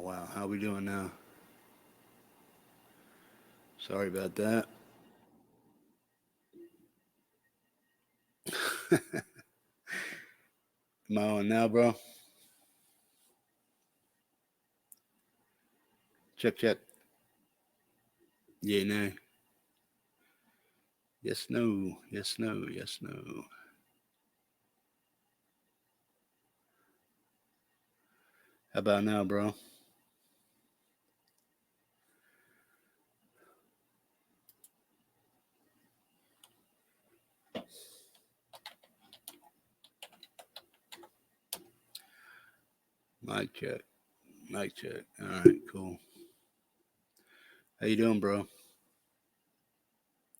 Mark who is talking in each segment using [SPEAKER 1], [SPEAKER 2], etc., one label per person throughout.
[SPEAKER 1] Wow. How we doing now? Sorry about that. Am I on now, bro? Check, check. Yeah, no. Yes, no. Yes, no. Yes, no. How about now, bro? Mic check. Mic check. All right, cool. How you doing, bro?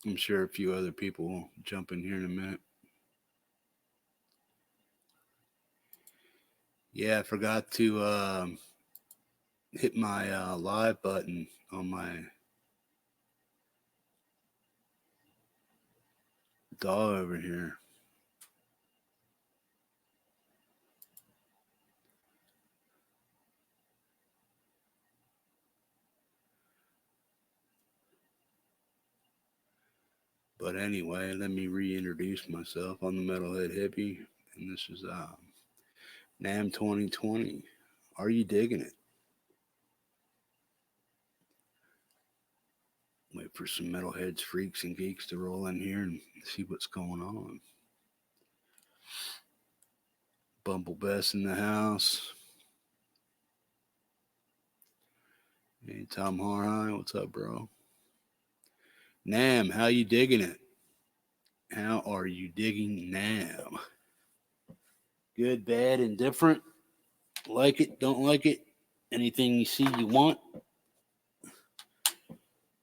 [SPEAKER 1] I'm sure a few other people will jump in here in a minute. Yeah, I forgot to hit my live button on my dog over here. But anyway, let me reintroduce myself. I'm the Metalhead Hippie, and this is Namm 2020. Are you digging it? Wait for some metalheads, freaks, and geeks to roll in here and see what's going on. Bumble Bess in the house. Hey, Tom Harhigh, what's up, bro? Namm, how you digging it? How are you digging Namm? Good, bad, indifferent? Like it, don't like it? Anything you see you want?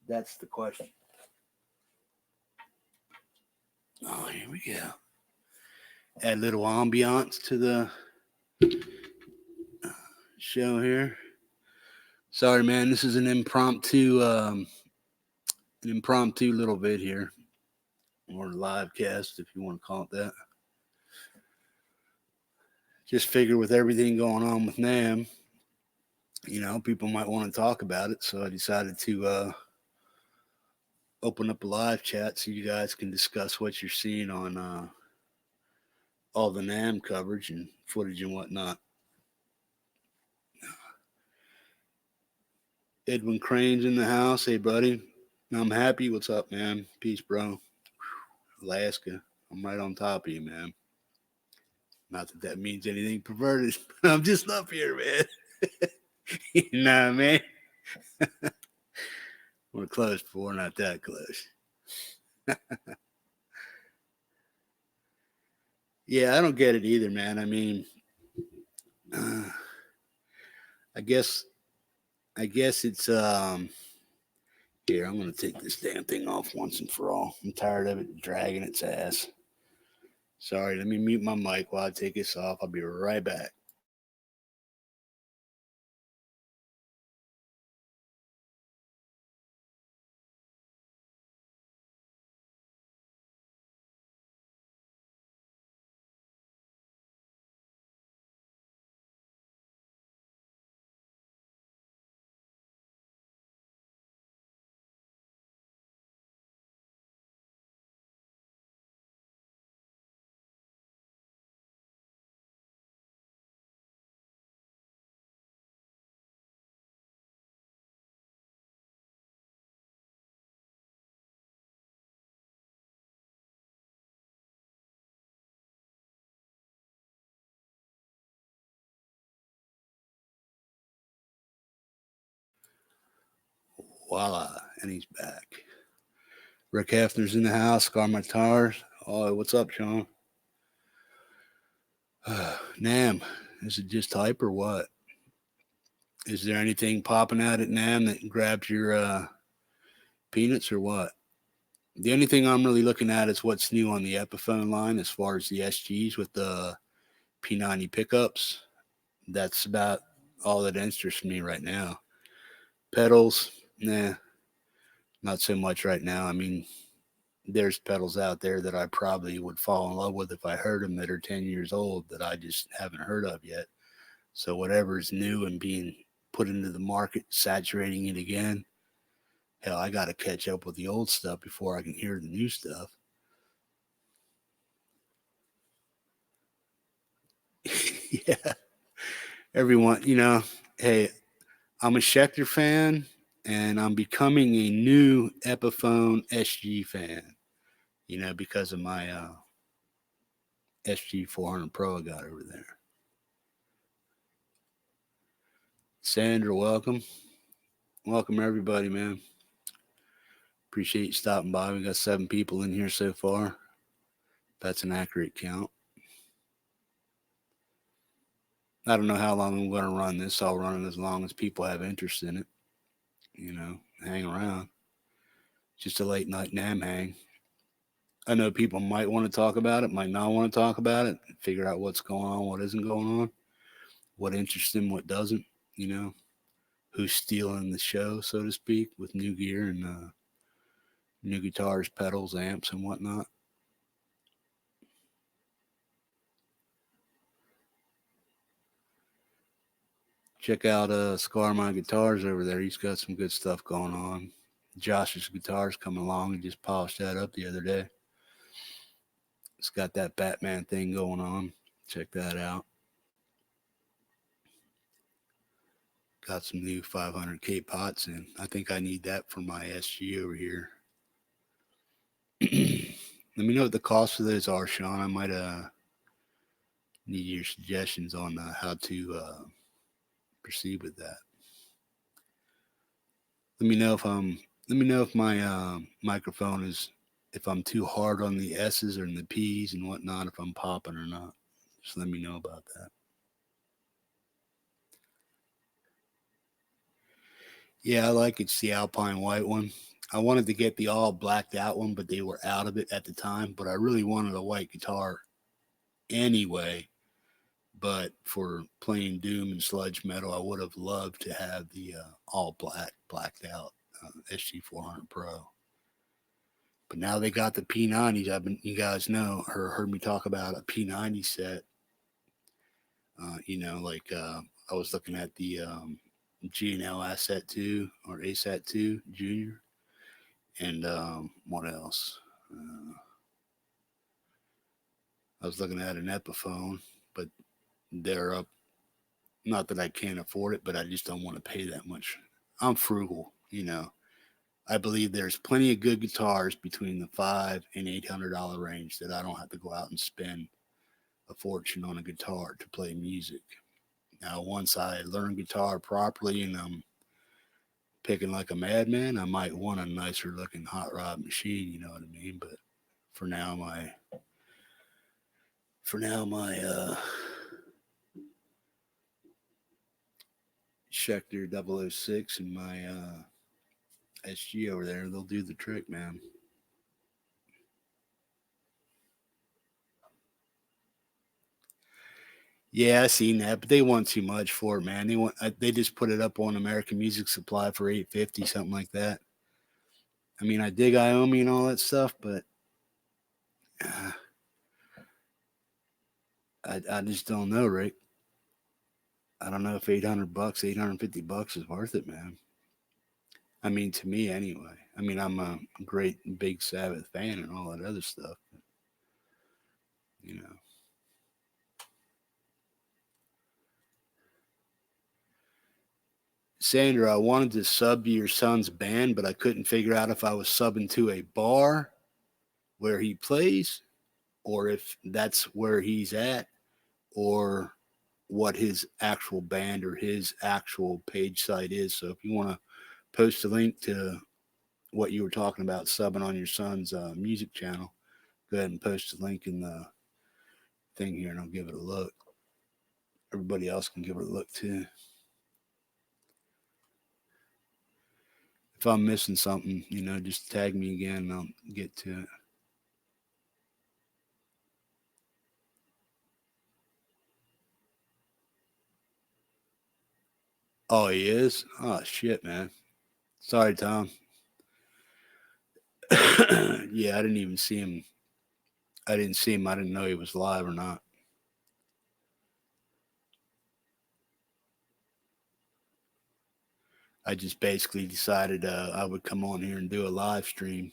[SPEAKER 1] That's the question. Oh, here we go. Add a little ambiance to the show here. Sorry, man. This is an impromptu little vid here, or live cast, if you want to call it that. Just figure with everything going on with Namm, people might want to talk about it. So I decided to open up a live chat so you guys can discuss what you're seeing on all the Namm coverage and footage and whatnot. Edwin Crane's in the house. Hey, buddy. I'm happy. What's up, man? Peace, bro. Alaska. I'm right on top of you, man. Not that that means anything perverted. I'm just up here, man. Nah, man. We're close, but we're not that close. Yeah, I don't get it either, man. I mean, I guess, it's here. I'm gonna take this damn thing off once and for all. I'm tired of it dragging its ass. Sorry, let me mute my mic while I take this off. I'll be right back. Voila, and he's back. Rick Hefner's in the house. Scar my tires. Oh, what's up, Sean? Namm, is it just hype or what? Is there anything popping out at Namm that grabs your peanuts or what? The only thing I'm really looking at is what's new on the Epiphone line as far as the SGs with the P90 pickups. That's about all that interests me right now. Pedals, nah, not so much right now. I mean, there's pedals out there that I probably would fall in love with if I heard them that are 10 years old that I just haven't heard of yet. So whatever's new and being put into the market, saturating it again. Hell, I got to catch up with the old stuff before I can hear the new stuff. Yeah. Everyone, hey, I'm a Schecter fan, and I'm becoming a new Epiphone SG fan, because of my SG 400 Pro I got over there. Sandra, welcome. Welcome, everybody, man. Appreciate you stopping by. We got 7 people in here so far. That's an accurate count. I don't know how long I'm going to run this. I'll run it as long as people have interest in it. Hang around. Just a late night Namm hang. I know people might want to talk about it, might not want to talk about it, figure out what's going on, what isn't going on, what interests them, what doesn't, who's stealing the show, so to speak, with new gear and new guitars, pedals, amps, and whatnot. Check out Scar Guitars over there. He's got some good stuff going on. Josh's guitars coming along. He just polished that up the other day. It's got that Batman thing going on. Check that out. Got some new 500K pots in. I think I need that for my SG over here. Let me know what the cost of those are, Sean. I might need your suggestions on how to proceed with that. Let me know if my microphone is, if I'm too hard on the S's or the P's and whatnot, if I'm popping or not. Just let me know about that. Yeah, I like it. It's the Alpine white one. I wanted to get the all blacked out one, but they were out of it at the time. But I really wanted a white guitar anyway. But for playing doom and sludge metal, I would have loved to have the all blacked out SG 400 Pro. But now they got the P90s. You guys know or heard me talk about a P90 set. I was looking at the G&L Asset 2 or ASAT 2 Junior. And what else? I was looking at an Epiphone, but they're up. Not that I can't afford it, but I just don't want to pay that much. I'm frugal, I believe there's plenty of good guitars between the $500 and $800 range that I don't have to go out and spend a fortune on a guitar to play music. Now, once I learn guitar properly and I'm picking like a madman, I might want a nicer looking hot rod machine, you know what I mean? But for now, my Schecter 006 and my SG over there, they'll do the trick, man. Yeah, I seen that, but they want too much for it, man. They just put it up on American Music Supply for $850, something like that. I mean, I dig Iommi and all that stuff, but I just don't know, Rick. I don't know if $800, $850 is worth it, man. I mean, to me anyway. I mean, I'm a great big Sabbath fan and all that other stuff. But, Sandra, I wanted to sub to your son's band, but I couldn't figure out if I was subbing to a bar where he plays or if that's where he's at or what his actual band or his actual page site is. So if you want to post a link to what you were talking about, subbing on your son's music channel, go ahead and post a link in the thing here and I'll give it a look. Everybody else can give it a look too. If I'm missing something, just tag me again and I'll get to it. Oh, he is? Oh, shit, man. Sorry, Tom. Yeah, I didn't even see him. I didn't see him. I didn't know he was live or not. I just basically decided I would come on here and do a live stream.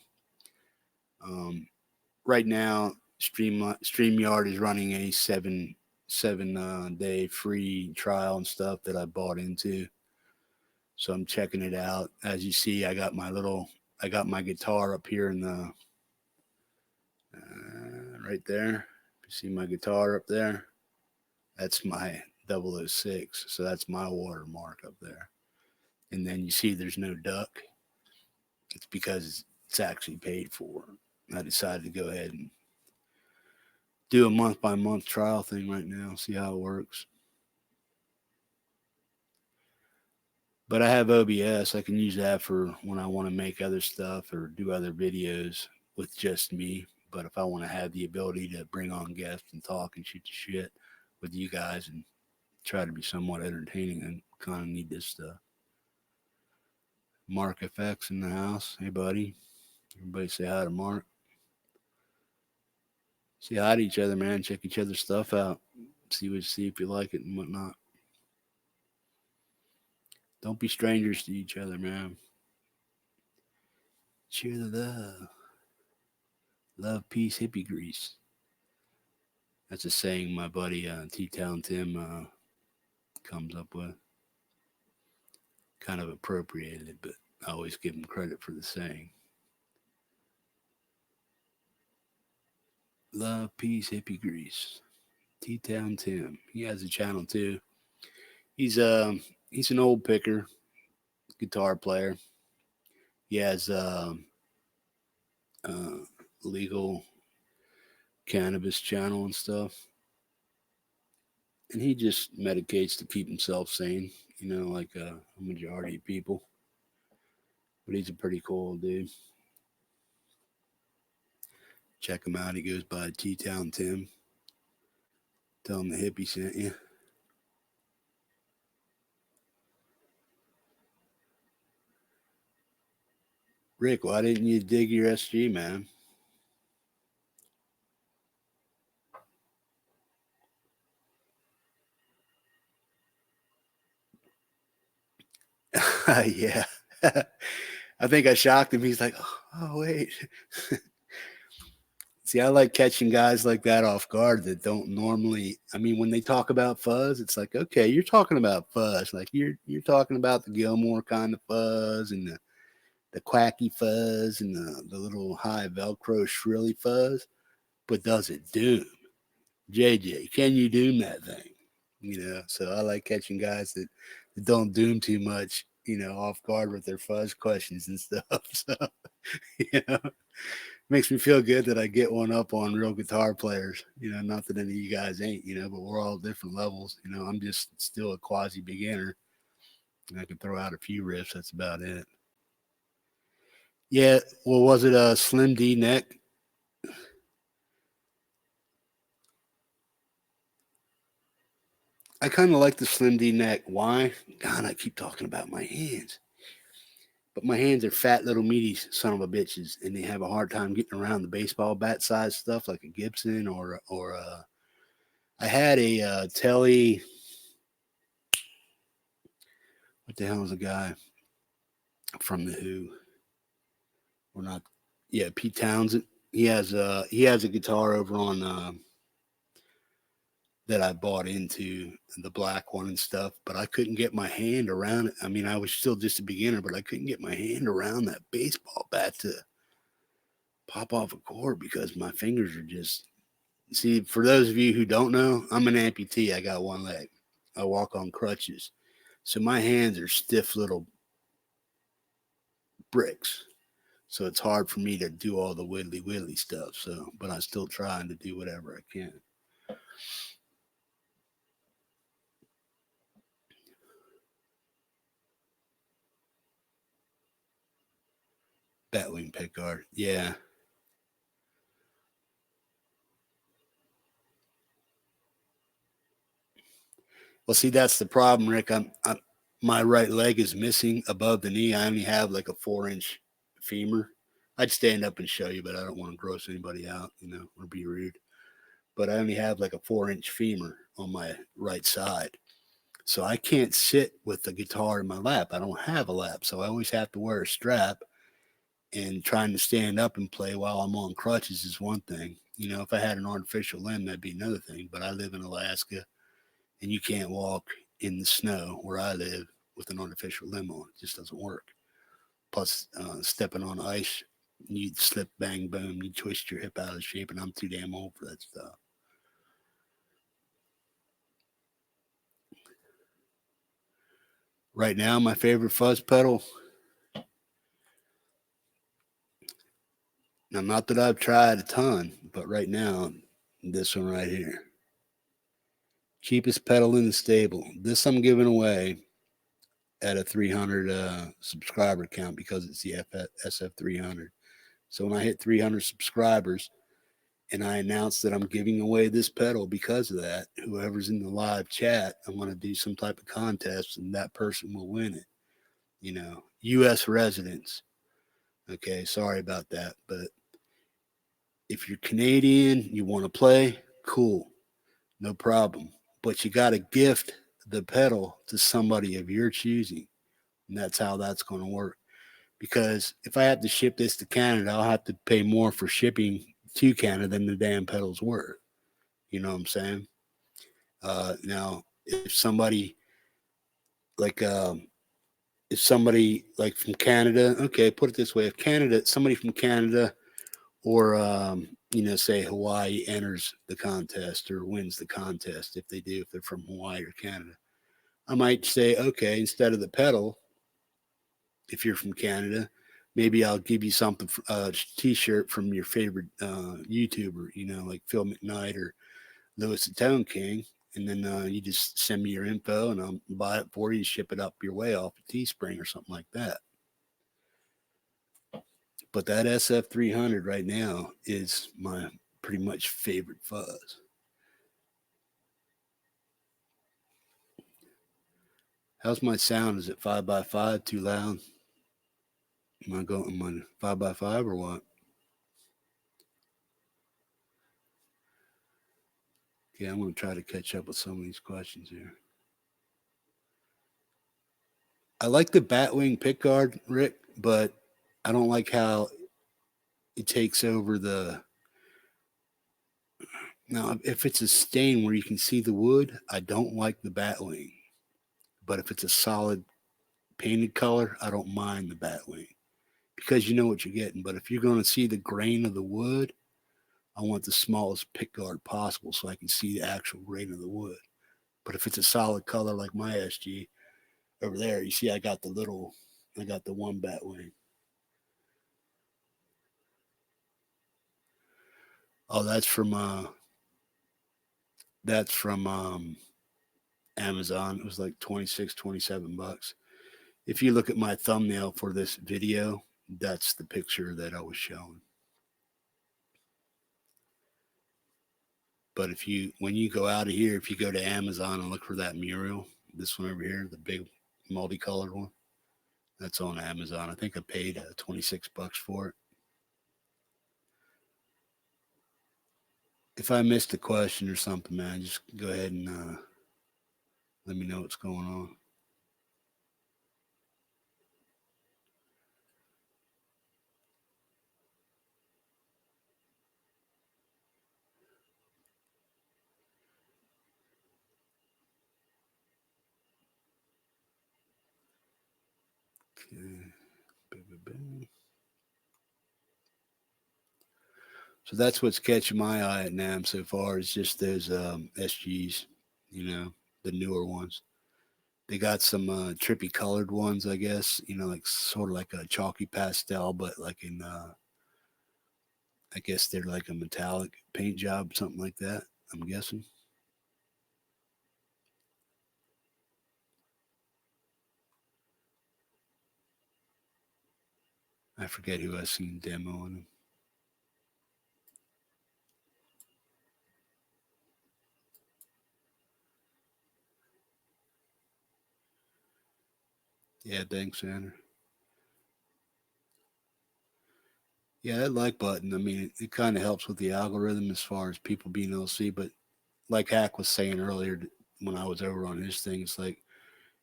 [SPEAKER 1] Right now, StreamYard is running a seven day free trial and stuff that I bought into. So I'm checking it out. As you see, I got my guitar up here in the right there. You see my guitar up there? That's my 006. So that's my watermark up there. And then you see there's no duck. It's because it's actually paid for. I decided to go ahead and do a month by month trial thing right now, see how it works. But I have OBS. I can use that for when I want to make other stuff or do other videos with just me. But if I want to have the ability to bring on guests and talk and shoot the shit with you guys and try to be somewhat entertaining, I kind of need this stuff. Mark FX in the house. Hey, buddy. Everybody say hi to Mark. Say hi to each other, man. Check each other's stuff out. See if you like it and whatnot. Don't be strangers to each other, man. Share the love. Love, peace, hippie grease. That's a saying my buddy T-Town Tim comes up with. Kind of appropriated, but I always give him credit for the saying. Love, peace, hippie grease. T-Town Tim. He has a channel too. He's an old picker, guitar player. He has legal cannabis channel and stuff. And he just medicates to keep himself sane, like a majority of people. But he's a pretty cool dude. Check him out. He goes by T-Town Tim. Tell him the hippie sent you. Rick, why didn't you dig your SG, man? Yeah. I think I shocked him. He's like, oh wait. See, I like catching guys like that off guard that don't normally. I mean, when they talk about fuzz, it's like, okay, you're talking about fuzz. Like you're talking about the Gilmore kind of fuzz and the quacky fuzz and the little high Velcro shrilly fuzz. But does it doom? JJ, can you doom that thing? So I like catching guys that don't doom too much, off guard with their fuzz questions and stuff. So, makes me feel good that I get one up on real guitar players. Not that any of you guys ain't, but we're all different levels. I'm just still a quasi beginner. I can throw out a few riffs. That's about it. Yeah. Well, was it a Slim D neck? I kind of like the Slim D neck. Why? God, I keep talking about my hands. But my hands are fat little meaty son of a bitches, and they have a hard time getting around the baseball bat size stuff like a Gibson or I had a Telly. What the hell is a guy from the Who? Or not? Yeah, Pete Townsend. He has a guitar over on that I bought into, the black one and stuff, but I couldn't get my hand around it. I mean, I was still just a beginner, but I couldn't get my hand around that baseball bat to pop off a chord because my fingers are just. See, for those of you who don't know, I'm an amputee. I got one leg. I walk on crutches. So my hands are stiff little bricks. So it's hard for me to do all the widdly stuff. So, but I'm still trying to do whatever I can. Batwing pickguard. Yeah. Well, see, that's the problem, Rick. My right leg is missing above the knee. I only have like a 4-inch femur. I'd stand up and show you, but I don't want to gross anybody out, or be rude. But I only have like a 4-inch femur on my right side. So I can't sit with the guitar in my lap. I don't have a lap. So I always have to wear a strap. And trying to stand up and play while I'm on crutches is one thing. You know, if I had an artificial limb, that'd be another thing. But I live in Alaska, and you can't walk in the snow where I live with an artificial limb on. It just doesn't work. Plus, stepping on ice, you'd slip, bang, boom, you twist your hip out of shape, and I'm too damn old for that stuff. Right now, my favorite fuzz pedal. Now, not that I've tried a ton, but right now, this one right here. Cheapest pedal in the stable. This I'm giving away at a 300 subscriber count because it's the SF300. So when I hit 300 subscribers and I announce that I'm giving away this pedal because of that, whoever's in the live chat, I'm going to do some type of contest and that person will win it. You know, U.S. residents. Okay, sorry about that. But if you're Canadian, you want to play, cool, no problem. But you got to gift the pedal to somebody of your choosing. And that's how that's going to work. Because if I have to ship this to Canada, I'll have to pay more for shipping to Canada than the damn pedal's worth. You know what I'm saying? Now, if somebody like from Canada, okay, put it this way: if somebody from Canada or say Hawaii enters the contest or wins the contest, if they do, if they're from Hawaii or Canada, I might say, okay, instead of the pedal, if you're from Canada, maybe I'll give you something, a T-shirt from your favorite YouTuber, like Phil McKnight or Louis the Tone King, and then you just send me your info, and I'll buy it for you, ship it up your way off of Teespring or something like that. But that SF300 right now is my pretty much favorite fuzz. How's my sound? Is it 5x5 too loud? Am I going 5x5 or what? Okay, I'm going to try to catch up with some of these questions here. I like the Batwing pickguard, Rick, but I don't like how it takes over the. Now, if it's a stain where you can see the wood, I don't like the Batwing. But if it's a solid painted color, I don't mind the Batwing because you know what you're getting. But if you're going to see the grain of the wood, I want the smallest pickguard possible so I can see the actual grain of the wood. But if it's a solid color like my SG over there, you see I got the one Batwing. Oh, that's from Amazon. It was like 26, 27 bucks. If you look at my thumbnail for this video, that's the picture that I was showing. But when you go out of here, if you go to Amazon and look for that mural, this one over here, the big multicolored one, that's on Amazon. I think I paid 26 bucks for it. If I missed a question or something, man, just go ahead and let me know what's going on. Okay. So that's what's catching my eye at Namm so far is just those SGs, the newer ones. They got some trippy colored ones, I guess, like sort of like a chalky pastel, but like in, I guess they're like a metallic paint job, something like that, I'm guessing. I forget who I've seen demoing them. Yeah, thanks, Andrew. Yeah, that like button, I mean, it kind of helps with the algorithm as far as people being able to see. But like Hack was saying earlier, when I was over on his thing. It's like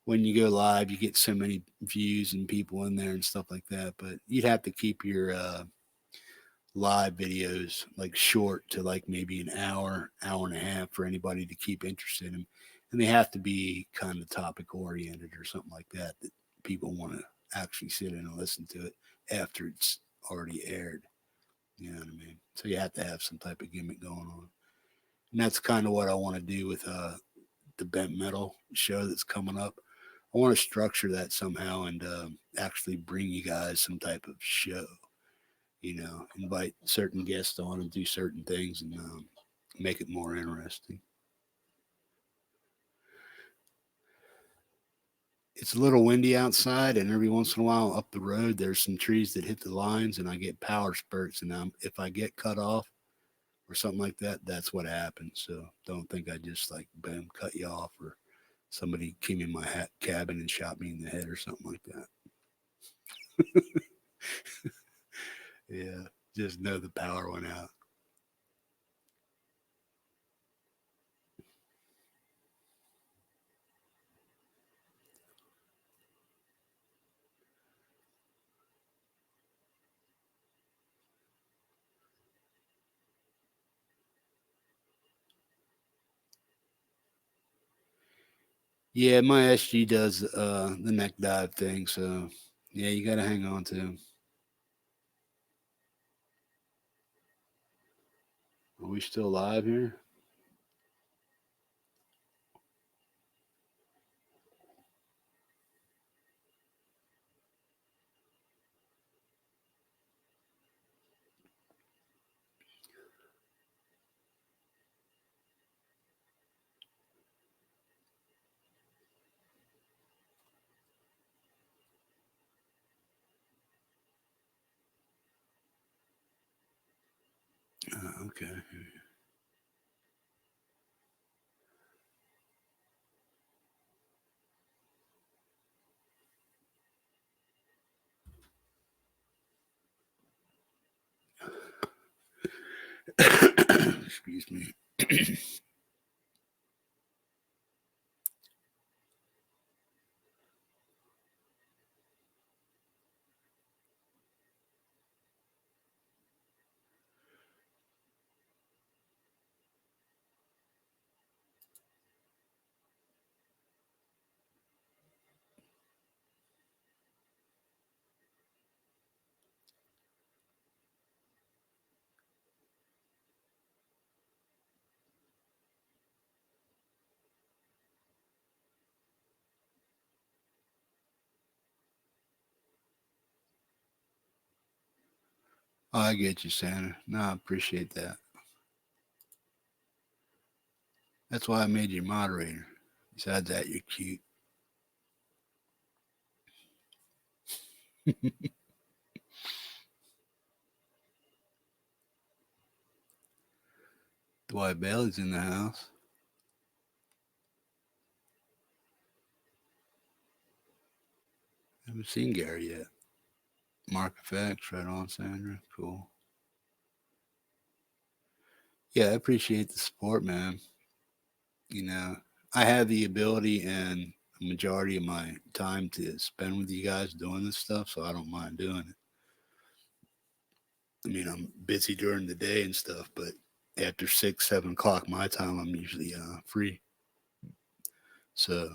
[SPEAKER 1] when you go live, you get so many views and people in there and stuff like that. But you'd have to keep your live videos like short to like maybe an hour, hour and a half for anybody to keep interested in. And they have to be kind of topic oriented or something like that, that people want to actually sit in and listen to it after it's already aired. You know what I mean? So you have to have some type of gimmick going on. And that's kind of what I want to do with the bent metal show that's coming up. I want to structure that somehow and actually bring you guys some type of show. Invite certain guests on and do certain things and make it more interesting. It's a little windy outside, and every once in a while up the road, there's some trees that hit the lines, and I get power spurts. And if I get cut off or something like that, that's what happens. So don't think I just like boom cut you off or somebody came in my cabin and shot me in the head or something like that. Yeah, just know the power went out. Yeah, my SG does the neck dive thing, so yeah, you gotta hang on to him. Are we still live here? Okay. Excuse me. Oh, I get you, Santa. No, I appreciate that. That's why I made you moderator. Besides that, you're cute. Dwight Bailey's in the house. Haven't seen Gary yet. Mark effects, right on, Sandra. Cool. Yeah, I appreciate the support, man. You know, I have the ability and a majority of my time to spend with you guys doing this stuff, so I don't mind doing it. I mean, I'm busy during the day and stuff, but after 6, 7 o'clock my time, I'm usually free. So,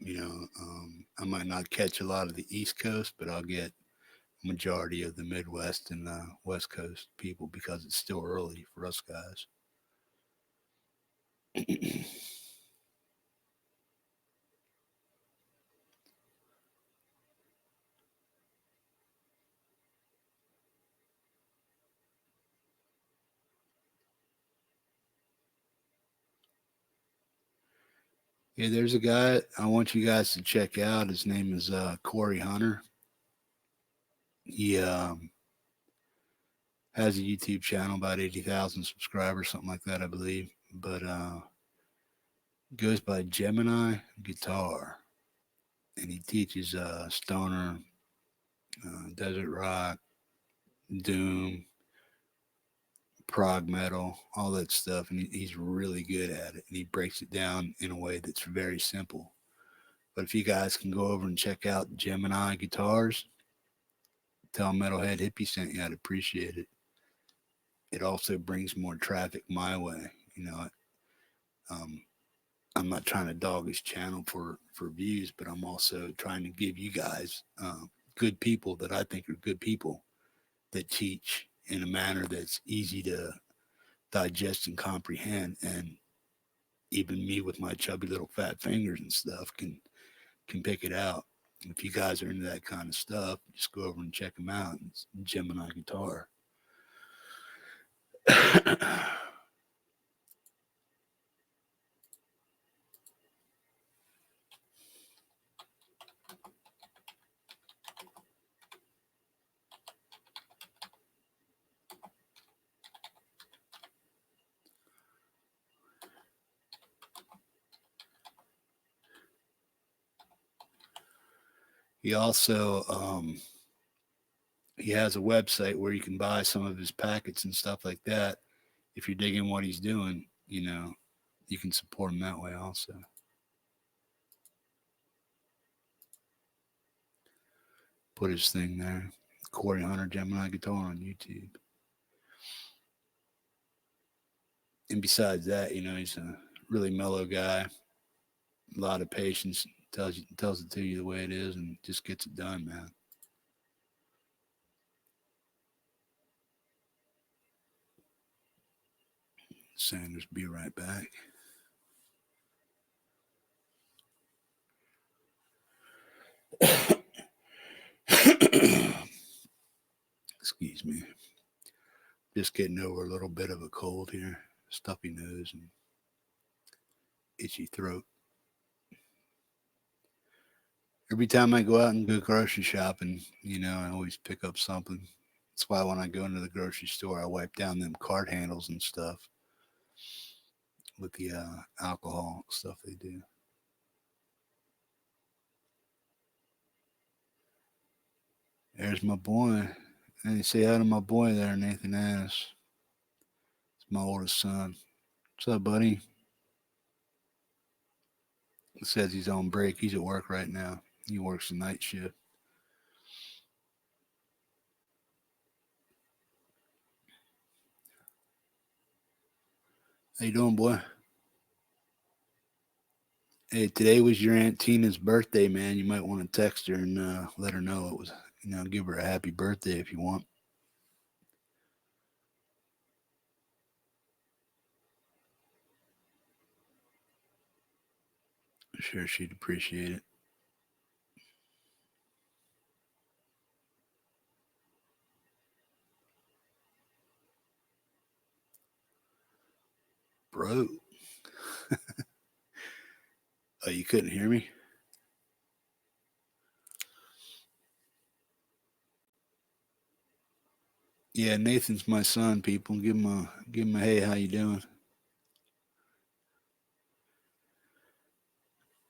[SPEAKER 1] I might not catch a lot of the East Coast, but I'll get majority of the Midwest and West Coast people because it's still early for us guys. Yeah, there's a guy I want you guys to check out. His name is Corey Hunter. He has a YouTube channel, about 80,000 subscribers, something like that, I believe. But goes by Gemini Guitar, and he teaches stoner, desert rock, doom, prog metal, all that stuff, and he's really good at it, and he breaks it down in a way that's very simple. But if you guys can go over and check out Gemini Guitars, tell Metalhead Hippie sent you, I'd appreciate it. It also brings more traffic my way. Um, I'm not trying to dog his channel for views, but I'm also trying to give you guys good people that I think are good people that teach in a manner that's easy to digest and comprehend. And even me with my chubby little fat fingers and stuff can pick it out. If you guys are into that kind of stuff, just go over and check them out. It's Gemini Guitar. He also he has a website where you can buy some of his packets and stuff like that. If you're digging what he's doing, you can support him that way also. Put his thing there. Corey Hunter Gemini Guitar on YouTube. And besides that, he's a really mellow guy. A lot of patience. Tells it to you the way it is and just gets it done, man. Sanders, be right back. Excuse me. Just getting over a little bit of a cold here. Stuffy nose and itchy throat. Every time I go out and go grocery shopping, I always pick up something. That's why when I go into the grocery store, I wipe down them cart handles and stuff with the alcohol stuff they do. There's my boy. And say hi to my boy there, Nathan Annis. It's my oldest son. What's up, buddy? He says he's on break. He's at work right now. He works the night shift. How you doing, boy? Hey, today was your Aunt Tina's birthday, man. You might want to text her and let her know it was, give her a happy birthday if you want. I'm sure she'd appreciate it. Bro. Oh, you couldn't hear me? Yeah, Nathan's my son, people. Give him a hey, how you doing?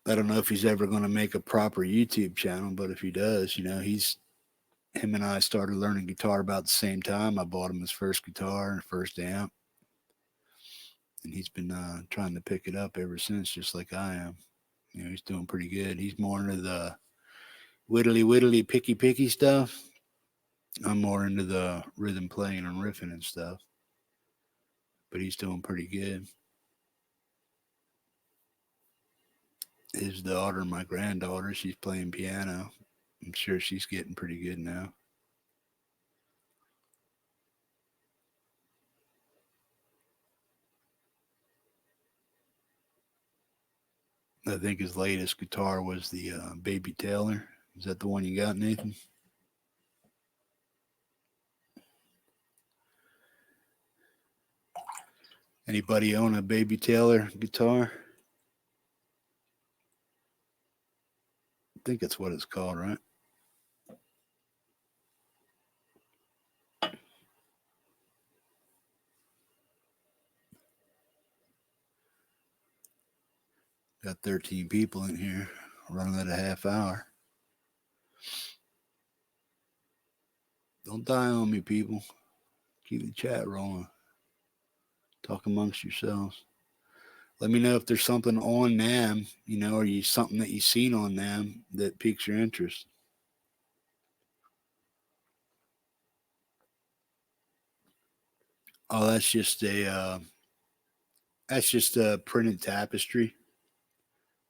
[SPEAKER 1] I don't know if he's ever going to make a proper YouTube channel, but if he does, him and I started learning guitar about the same time. I bought him his first guitar and first amp, and he's been trying to pick it up ever since, just like I am. He's doing pretty good. He's more into the whittly picky stuff. I'm more into the rhythm playing and riffing and stuff, but he's doing pretty good. His daughter, my granddaughter, she's playing piano. I'm sure she's getting pretty good now. I think his latest guitar was the Baby Taylor. Is that the one you got, Nathan? Anybody own a Baby Taylor guitar? I think that's what it's called, right? Got 13 people in here, running at a half hour. Don't die on me, people. Keep the chat rolling. Talk amongst yourselves. Let me know if there's something on Namm, or something that you've seen on Namm that piques your interest. Oh, that's just a printed tapestry.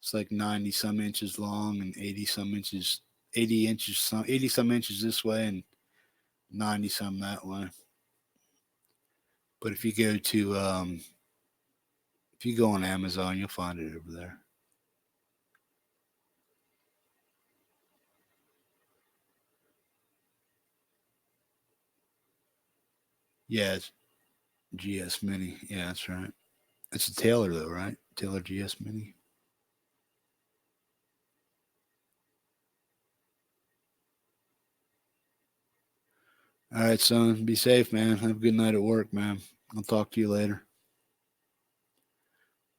[SPEAKER 1] It's like 90 some inches long and 80 some inches, 80 some inches this way and 90 some that way. But if you go on Amazon, you'll find it over there. Yeah, it's GS Mini. Yeah, that's right. It's a Taylor though, right? Taylor GS Mini. All right, son. Be safe, man. Have a good night at work, man. I'll talk to you later.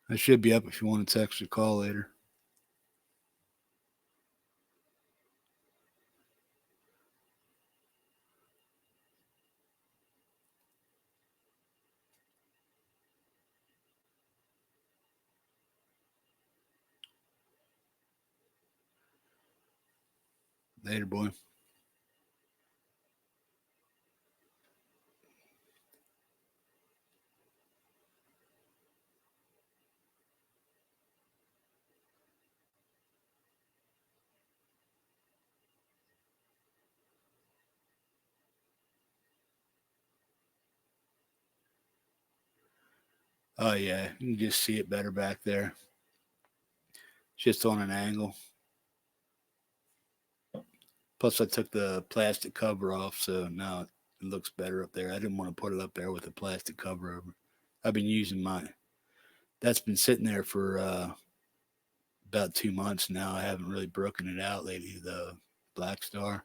[SPEAKER 1] I should be up if you want to text or call later. Later, boy. Oh yeah, you can just see it better back there. Just on an angle. Plus, I took the plastic cover off, so now it looks better up there. I didn't want to put it up there with a plastic cover over. I've been using that's been sitting there for about 2 months now. I haven't really broken it out lately, the Black Star,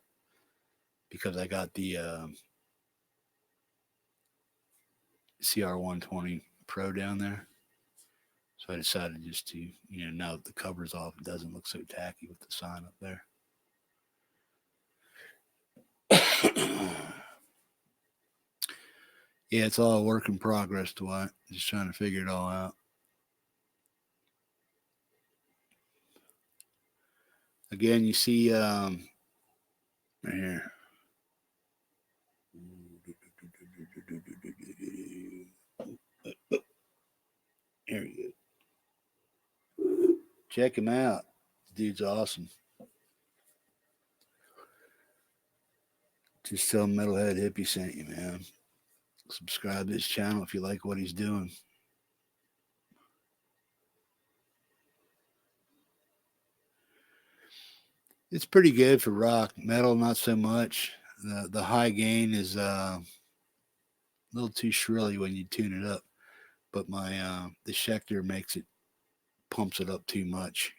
[SPEAKER 1] because I got the CR120 Pro down there. So I decided just to, now that the cover's off, it doesn't look so tacky with the sign up there. Yeah, it's all a work in progress, Dwight. Just trying to figure it all out. Again, you see right here. Here we go. Check him out. The dude's awesome. Just tell Metalhead Hippie sent you, man. Subscribe to his channel if you like what he's doing. It's pretty good for rock. Metal, not so much. The high gain is a little too shrilly when you tune it up, but the Schecter pumps it up too much.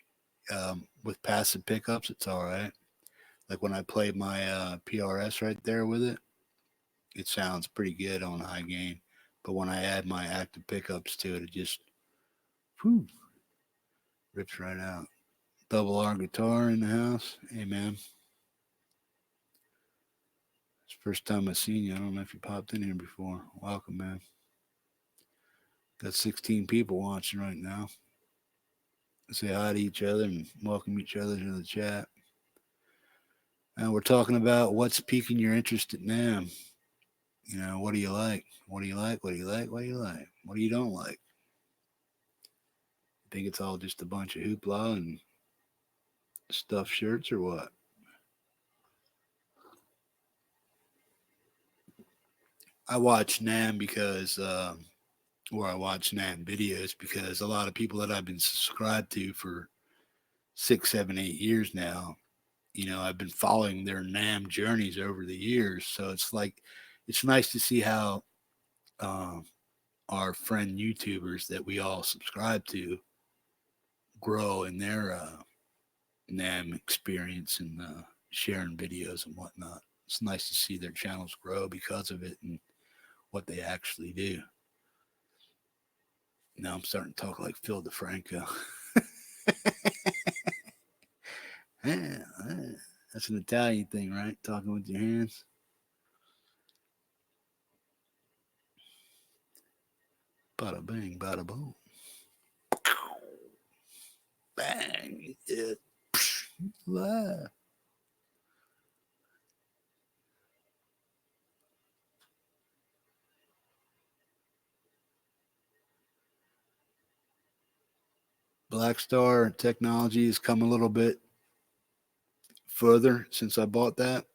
[SPEAKER 1] With passive pickups, it's all right. Like when I play my PRS right there with it, it sounds pretty good on high gain. But when I add my active pickups to it, it just whew, rips right out. Double R guitar in the house. Hey, man. It's the first time I've seen you. I don't know if you popped in here before. Welcome, man. Got 16 people watching right now. Say hi to each other and welcome each other to the chat. And we're talking about what's piquing your interest at Namm. What do you like? What do you like? What do you like? What do you like? What do you don't like? Think it's all just a bunch of hoopla and stuffed shirts or what? I watch Namm I watch Namm videos because a lot of people that I've been subscribed to for 6, 7, 8 years now, I've been following their Namm journeys over the years. So it's nice to see how our friend YouTubers that we all subscribe to grow in their Namm experience and sharing videos and whatnot. It's nice to see their channels grow because of it and what they actually do. Now I'm starting to talk like Phil DeFranco. Yeah, that's an Italian thing, right? Talking with your hands. Bada bing, bada boom. Bang. It. Wow. Black Star technology has come a little bit further since I bought that.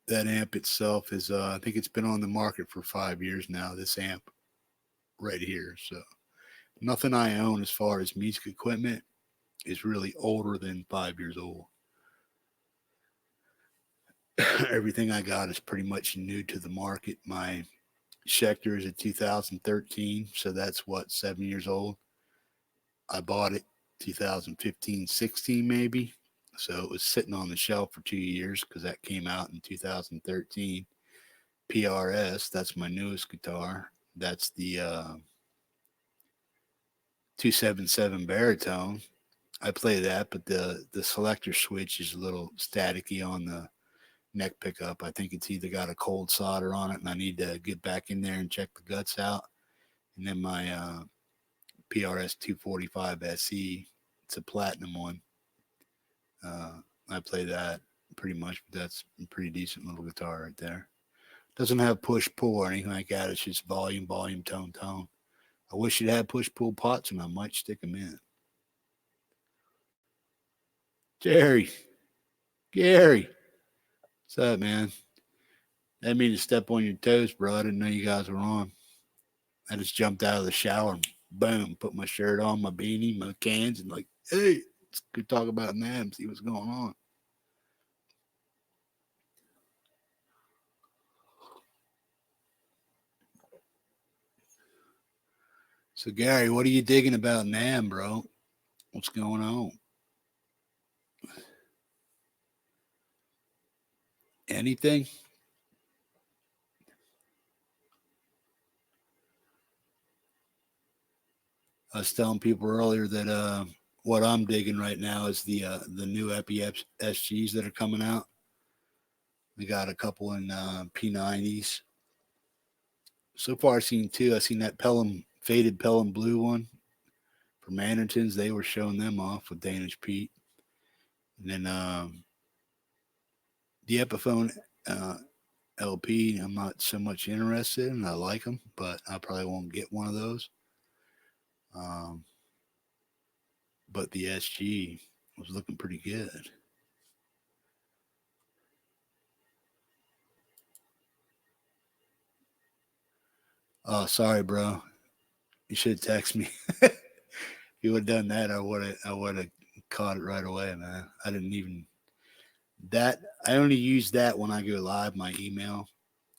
[SPEAKER 1] That amp itself is, I think it's been on the market for 5 years now, this amp right here. So nothing I own as far as music equipment is really older than 5 years old. Everything I got is pretty much new to the market. My Schecter is a 2013, so that's what, 7 years old. I bought it 2015, 16 maybe. So it was sitting on the shelf for 2 years because that came out in 2013. PRS, that's my newest guitar. That's the 277 baritone. I play that, but the selector switch is a little staticky on the neck pickup. I think it's either got a cold solder on it, and I need to get back in there and check the guts out. And then my PRS 245 SE, it's a platinum one. I play that pretty much, but that's a pretty decent little guitar right there. Doesn't have push pull or anything like that. It's just volume, volume, tone, tone. I wish it had push pull pots, and I might stick them in. Jerry, Gary, what's up, man? I didn't mean to step on your toes, bro. I didn't know you guys were on. I just jumped out of the shower and boom, put my shirt on, my beanie, my cans, and like, hey, let's go talk about Namm, see what's going on. So, Gary, what are you digging about Namm, bro? What's going on? Anything? I was telling people earlier that what I'm digging right now is the new Epi SGs that are coming out. We got a couple in P90s. So far, I've seen two. I've seen that Pelham faded Pelham blue one for Mannertons. They were showing them off with Danish Pete. And then the Epiphone LP, I'm not so much interested in. I like them, but I probably won't get one of those. But the SG was looking pretty good. Oh, sorry, bro. You should text me. If you would have done that, I would have caught it right away, man. I didn't even that. I only use that when I go live, my email.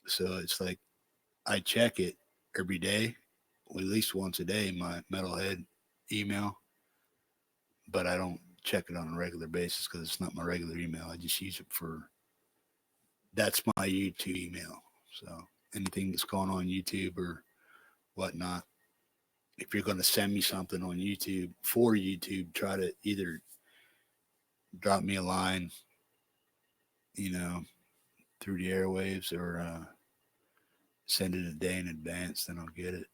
[SPEAKER 1] So it's like I check it every day, at least once a day, my Metalhead email. But I don't check it on a regular basis because it's not my regular email. I just use it for that's my YouTube email. So anything that's going on YouTube or whatnot, if you're going to send me something on YouTube for YouTube, try to either drop me a line, you know, through the airwaves or send it a day in advance, then I'll get it.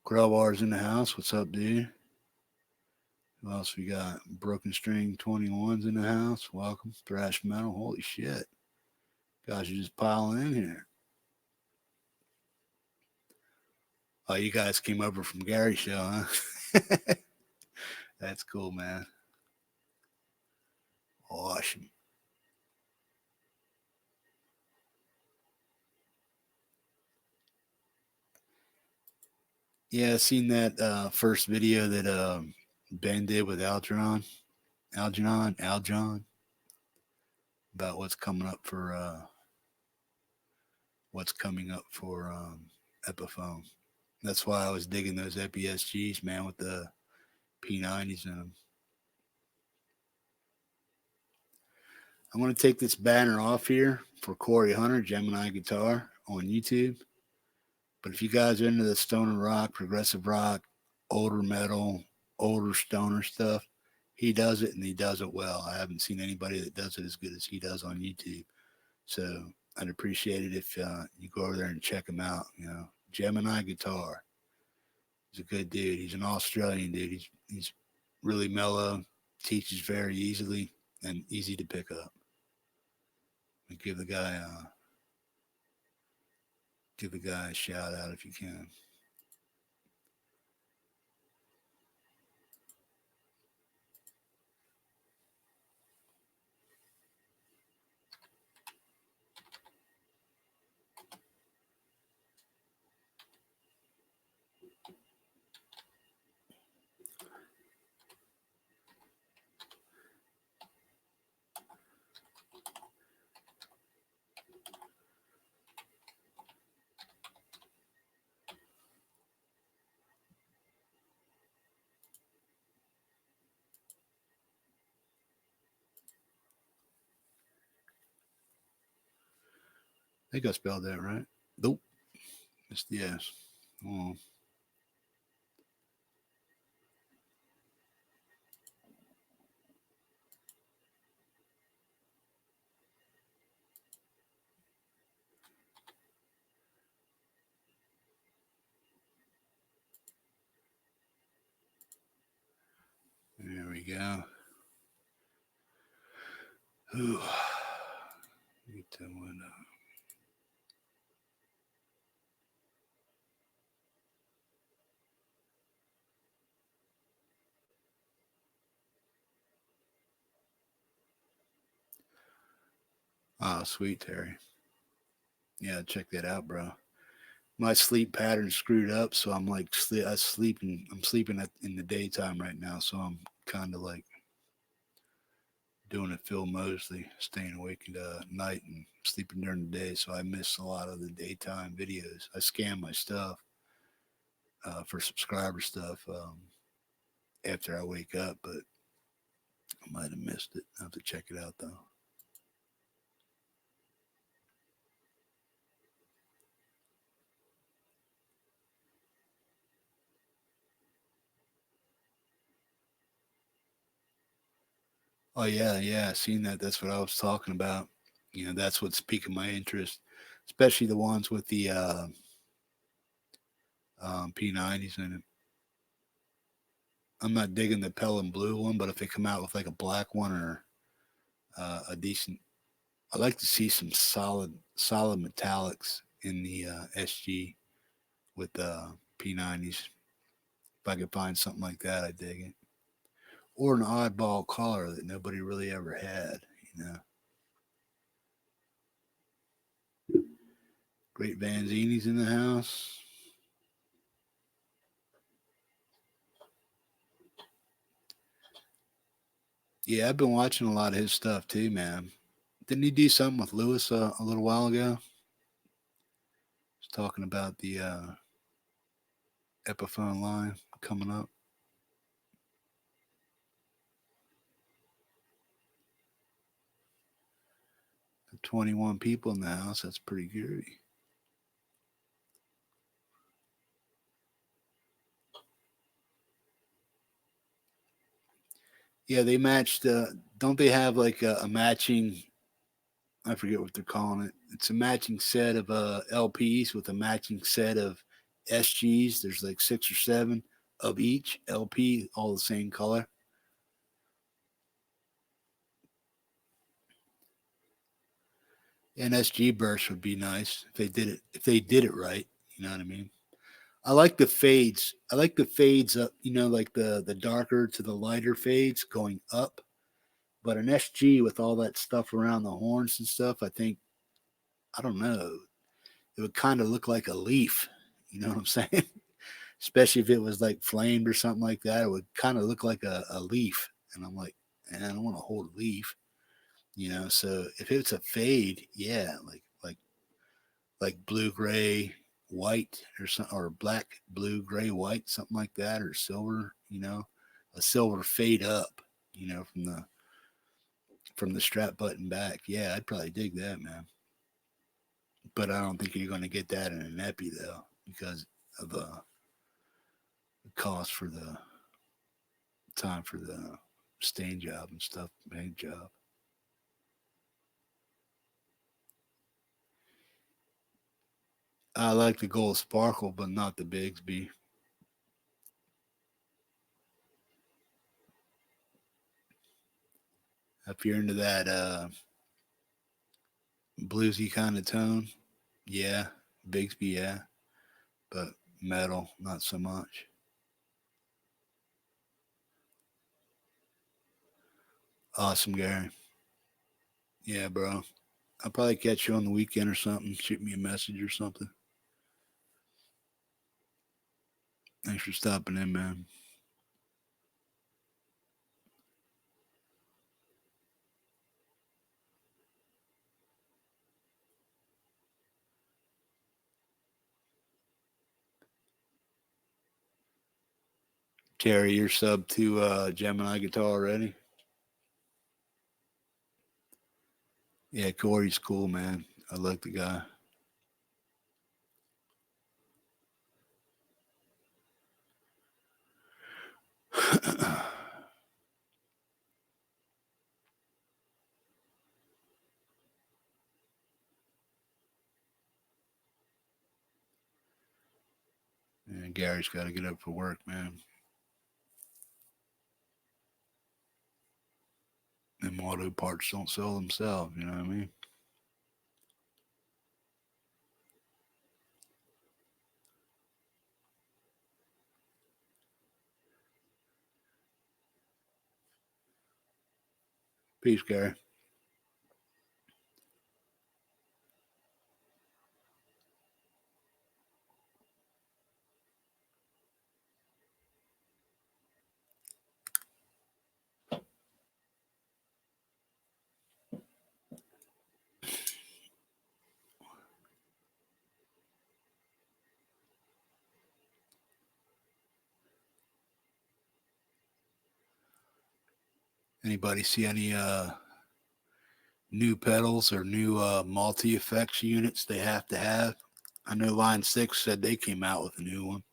[SPEAKER 1] Crowbar's in the house. What's up, dude? Who else we got? Broken String 21's in the house. Welcome. Thrash Metal. Holy shit. Guys, you're just piling in here. Oh, you guys came over from Gary's show, huh? That's cool, man. Awesome. Yeah, I seen that first video that Ben did with Algernon, about what's coming up for Epiphone. That's why I was digging those EPSGs, man, with the P90s in them. I'm going to take this banner off here for Corey Hunter, Gemini Guitar on YouTube. But if you guys are into the stoner rock, progressive rock, older metal, older stoner stuff, he does it and he does it well. I haven't seen anybody that does it as good as he does on YouTube. So I'd appreciate it if you go over there and check him out. You know, Gemini Guitar. He's a good dude. He's an Australian dude. He's really mellow, teaches very easily, and easy to pick up. And give the guy a shout out if you can. I think I spelled that right. Nope. It's the S. Oh. There we go. Ooh. Get that window. Oh, sweet, Terry. Yeah, check that out, bro. My sleep pattern's screwed up, so I'm like I'm sleeping in the daytime right now, so I'm kind of like doing it Phil Mosley, staying awake at night and sleeping during the day. So I miss a lot of the daytime videos. I scan my stuff for subscriber stuff after I wake up, but I might have missed it. I have to check it out though. Oh yeah, yeah, I seen that. That's what I was talking about. You know, that's what's piquing my interest, especially the ones with the P90s in it. I'm not digging the Pell and Blue one, but if they come out with like a black one or a decent, I like to see some solid metallics in the SG with P90s. If I could find something like that, I'd dig it. Or an oddball color that nobody really ever had. You know, great Vanzini's in the house. Yeah, I've been watching a lot of his stuff too, man. Didn't he do something with Lewis a little while ago? He's talking about the Epiphone line coming up. 21 people in the house. That's pretty good. Yeah, they matched. Don't they have like a matching? I forget what they're calling it. It's a matching set of LPs with a matching set of SGs. There's like 6 or 7 of each LP, all the same color. An SG burst would be nice if they did it. If they did it right, you know what I mean. I like the fades. I like the fades up. You know, like the darker to the lighter fades going up. But an SG with all that stuff around the horns and stuff, I think I don't know. It would kind of look like a leaf. You know what I'm saying? Especially if it was like flamed or something like that. It would kind of look like a leaf. And I'm like, man, I don't want to hold a leaf. You know, so if it's a fade, yeah, like blue gray white or something, or black blue gray white, something like that, or silver. You know, a silver fade up. You know, from the strap button back. Yeah, I'd probably dig that, man. But I don't think you're going to get that in an epi though, because of the cost for the time for the stain job and stuff, paint job. I like the gold sparkle, but not the Bigsby. If you're into that bluesy kind of tone, yeah, Bigsby, yeah, but metal, not so much. Awesome, Gary. Yeah, bro. I'll probably catch you on the weekend or something. Shoot me a message or something. Thanks for stopping in, man. Terry, you're sub to Gemini guitar already? Yeah, Corey's cool, man. I like the guy. And Gary's got to get up for work, man. Them auto parts don't sell themselves, you know what I mean? Peace, Gary. Anybody see any new pedals or new multi effects units they have to have? I know Line 6 said they came out with a new one.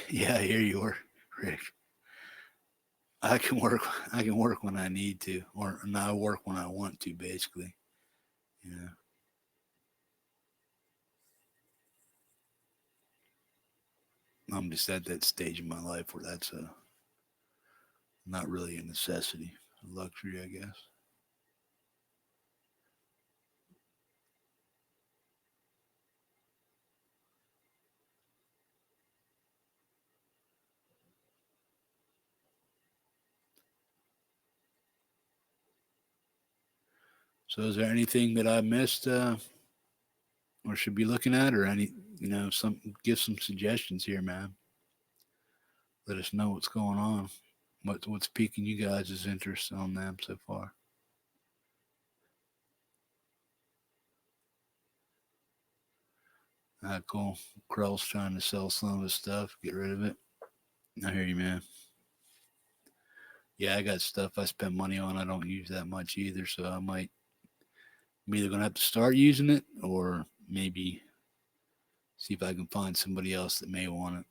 [SPEAKER 1] Yeah, here you are, Rick. I can work. I can work when I need to, or not work when I want to. Basically, yeah. I'm just at that stage in my life where that's not really a necessity, a luxury, I guess. So, is there anything that I missed or should be looking at, or any, some give some suggestions here, man. Let us know what's going on. What's piquing you guys' interest on them so far? Cool. Krell's trying to sell some of his stuff, get rid of it. I hear you, man. Yeah, I got stuff I spend money on. I don't use that much either, so I'm either gonna have to start using it or maybe see if I can find somebody else that may want it.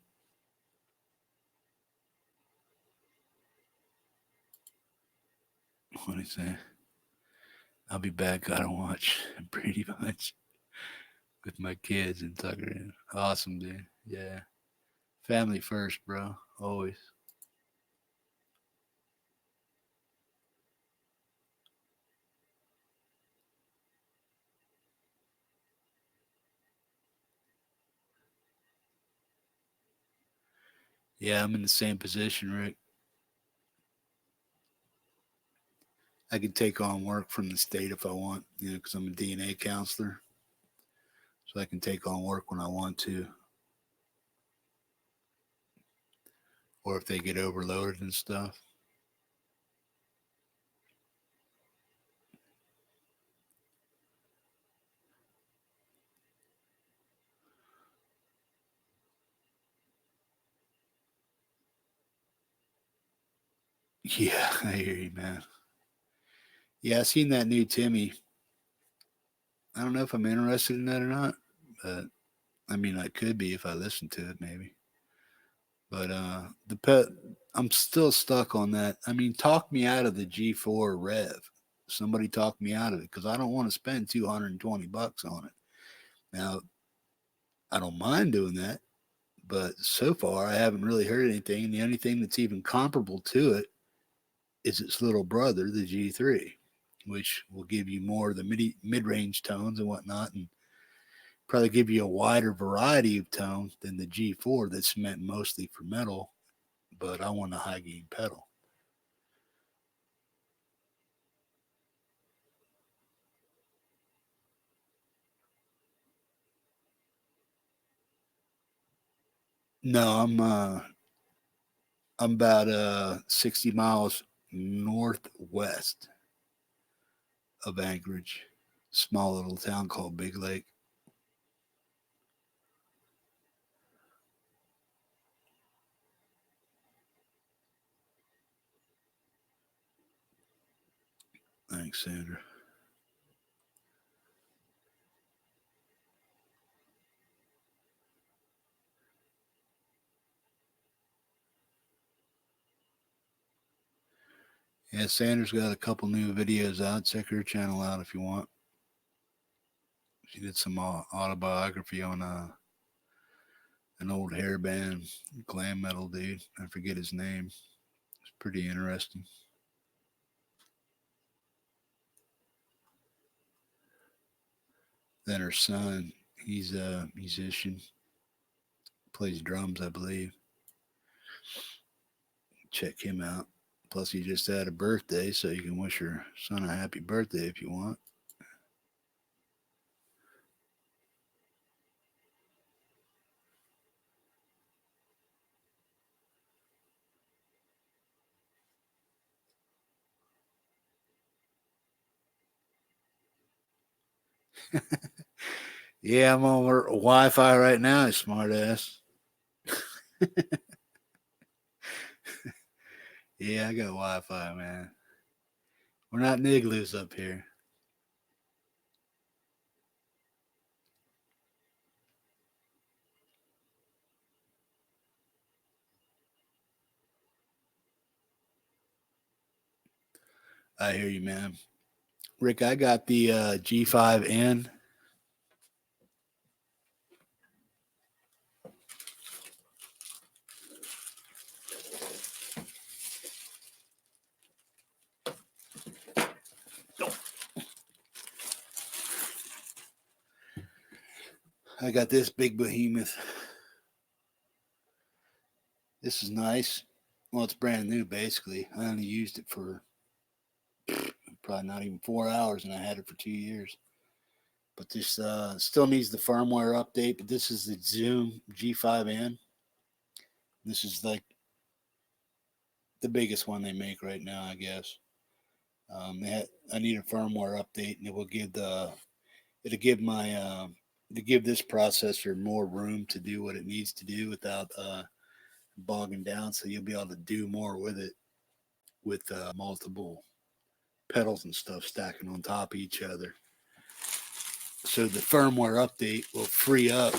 [SPEAKER 1] What do you say? I'll be back. I don't watch pretty much with my kids and Tucker. In. Awesome, dude. Yeah, family first, bro. Always. Yeah, I'm in the same position, Rick. I can take on work from the state if I want, because I'm a DNA counselor. So I can take on work when I want to, or if they get overloaded and stuff. Yeah, I hear you, man. Yeah, I seen that new Timmy. I don't know if I'm interested in that or not, but I mean, I could be if I listen to it, maybe. But the pet, I'm still stuck on that. I mean, talk me out of the G4 Rev. Somebody talked me out of it because I don't want to spend $220 on it. Now, I don't mind doing that, but so far I haven't really heard anything. And the only thing that's even comparable to it is its little brother, the G3, which will give you more of the mid-range tones and whatnot, and probably give you a wider variety of tones than the G4 that's meant mostly for metal, but I want a high gain pedal. No, I'm about 60 miles northwest of Anchorage, small little town called Big Lake. Thanks, Sandra. Yeah, Sandra's got a couple new videos out. Check her channel out if you want. She did some autobiography on an old hair band, glam metal dude. I forget his name. It's pretty interesting. Then her son, he's a musician, plays drums, I believe. Check him out. Plus, he just had a birthday, so you can wish your son a happy birthday if you want. Yeah, I'm over Wi-Fi right now, smartass. Yeah, I got Wi-Fi, man. We're not nigglers up here. I hear you, man. Rick, I got the G5N. I got this big behemoth. This is nice. Well, it's brand new, basically. I only used it for probably not even 4 hours, and I had it for 2 years. But this still needs the firmware update. But this is the Zoom G5N. This is like the biggest one they make right now, I guess. I need a firmware update, and it'll give this processor more room to do what it needs to do without bogging down. So you'll be able to do more with it with multiple pedals and stuff stacking on top of each other. So the firmware update will free up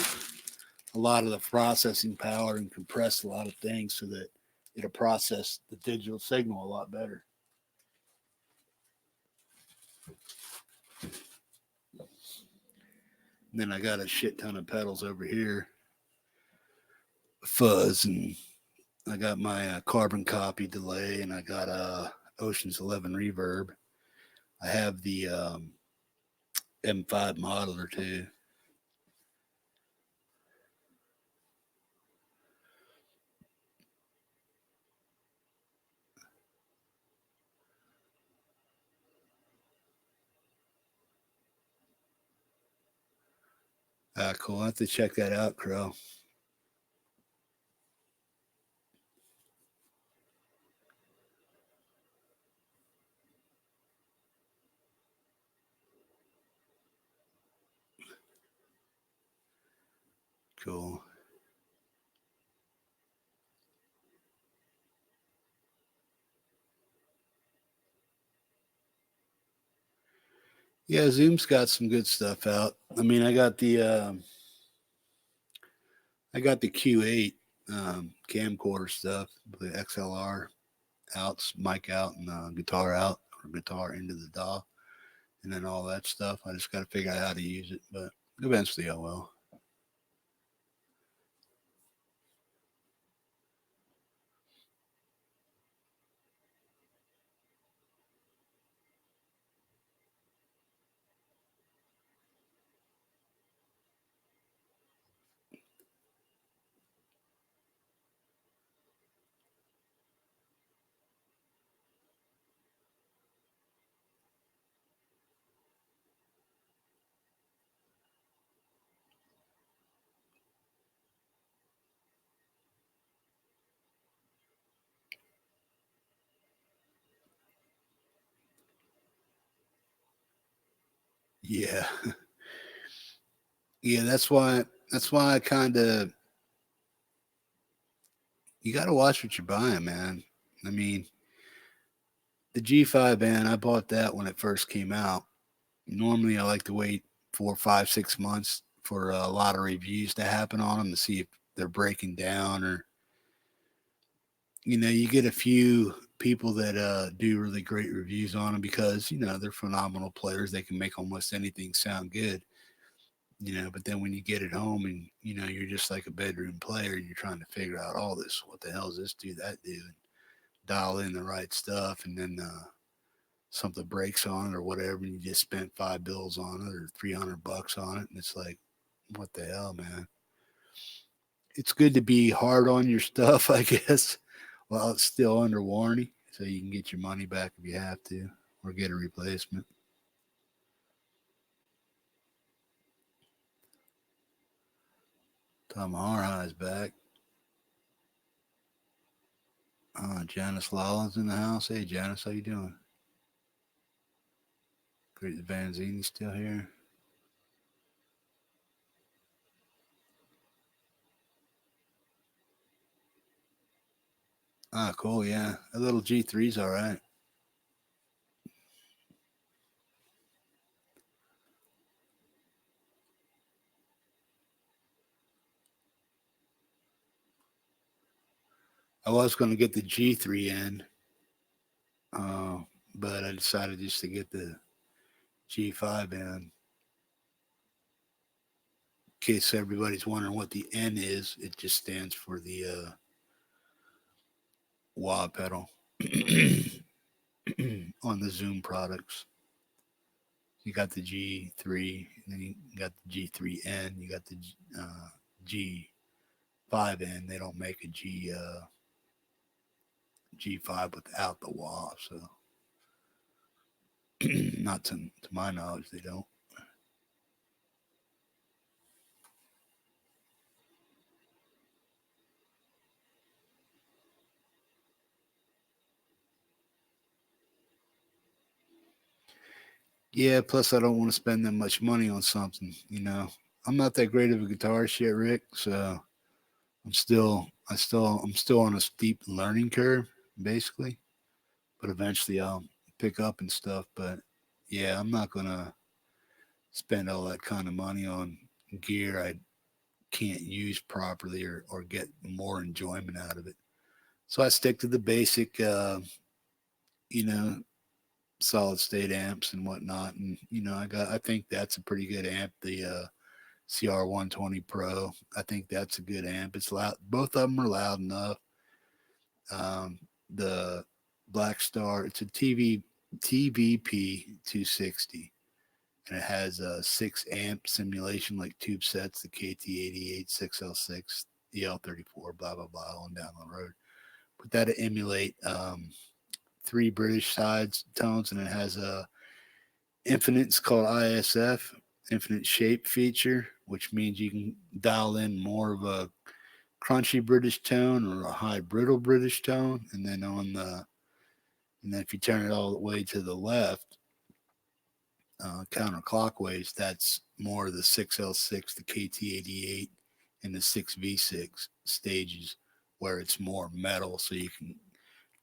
[SPEAKER 1] a lot of the processing power and compress a lot of things so that it'll process the digital signal a lot better. And then I got a shit ton of pedals over here, fuzz, and I got my carbon copy delay, and I got Ocean's 11 reverb. I have the M5 modeler too. Cool. I have to check that out, Crow. Cool. Yeah, Zoom's got some good stuff out. I mean, I got the Q8 camcorder stuff, the XLR outs, mic out, and guitar out, or guitar into the DAW and then all that stuff. I just got to figure out how to use it, but eventually I will. Yeah. Yeah, that's why I kind of you got to watch what you're buying, man. I mean, the G5 band, I bought that when it first came out. Normally, I like to wait 4, 5, 6 months for a lot of reviews to happen on them to see if they're breaking down or, you get a few people that do really great reviews on them because, they're phenomenal players. They can make almost anything sound good, but then when you get it home and, you're just like a bedroom player, you're trying to figure out all this. What the hell does this do, that do? And dial in the right stuff. And then, something breaks on it or whatever, and you just spent $5 on it or $300 on it, and it's like, what the hell, man? It's good to be hard on your stuff, I guess, while it's still under warranty, so you can get your money back if you have to, or get a replacement. Tom Harhigh's back. Janice Lawlins in the house. Hey, Janice, how you doing? Great, Vanzini still here. Cool, yeah. A little G3's all right. I was going to get the G3N, uh, but I decided just to get the G5 in. In case everybody's wondering what the N is, it just stands for the wah pedal on the Zoom products. You got the G3, and then you got the G3N, you got the G5N. They don't make a G5 without the wah, so not to my knowledge, they don't. Yeah, plus I don't want to spend that much money on something, I'm not that great of a guitarist yet, Rick, so I'm still on a steep learning curve, basically. But eventually I'll pick up and stuff. But yeah, I'm not gonna spend all that kind of money on gear I can't use properly or get more enjoyment out of it. So I stick to the basic, you know, solid state amps and whatnot. And I think that's a pretty good amp. The CR120 Pro. I think that's a good amp. It's loud. Both of them are loud enough. The Black Star. It's a TVP 260, and it has a 6 amp simulation like tube sets, the KT88, 6L6, the L34, blah blah blah, on down the road. But that to emulate three British sides tones, and it has a infinite. It's called ISF, infinite shape feature, which means you can dial in more of a crunchy British tone or a high brittle British tone, and then if you turn it all the way to the left, counterclockwise, that's more of the 6L6, the KT88, and the 6V6 stages, where it's more metal, so you can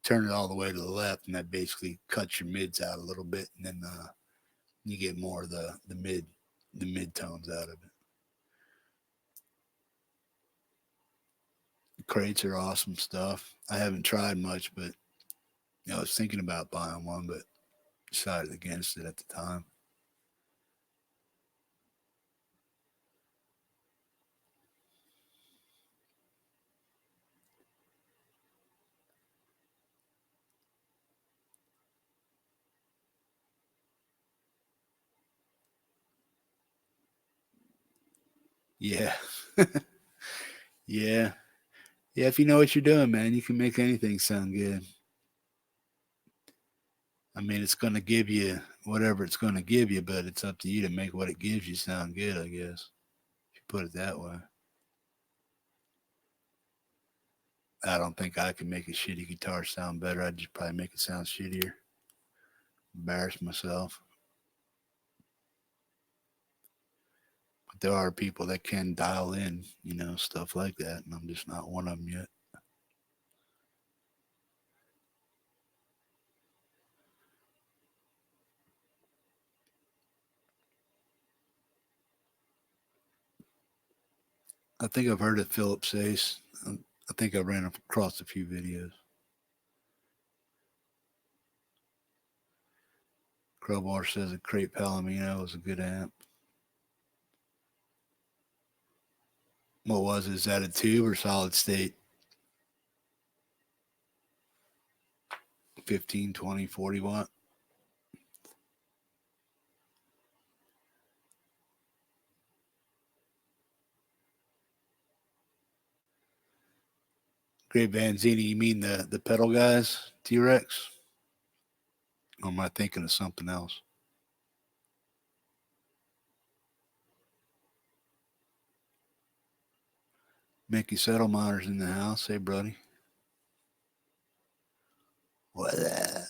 [SPEAKER 1] turn it all the way to the left, and that basically cuts your mids out a little bit, and then you get more of the mid tones out of it. The crates are awesome stuff. I haven't tried much, but I was thinking about buying one, but decided against it at the time. Yeah. Yeah. Yeah, if you know what you're doing, man, you can make anything sound good. I mean, it's going to give you whatever it's going to give you, but it's up to you to make what it gives you sound good, I guess, if you put it that way. I don't think I can make a shitty guitar sound better. I'd just probably make it sound shittier. Embarrass myself. But there are people that can dial in, stuff like that, and I'm just not one of them yet. I think I've heard of Philip Ace. I think I ran across a few videos. Crowbar says a Crate Palomino is a good amp. What was it? Is that a tube or solid state? 15, 20, 40 watt? Great Vanzini, you mean the pedal guys, T-Rex? Or am I thinking of something else? Mickey Settlemeyer's in the house. Hey, buddy. What that?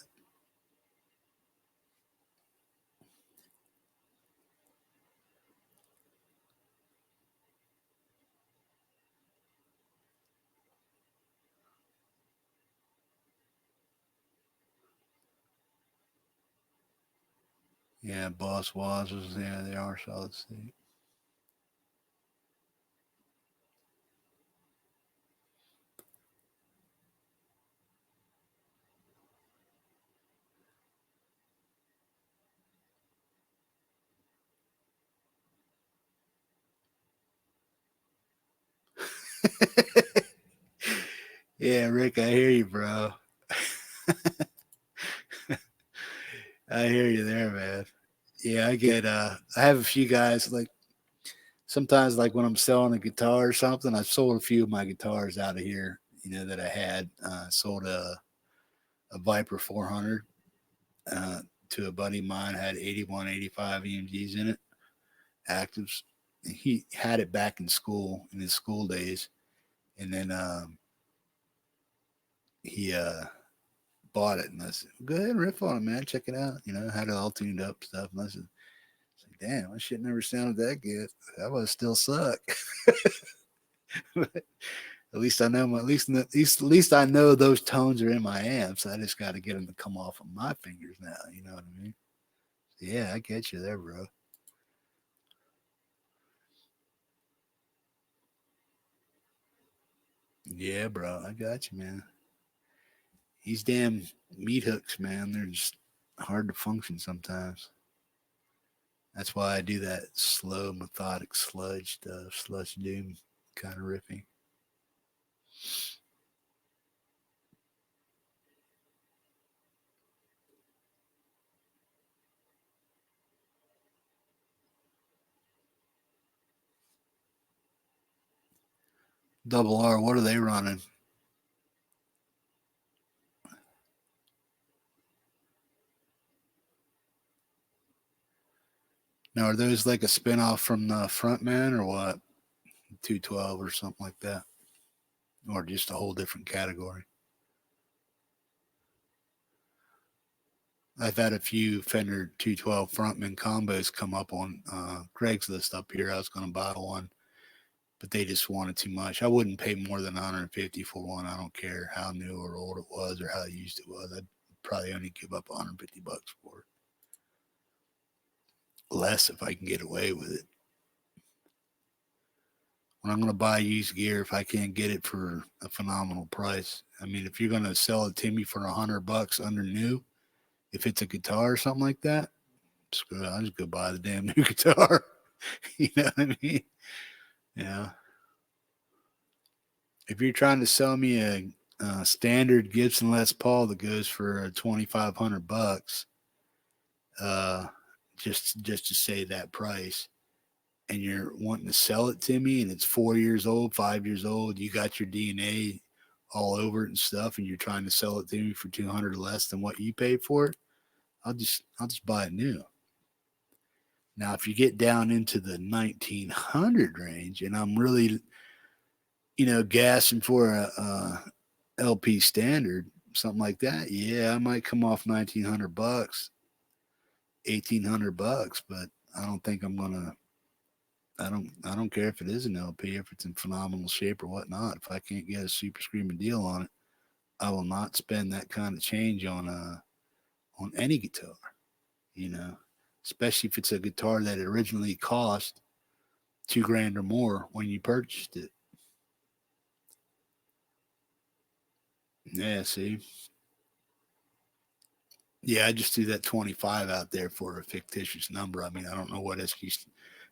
[SPEAKER 1] Yeah, Boss Wazers. Yeah, they are solid state. Yeah, Rick, I hear you, bro. I hear you there, man. Yeah, I have a few guys like sometimes like when I'm selling a guitar or something, I've sold a few of my guitars out of here, that I had. Sold a Viper 400 to a buddy of mine, had 81, 85 EMGs in it, actives. He had it back in school, in his school days. And then he bought it. And I said, go ahead and riff on it, man. Check it out. Had it all tuned up stuff. And I said, damn, my shit never sounded that good. That would still suck. At least I know at least I know those tones are in my amps. I just got to get them to come off of my fingers now. You know what I mean? Yeah, I get you there, bro. Yeah, bro, I got you, man. These damn meat hooks, man, they're just hard to function sometimes. That's why I do that slow, methodic sludge stuff, sludge doom kind of riffing. Double R, what are they running? Now, are those like a spinoff from the Frontman or what? 212 or something like that? Or just a whole different category? I've had a few Fender 212 Frontman combos come up on Craigslist up here. I was going to buy one, but they just wanted too much. I wouldn't pay more than 150 for one. I don't care how new or old it was or how used it was. I'd probably only give up 150 bucks for it. Less if I can get away with it. When I'm going to buy used gear, if I can't get it for a phenomenal price, I mean, if you're going to sell it to me for $100 under new, If it's a guitar or something like that, screw it, I'll just go buy the damn new guitar. You know what I mean? Yeah. If you're trying to sell me a standard Gibson Les Paul that goes for $2,500, uh, just to say that price, and you're wanting to sell it to me, and it's 4 years old, 5 years old, you got your DNA all over it and stuff, and you're trying to sell it to me for 200 less than what you paid for it, I'll just buy it new. Now, if you get down into the 1900 range, and I'm really, gassing for a LP standard, something like that, yeah, I might come off $1,900, $1,800, but I don't think I'm gonna. I don't care if it is an LP, if it's in phenomenal shape or whatnot. If I can't get a super screaming deal on it, I will not spend that kind of change on any guitar. You know, especially if it's a guitar that originally cost $2,000 or more when you purchased it. Yeah, see. Yeah, I just threw that 25 out there for a fictitious number. I mean, I don't know what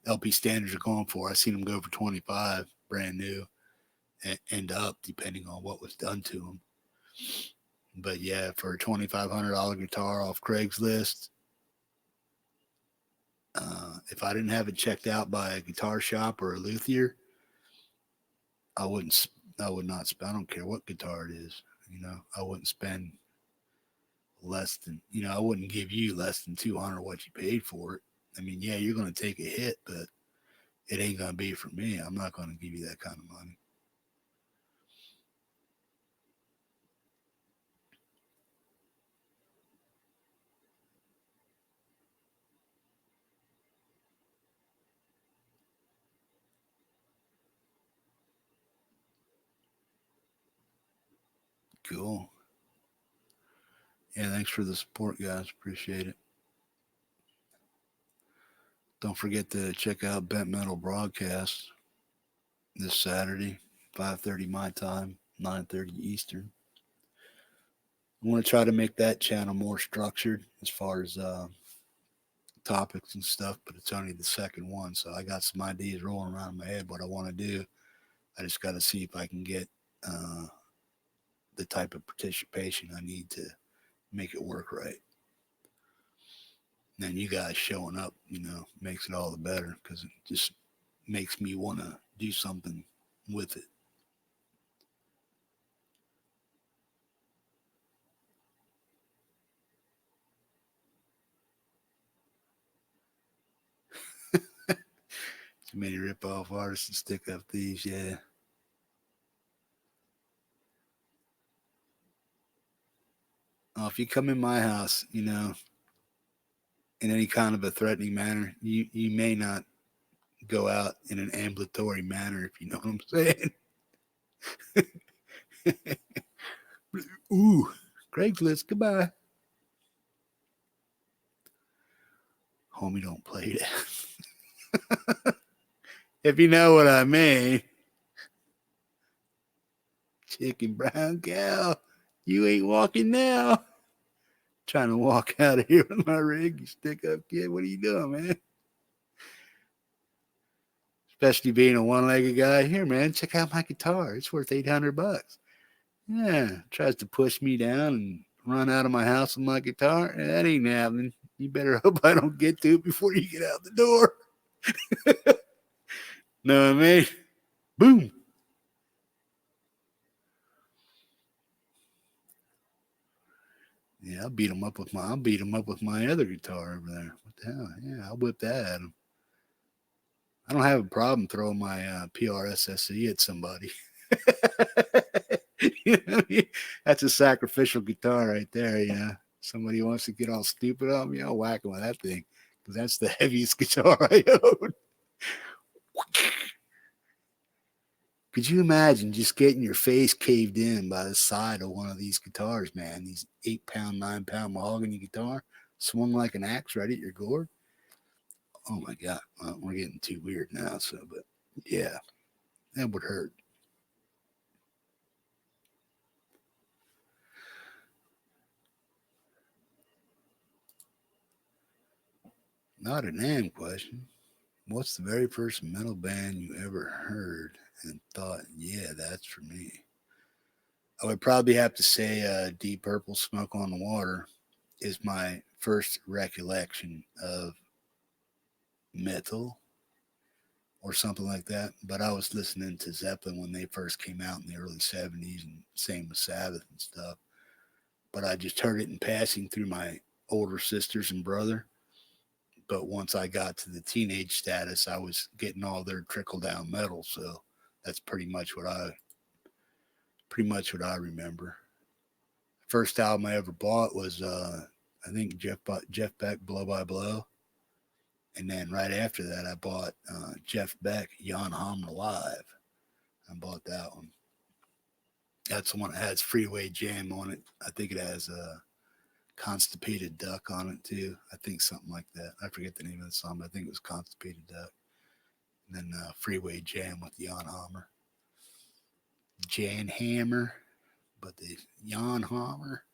[SPEAKER 1] LP standards are going for. I seen them go for 25, brand new, and up, depending on what was done to them. But yeah, for a $2,500 guitar off Craigslist, if I didn't have it checked out by a guitar shop or a luthier, I wouldn't. I would not spend. I don't care what guitar it is. I wouldn't spend less than. I wouldn't give you less than 200 what you paid for it. I mean, yeah, you're going to take a hit, but it ain't going to be for me. I'm not going to give you that kind of money. Cool. Yeah, thanks for the support, guys. Appreciate it. Don't forget to check out Bent Metal Broadcast this Saturday, 5:30 my time, 9:30 Eastern. I want to try to make that channel more structured as far as topics and stuff, but it's only the second one, so I got some ideas rolling around in my head what I want to do. I just got to see if I can get uh, the type of participation I need to make it work right. And then you guys showing up, makes it all the better because it just makes me want to do something with it. Too many rip-off artists and stick-up thieves, yeah. If you come in my house, in any kind of a threatening manner, you may not go out in an ambulatory manner, if you know what I'm saying. Ooh, Craigslist, goodbye. Homie, don't play that. If you know what I mean. Chicken brown cow, you ain't walking now. Trying to walk out of here with my rig, you stick up kid. What are you doing, man? Especially being a one-legged guy. Here, man, check out my guitar. It's worth $800. Yeah, tries to push me down and run out of my house with my guitar. That ain't happening. You better hope I don't get to it before you get out the door. Know what I mean? Boom. Yeah, I'll beat him up with my other guitar over there. What the hell? Yeah, I'll whip that at him. I don't have a problem throwing my PRSSE at somebody. You know what I mean? That's a sacrificial guitar right there. Somebody wants to get all stupid on me, I'll whack them with that thing because that's the heaviest guitar I own. Could you imagine just getting your face caved in by the side of one of these guitars, man? These 8-pound, 9-pound mahogany guitar swung like an axe right at your gourd. Oh my God. Well, we're getting too weird now. But yeah, that would hurt. Not a Namm question. What's the very first metal band you ever heard and thought, yeah, that's for me? I would probably have to say Deep Purple Smoke on the Water is my first recollection of metal or something like that. But I was listening to Zeppelin when they first came out in the early 70s, and same with Sabbath and stuff. But I just heard it in passing through my older sisters and brother. But once I got to the teenage status, I was getting all their trickle down metal. So that's pretty much what I remember. First album I ever bought was I think Jeff Beck Blow by Blow, and then right after that I bought Jeff Beck Jan Hammer Live. I bought that one. That's the one that has Freeway Jam on it. I think it has Constipated Duck on it too. I think something like that. I forget the name of the song, but I think it was Constipated Duck. And then Freeway Jam with Jan Hammer. Jan Hammer, but the Jan Hammer.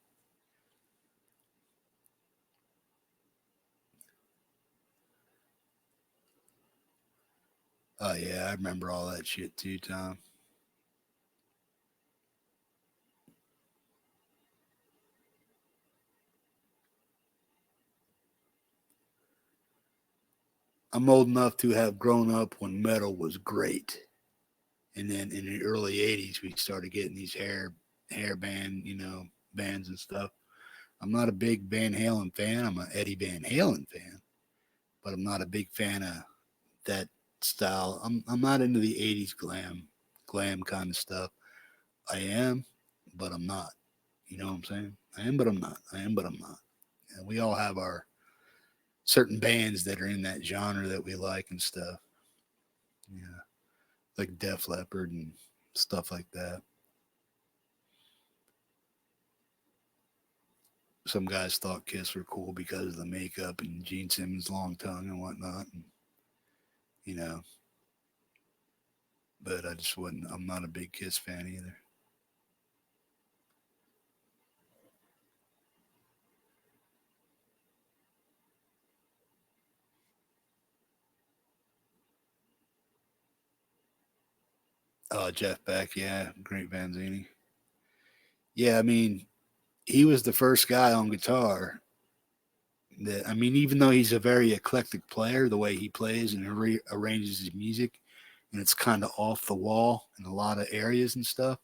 [SPEAKER 1] Oh yeah, I remember all that shit too, Tom. I'm old enough to have grown up when metal was great. And then in the early 80s we started getting these hair band, bands and stuff. I'm not a big Van Halen fan. I'm an Eddie Van Halen fan, but I'm not a big fan of that style. I'm not into the 80s glam kind of stuff. I am, but I'm not. You know what I'm saying? I am, but I'm not. I am, but I'm not. And we all have our certain bands that are in that genre that we like and stuff. Yeah, like Def Leppard and stuff like that. Some guys thought Kiss were cool because of the makeup and Gene Simmons' long tongue and whatnot. And, you know, but I just wouldn't. I'm not a big Kiss fan either. Jeff Beck, yeah, great Vanzini. Yeah, I mean, he was the first guy on guitar that, I mean, even though he's a very eclectic player, the way he plays and arranges his music, and it's kind of off the wall in a lot of areas and stuff,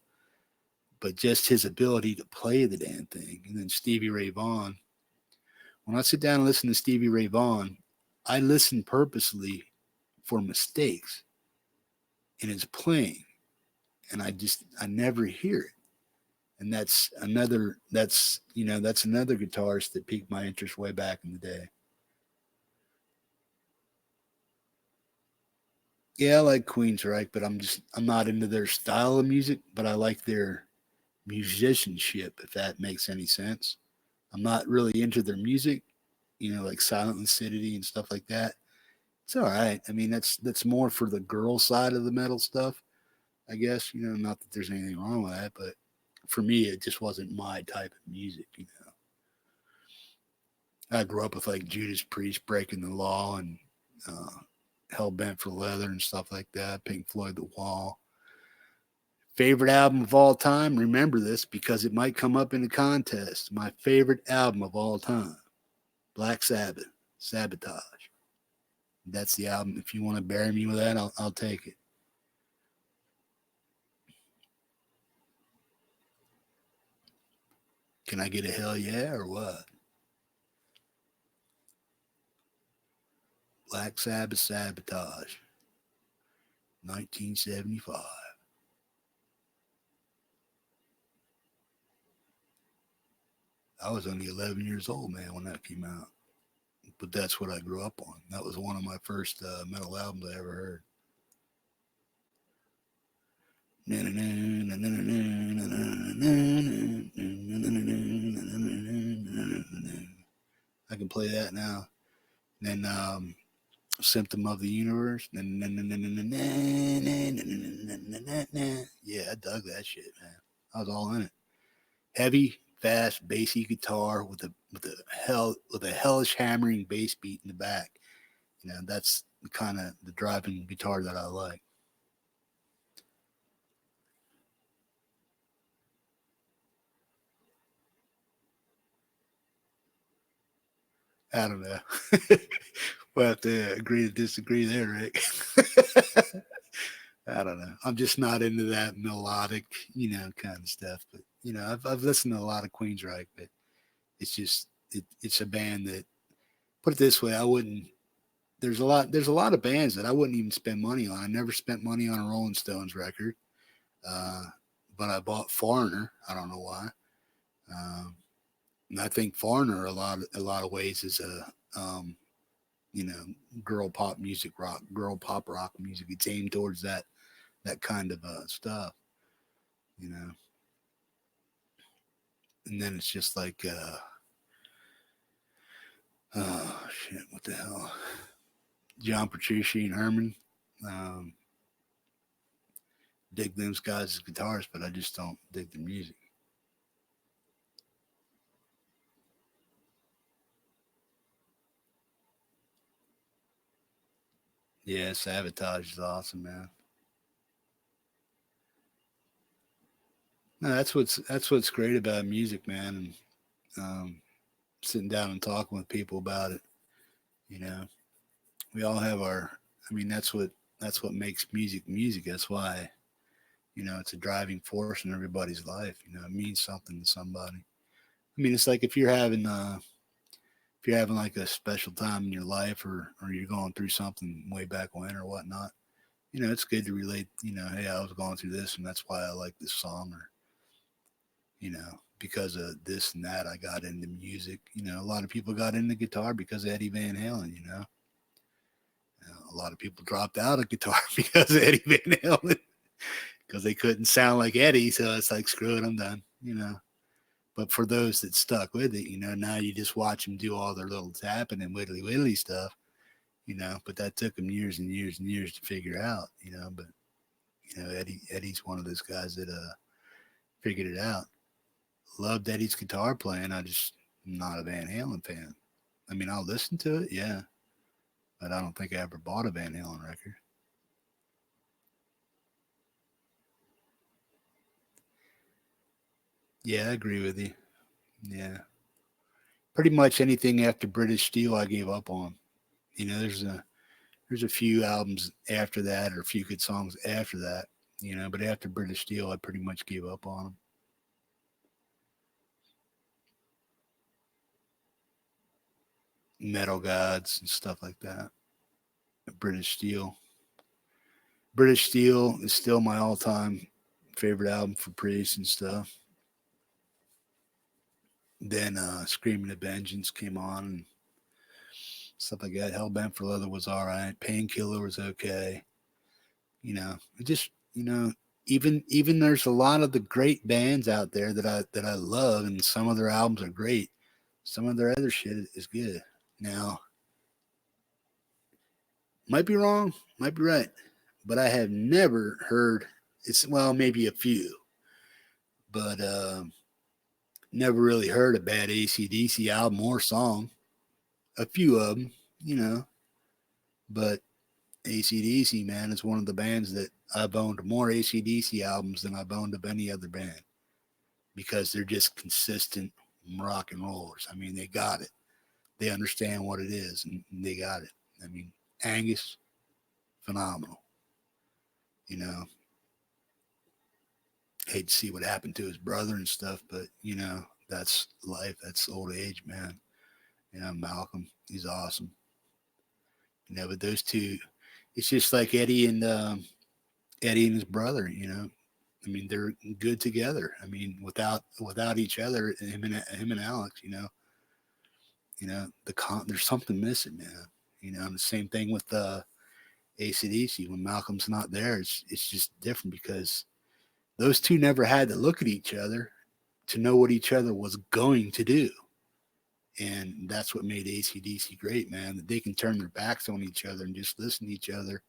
[SPEAKER 1] but just his ability to play the damn thing. And then Stevie Ray Vaughan. When I sit down and listen to Stevie Ray Vaughan, I listen purposely for mistakes in his playing, and I never hear it. And that's another guitarist that piqued my interest way back in the day. Yeah, I like Queensryche, but I'm not into their style of music, but I like their musicianship, if that makes any sense. I'm not really into their music, like Silent Lucidity and stuff like that. It's all right. I mean, that's more for the girl side of the metal stuff, I guess. Not that there's anything wrong with that, but for me, it just wasn't my type of music. I grew up with like Judas Priest, Breaking the Law, and uh, Hell Bent for Leather and stuff like that. Pink Floyd, The Wall. Favorite album of all time? Remember this because it might come up in a contest. My favorite album of all time, Black Sabbath, Sabotage. That's the album. If you want to bury me with that, I'll take it. Can I get a hell yeah or what? Black Sabbath, Sabotage, 1975. I was only 11 years old, man, when that came out. But that's what I grew up on. That was one of my first metal albums I ever heard. I can play that now. Then Symptom of the Universe. Yeah, I dug that shit, man. I was all in it. Heavy, fast, bassy guitar with a hellish hammering bass beat in the back. That's kind of the driving guitar that I like. I don't know. We'll have to agree to disagree there, Rick. I don't know. I'm just not into that melodic, kind of stuff. But I've listened to a lot of Queensryche, but it's just it's a band that, put it this way, I wouldn't. There's a lot of bands that I wouldn't even spend money on. I never spent money on a Rolling Stones record, uh, but I bought Foreigner. I don't know why. Um, and I think Foreigner a lot of ways is a you know girl pop rock music. It's aimed towards that kind of stuff, you know. And then it's just like oh shit, what the hell? John Petrucci and Herman. Um, dig those guys as guitarists, but I just don't dig the music. Yeah, Sabotage is awesome, man. No, that's what's great about music, man. And sitting down and talking with people about it. You know, we all have our. I mean, that's what makes music music. That's why it's a driving force in everybody's life. It means something to somebody. I mean, it's like if you're having like a special time in your life, or you're going through something way back when or whatnot. It's good to relate. Hey, I was going through this, and that's why I like this song, or because of this and that, I got into music. A lot of people got into guitar because of Eddie Van Halen. A lot of people dropped out of guitar because of Eddie Van Halen because they couldn't sound like Eddie. So it's like, screw it, I'm done. But for those that stuck with it, now you just watch them do all their little tapping and widdly widdly stuff. But that took them years and years and years to figure out. But Eddie's one of those guys that figured it out. Loved Eddie's guitar playing. I just am not a Van Halen fan. I mean, I'll listen to it, yeah, but I don't think I ever bought a Van Halen record. Yeah, I agree with you. Yeah, pretty much anything after British Steel, I gave up on. There's a few albums after that, or a few good songs after that. But after British Steel, I pretty much gave up on them. Metal Gods and stuff like that. British Steel. British Steel is still my all-time favorite album for Priest and stuff. Then Screaming of Vengeance came on and stuff like that. Hellbent for Leather was all right. Painkiller was okay. It just even there's a lot of the great bands out there that I love, and some of their albums are great. Some of their other shit is good. Now, might be wrong, might be right, but I have never heard. It's well, maybe a few, but never really heard a bad AC/DC album or song. A few of them, you know, but AC/DC, man, is one of the bands that I've owned more AC/DC albums than I've owned of any other band because they're just consistent rock and rollers. I mean, they got it. They understand what it is, and they got it. I mean, Angus, phenomenal. You know, hate to see what happened to his brother and stuff, but that's life. That's old age, man. Malcolm, he's awesome. But those two, it's just like Eddie and his brother. I mean, they're good together. I mean, without each other, him and Alex, there's something missing, man. And the same thing with AC/DC. When Malcolm's not there, it's just different because those two never had to look at each other to know what each other was going to do. And that's what made AC/DC great, man. That they can turn their backs on each other and just listen to each other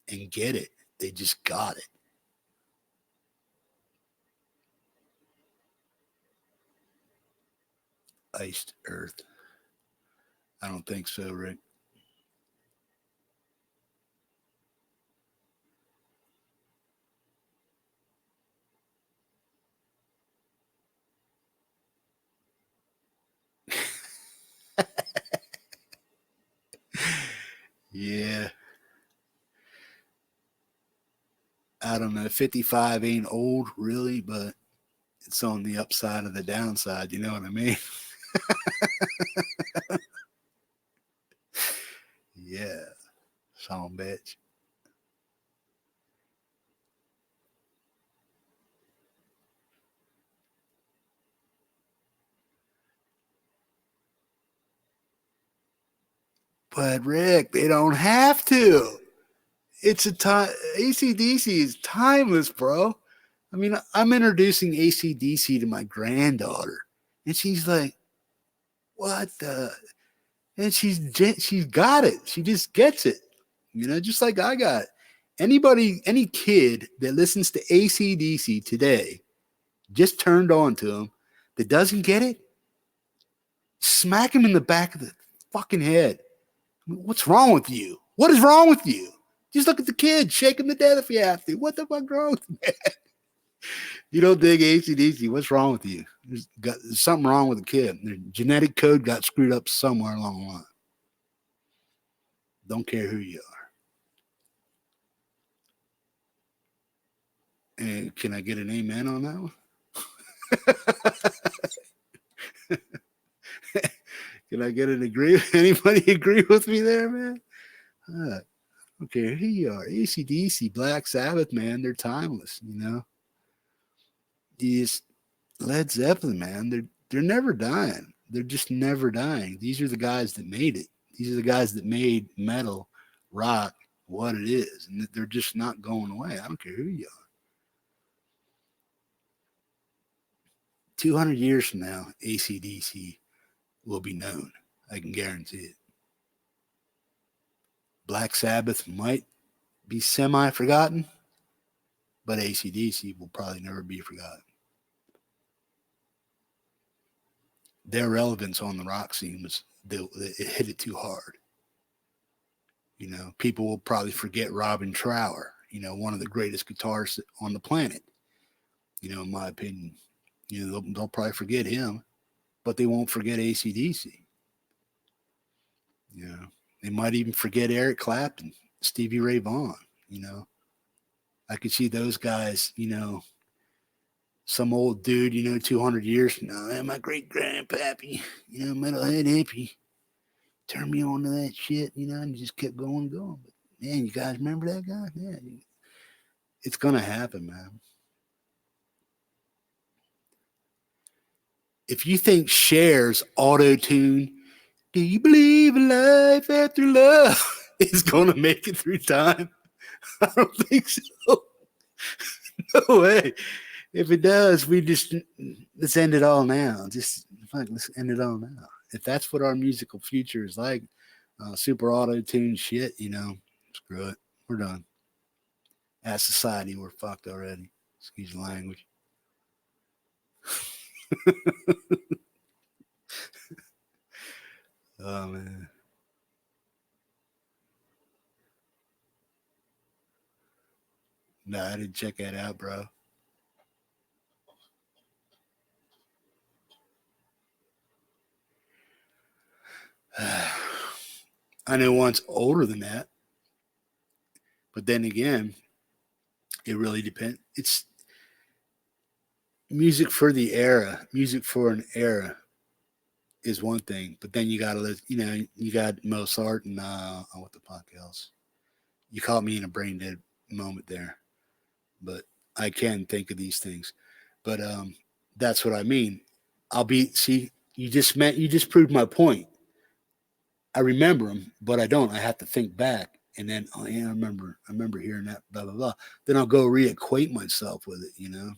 [SPEAKER 1] and get it. They just got it. Iced Earth. I don't think so, Rick. Yeah. I don't know. 55 ain't old, really, but it's on the upside of the downside. You know what I mean? Yeah. Son bitch. But Rick, they don't have to. It's a time. ACDC is timeless, bro. I mean, I'm introducing ACDC to my granddaughter, and she's like, "What the?" And she's got it. She just gets it. You know, just like I got it. Anybody, any kid that listens to ACDC today, just turned on to him, that doesn't get it, smack him in the back of the fucking head. What's wrong with you? What is wrong with you? Just look at the kid, shake him to death if you have to. What the fuck wrong with you, man? You don't dig ACDC. What's wrong with you? There's something wrong with the kid. Their genetic code got screwed up somewhere along the line. Don't care who you are. And can I get an amen on that one? Can I get an agree? Anybody agree with me there, man? I don't care who you are. ACDC, Black Sabbath, man, they're timeless, you know. These Led Zeppelin, man, they're never dying. They're just never dying. These are the guys that made it. These are the guys that made metal, rock, what it is. And they're just not going away. I don't care who you are. 200 years from now, ACDC will be known. I can guarantee it. Black Sabbath might be semi forgotten, but ACDC will probably never be forgotten. Their relevance on the rock scene was it hit it too hard. You know, people will probably forget Robin Trower, you know, one of the greatest guitarists on the planet. You know, in my opinion, you know, they'll probably forget him, but they won't forget ACDC. You know, they might even forget Eric Clapton, Stevie Ray Vaughan. You know, I could see those guys, you know, some old dude, you know, 200 years from now, hey, my great grandpappy, you know, metalhead hippie, turned me on to that shit, you know, and just kept going and going. But man, you guys remember that guy? Yeah, it's gonna happen, man. If you think Cher's auto tune, do you believe in life after love, is gonna make it through time? I don't think so. No way. If it does, let's end it all now. Just let's end it all now. If that's what our musical future is like, super auto tune shit, you know, screw it. We're done. As society, we're fucked already. Excuse the language. Oh man. No, I didn't check that out, bro. I know one's older than that, but then again, it really depends. It's music for the era. Music for an era is one thing, but then you got to, you know, you got Mozart and what the fuck else? You caught me in a brain dead moment there, but I can think of these things. But that's what I mean. I'll be see. You just proved my point. I remember them, but I don't. I have to think back, and then oh yeah, I remember hearing that blah blah blah. Then I'll go reacquaint myself with it, you know.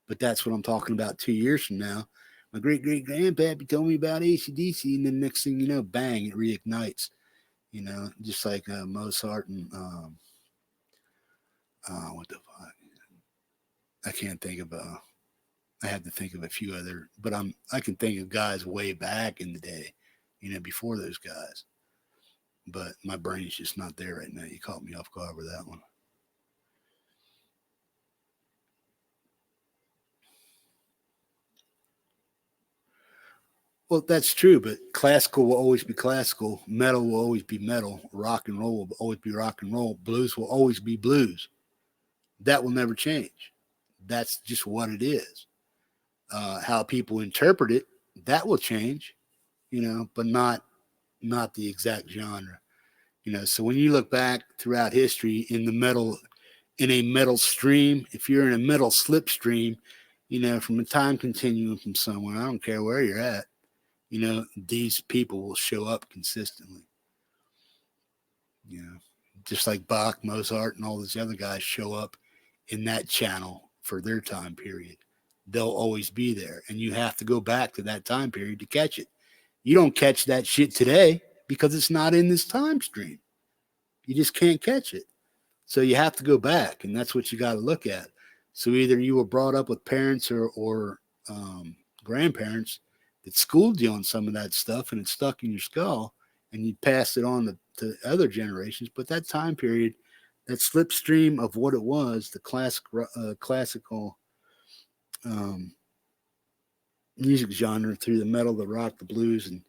[SPEAKER 1] But that's what I'm talking about 2 years from now. My great great grandpappy told me about ACDC, and then next thing you know, bang, it reignites. You know, just like Mozart and what the fuck? I can't think of. I had to think of a few other, but I can think of guys way back in the day, you know, before those guys. But my brain's just not there right now. You caught me off guard with that one. Well, that's true, but classical will always be classical. Metal will always be metal. Rock and roll will always be rock and roll. Blues will always be blues. That will never change. That's just what it is. How people interpret it, that will change, but not the exact genre. So when you look back throughout history in a metal stream, if you're in a metal slipstream, from a time continuum from somewhere, I don't care where you're at, these people will show up consistently. Just like Bach, Mozart, and all these other guys show up in that channel for their time period. They'll always be there. And you have to go back to that time period to catch it. You don't catch that shit today because it's not in this time stream. You just can't catch it. So you have to go back, and that's what you got to look at. So either you were brought up with parents or grandparents that schooled you on some of that stuff, and it stuck in your skull, and you passed it on to other generations. But that time period, that slipstream of what it was, the classical music genre through the metal, the rock, the blues, and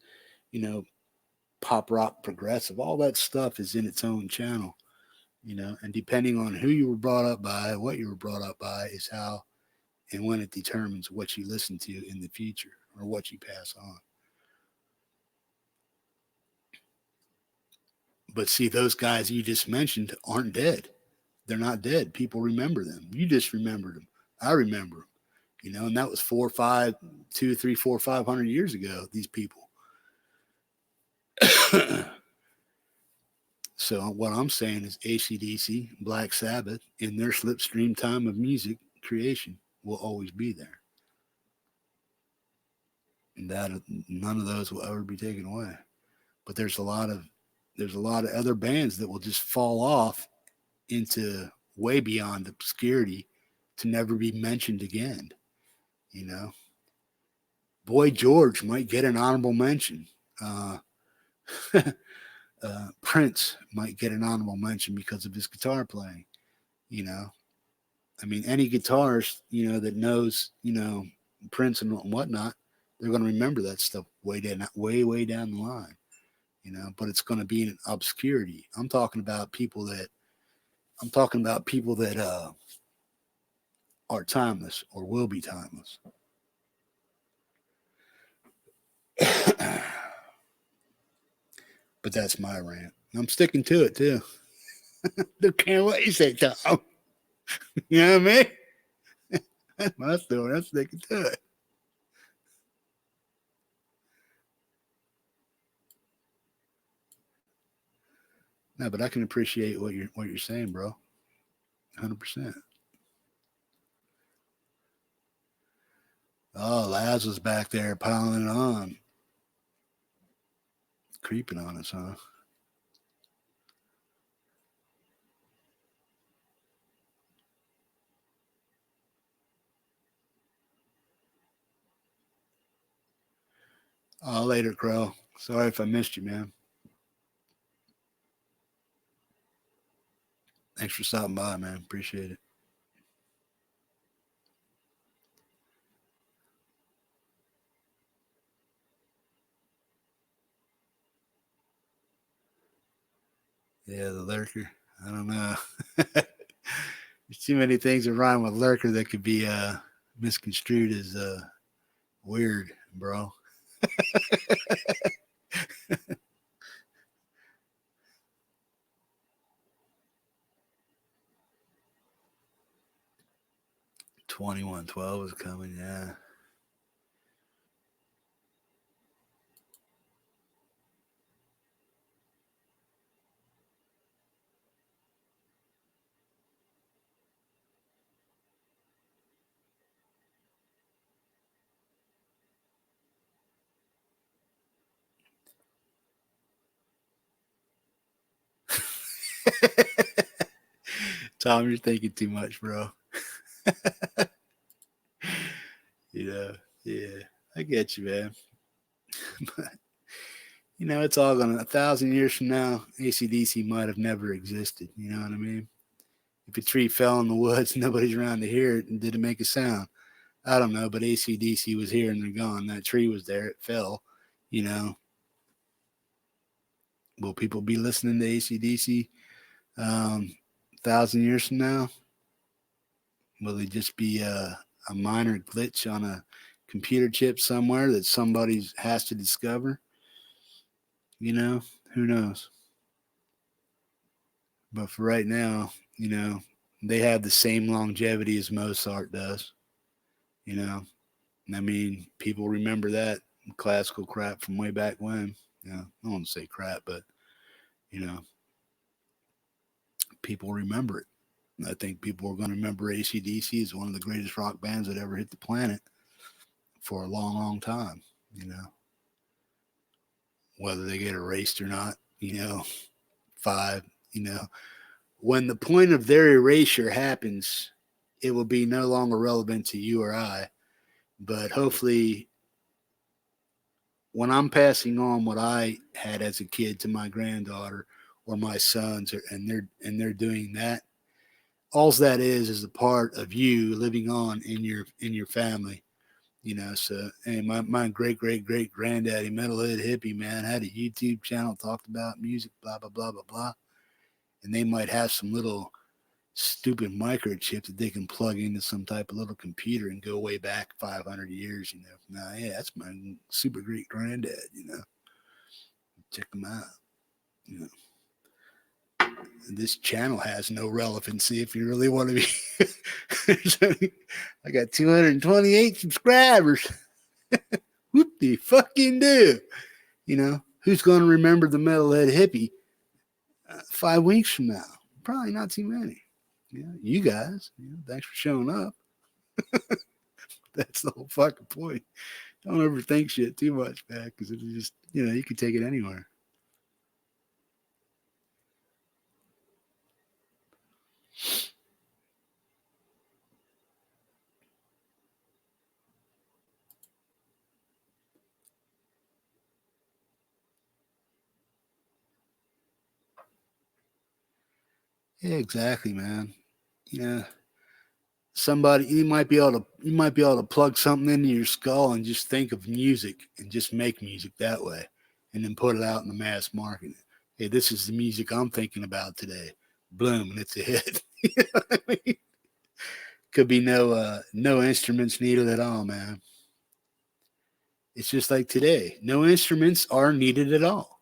[SPEAKER 1] pop rock, progressive, all that stuff is in its own channel. And depending on who you were brought up by, what you were brought up by, is how and when it determines what you listen to in the future or what you pass on. But see, those guys you just mentioned aren't dead. They're not dead. People remember them. You just remembered them. I remember them. And that was 500 years ago, these people. So what I'm saying is AC/DC, Black Sabbath, in their slipstream time of music creation will always be there. And that none of those will ever be taken away. But there's a lot of other bands that will just fall off into way beyond obscurity to never be mentioned again. Boy George might get an honorable mention. Prince might get an honorable mention because of his guitar playing. Any guitarist, that knows, Prince and whatnot, they're going to remember that stuff way down the line, but it's going to be in obscurity. I'm talking about people that are timeless or will be timeless. But that's my rant. I'm sticking to it too. Don't care what you say, Tom. You know what I mean? That's my story. I'm sticking to it. No, but I can appreciate what you're saying, bro. 100%. Oh, Laz was back there piling it on. Creeping on us, huh? Oh, later, Crow. Sorry if I missed you, man. Thanks for stopping by, man. Appreciate it. Yeah, the lurker. I don't know. There's too many things that rhyme with lurker that could be misconstrued as weird, bro. $21.12 is coming, yeah. Tom, you're thinking too much, bro. Yeah, I get you, man. But, it's all gonna 1,000 years from now, AC/DC might have never existed. You know what I mean? If a tree fell in the woods, nobody's around to hear it, and did it make a sound? I don't know, but AC/DC was here and they're gone. That tree was there, it fell. You know, will people be listening to AC/DC 1,000 years from now? Will it just be a minor glitch on a computer chip somewhere that somebody has to discover? You know, who knows? But for right now, you know, they have the same longevity as Mozart does. You know, I mean, people remember that classical crap from way back when. You know, I don't want to say crap, but you know, people remember it. I think people are going to remember AC/DC as one of the greatest rock bands that ever hit the planet for a long, long time. You know, whether they get erased or not, you know, five, you know, when the point of their erasure happens, it will be no longer relevant to you or I. But hopefully, when I'm passing on what I had as a kid to my granddaughter or my sons, and they're doing that, all that is a part of you living on in your family. You know, so hey, my great granddaddy, metalhead hippie man, had a YouTube channel, talked about music, blah blah blah blah blah, and they might have some little stupid microchip that they can plug into some type of little computer and go way back 500 years. You know, nah, yeah, that's my super great granddad. You know, check them out. You know, this channel has no relevancy if you really want to be. I got 228 subscribers. Whoop de fucking do. You know, who's going to remember the metalhead hippie 5 weeks from now? Probably not too many. Yeah, you guys, thanks for showing up. That's the whole fucking point. Don't ever think shit too much, man, because it's just, you can take it anywhere. Yeah, exactly, man. You know, somebody you might be able to plug something into your skull and just think of music and just make music that way, and then put it out in the mass market. Hey, this is the music I'm thinking about today. Bloom, and it's a hit. You know what I mean? Could be no instruments needed at all, man. It's just like today. No instruments are needed at all.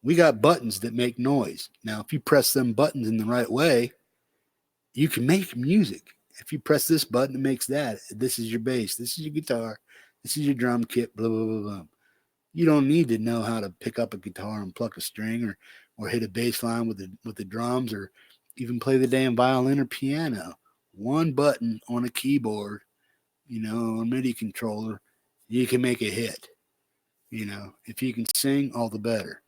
[SPEAKER 1] We got buttons that make noise. Now, if you press them buttons in the right way, you can make music. If you press this button, it makes that. This is your bass. This is your guitar. This is your drum kit. Blah blah blah blah. You don't need to know how to pick up a guitar and pluck a string, or hit a bass line with the drums, or even play the damn violin or piano. One button on a keyboard, a MIDI controller, you can make a hit. If you can sing, all the better.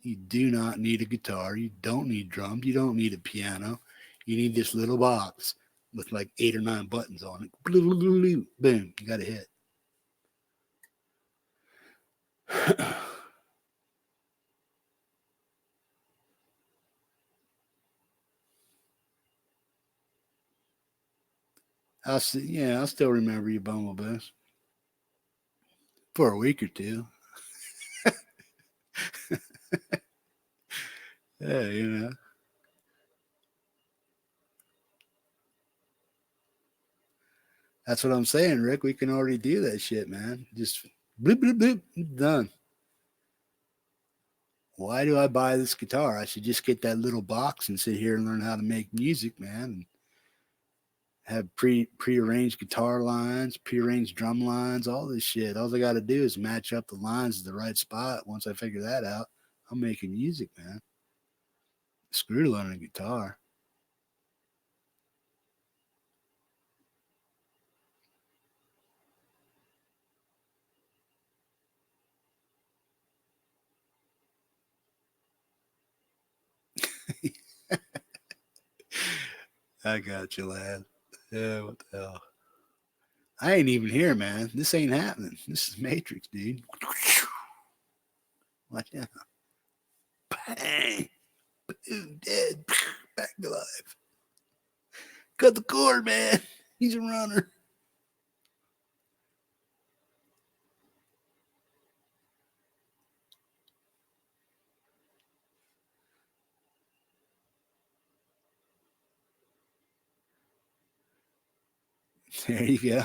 [SPEAKER 1] You do not need a guitar. You don't need drums. You don't need a piano. You need this little box with like 8 or 9 buttons on it. Boom, you got a hit. I'll still remember you, Bumblebees, for a week or two. Yeah. That's what I'm saying, Rick. We can already do that shit, man. Just bloop, bloop, bloop, done. Why do I buy this guitar? I should just get that little box and sit here and learn how to make music, man. And have prearranged guitar lines, prearranged drum lines, all this shit. All I got to do is match up the lines to the right spot. Once I figure that out, I'm making music, man. Screw learning guitar. I got you, lad. Yeah, what the hell? I ain't even here, man. This ain't happening. This is Matrix, dude. Watch out. Bang. Boom, dead. Back to life. Cut the cord, man. He's a runner. There you go.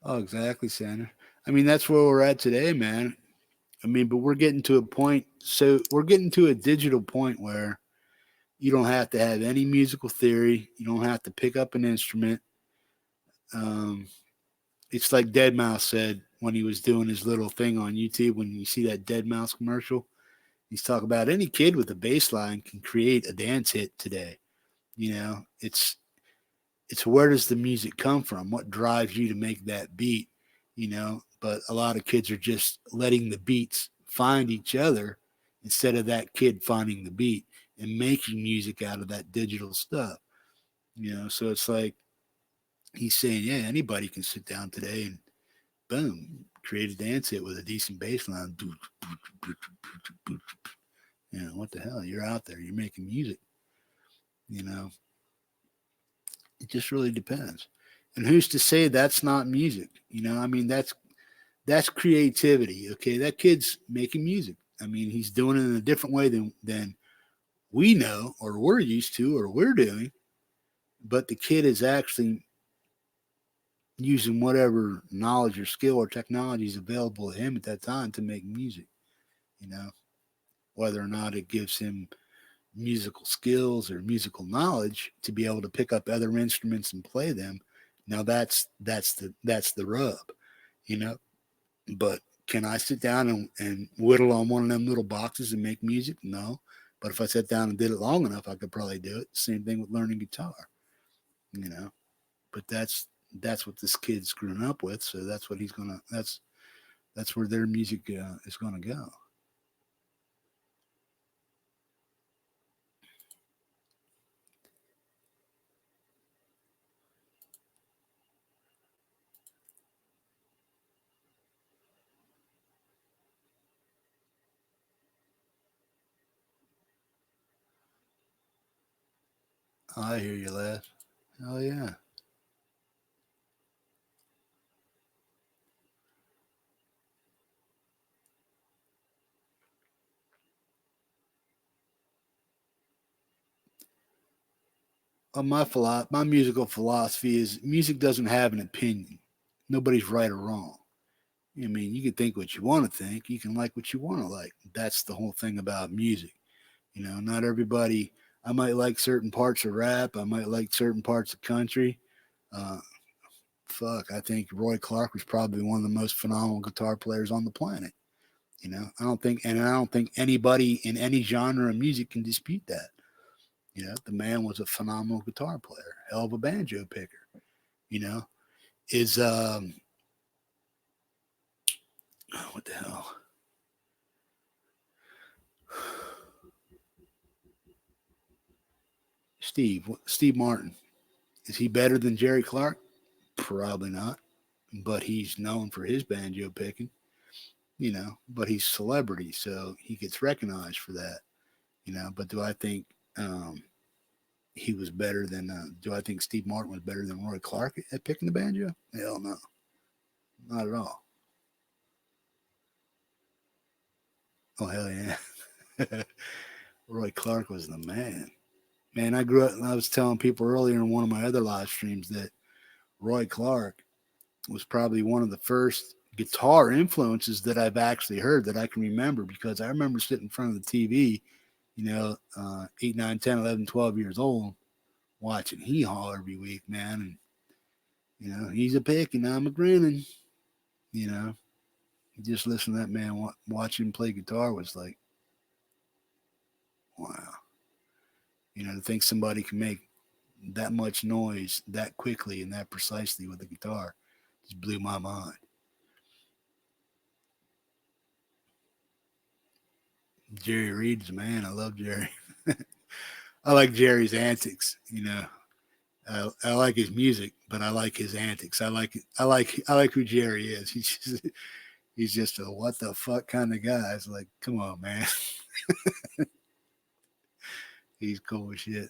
[SPEAKER 1] Oh, exactly, Sandra. I mean, that's where we're at today, man. I mean, but we're getting to a point. So we're getting to a digital point where you don't have to have any musical theory. You don't have to pick up an instrument. Um, it's like Dead Mouse said when he was doing his little thing on YouTube. When you see that Dead Mouse commercial, he's talking about any kid with a bass line can create a dance hit today. You know, it's where does the music come from? What drives you to make that beat? You know, but a lot of kids are just letting the beats find each other instead of that kid finding the beat and making music out of that digital stuff. You know, so it's like he's saying, yeah, anybody can sit down today and boom, create a dance hit with a decent bass line. You know, what the hell? You're out there, you're making music. You know, it just really depends. And who's to say that's not music? You know, I mean, that's creativity. Okay, that kid's making music. I mean, he's doing it in a different way than we know or we're used to or we're doing. But the kid is actually using whatever knowledge or skill or technology is available to him at that time to make music. You know, whether or not it gives him musical skills or musical knowledge to be able to pick up other instruments and play them. Now that's the rub, you know. But can I sit down and whittle on one of them little boxes and make music? No. But if I sat down and did it long enough, I could probably do it. Same thing with learning guitar, you know. But that's what this kid's grown up with. So that's what he's gonna. That's where their music is gonna go. I hear you, lad. Oh yeah. My musical philosophy is music doesn't have an opinion. Nobody's right or wrong. I mean, you can think what you want to think. You can like what you want to like. That's the whole thing about music. You know, not everybody. I might like certain parts of rap. I might like certain parts of country. Uh, fuck, I think Roy Clark was probably one of the most phenomenal guitar players on the planet. You know, I don't think anybody in any genre of music can dispute that. You know, the man was a phenomenal guitar player, hell of a banjo picker. You know, is what the hell? Steve Martin. Is he better than Jerry Clark? Probably not. But he's known for his banjo picking, you know, but he's celebrity, so he gets recognized for that, you know. But do I think he was better than, do I think Steve Martin was better than Roy Clark at picking the banjo? Hell no, not at all. Oh, hell yeah. Roy Clark was the man. Man, I grew up, and I was telling people earlier in one of my other live streams that Roy Clark was probably one of the first guitar influences that I've actually heard that I can remember because I remember sitting in front of the TV, you know, 8, 9, 10, 11, 12 years old, watching Hee Haw every week, man. And, you know, he's a pick and I'm a grinning, you know. Just listen to that man, watch him play guitar was like, wow. You know, to think somebody can make that much noise that quickly and that precisely with the guitar just blew my mind. Jerry Reed's man. I love Jerry. I like Jerry's antics. You know, I like his music, but I like his antics. I like who Jerry is. He's just a what the fuck kind of guy. It's like, come on, man. He's cool as shit.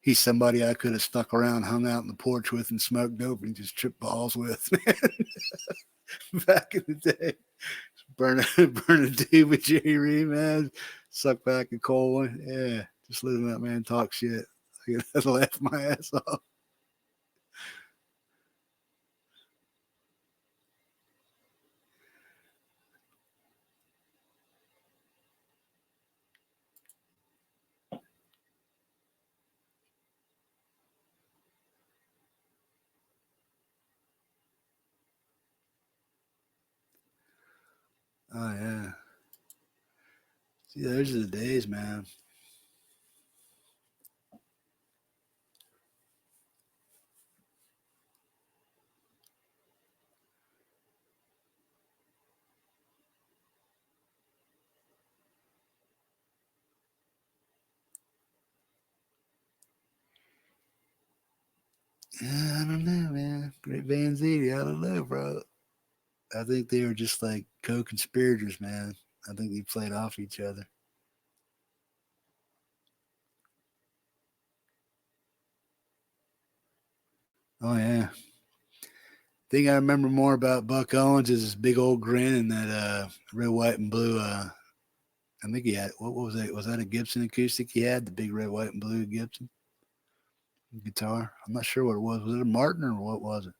[SPEAKER 1] He's somebody I could have stuck around, hung out in the porch with, and smoked dope and just tripped balls with, man. Back in the day. Burn a dude with Jerry Reed, man. Suck back a cold one. Yeah. Just letting that man talk shit. I laugh my ass off. Oh yeah. See, those are the days, man. Yeah, I don't know, man. Great Van Ziti, I don't know, bro. I think they were just like co-conspirators, man. I think they played off each other. Oh yeah. Thing I remember more about Buck Owens is his big old grin and that red, white, and blue. I think he had what was that? Was that a Gibson acoustic he had? The big red, white, and blue Gibson guitar. I'm not sure what it was. Was it a Martin or what was it?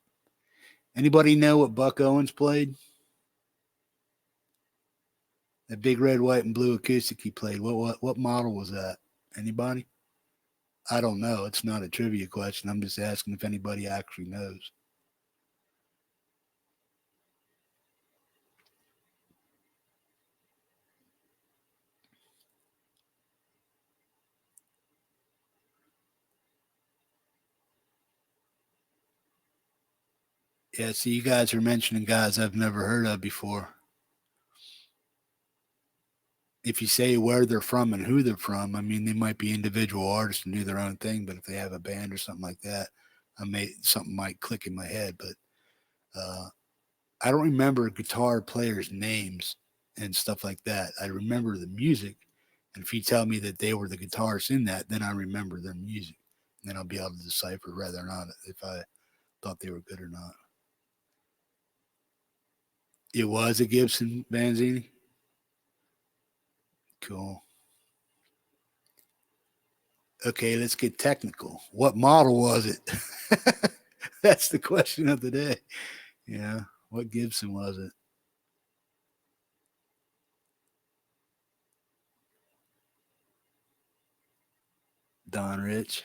[SPEAKER 1] Anybody know what Buck Owens played? That big red, white, and blue acoustic he played. What model was that? Anybody? I don't know. It's not a trivia question. I'm just asking if anybody actually knows. Yeah, see, you guys are mentioning guys I've never heard of before. If you say where they're from and who they're from, I mean, they might be individual artists and do their own thing, but if they have a band or something like that, something might click in my head. But uh, I don't remember guitar players' names and stuff like that. I remember the music, and if you tell me that they were the guitarists in that, then I remember their music. And then I'll be able to decipher whether or not if I thought they were good or not. It was a Gibson Vanzini. Cool. Okay, let's get technical. What model was it? That's the question of the day. Yeah. What Gibson was it? Don Rich,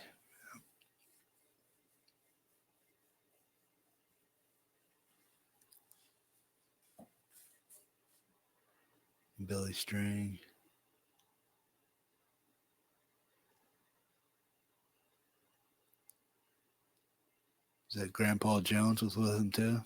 [SPEAKER 1] Billy String. Is that Grandpa Jones was with him too?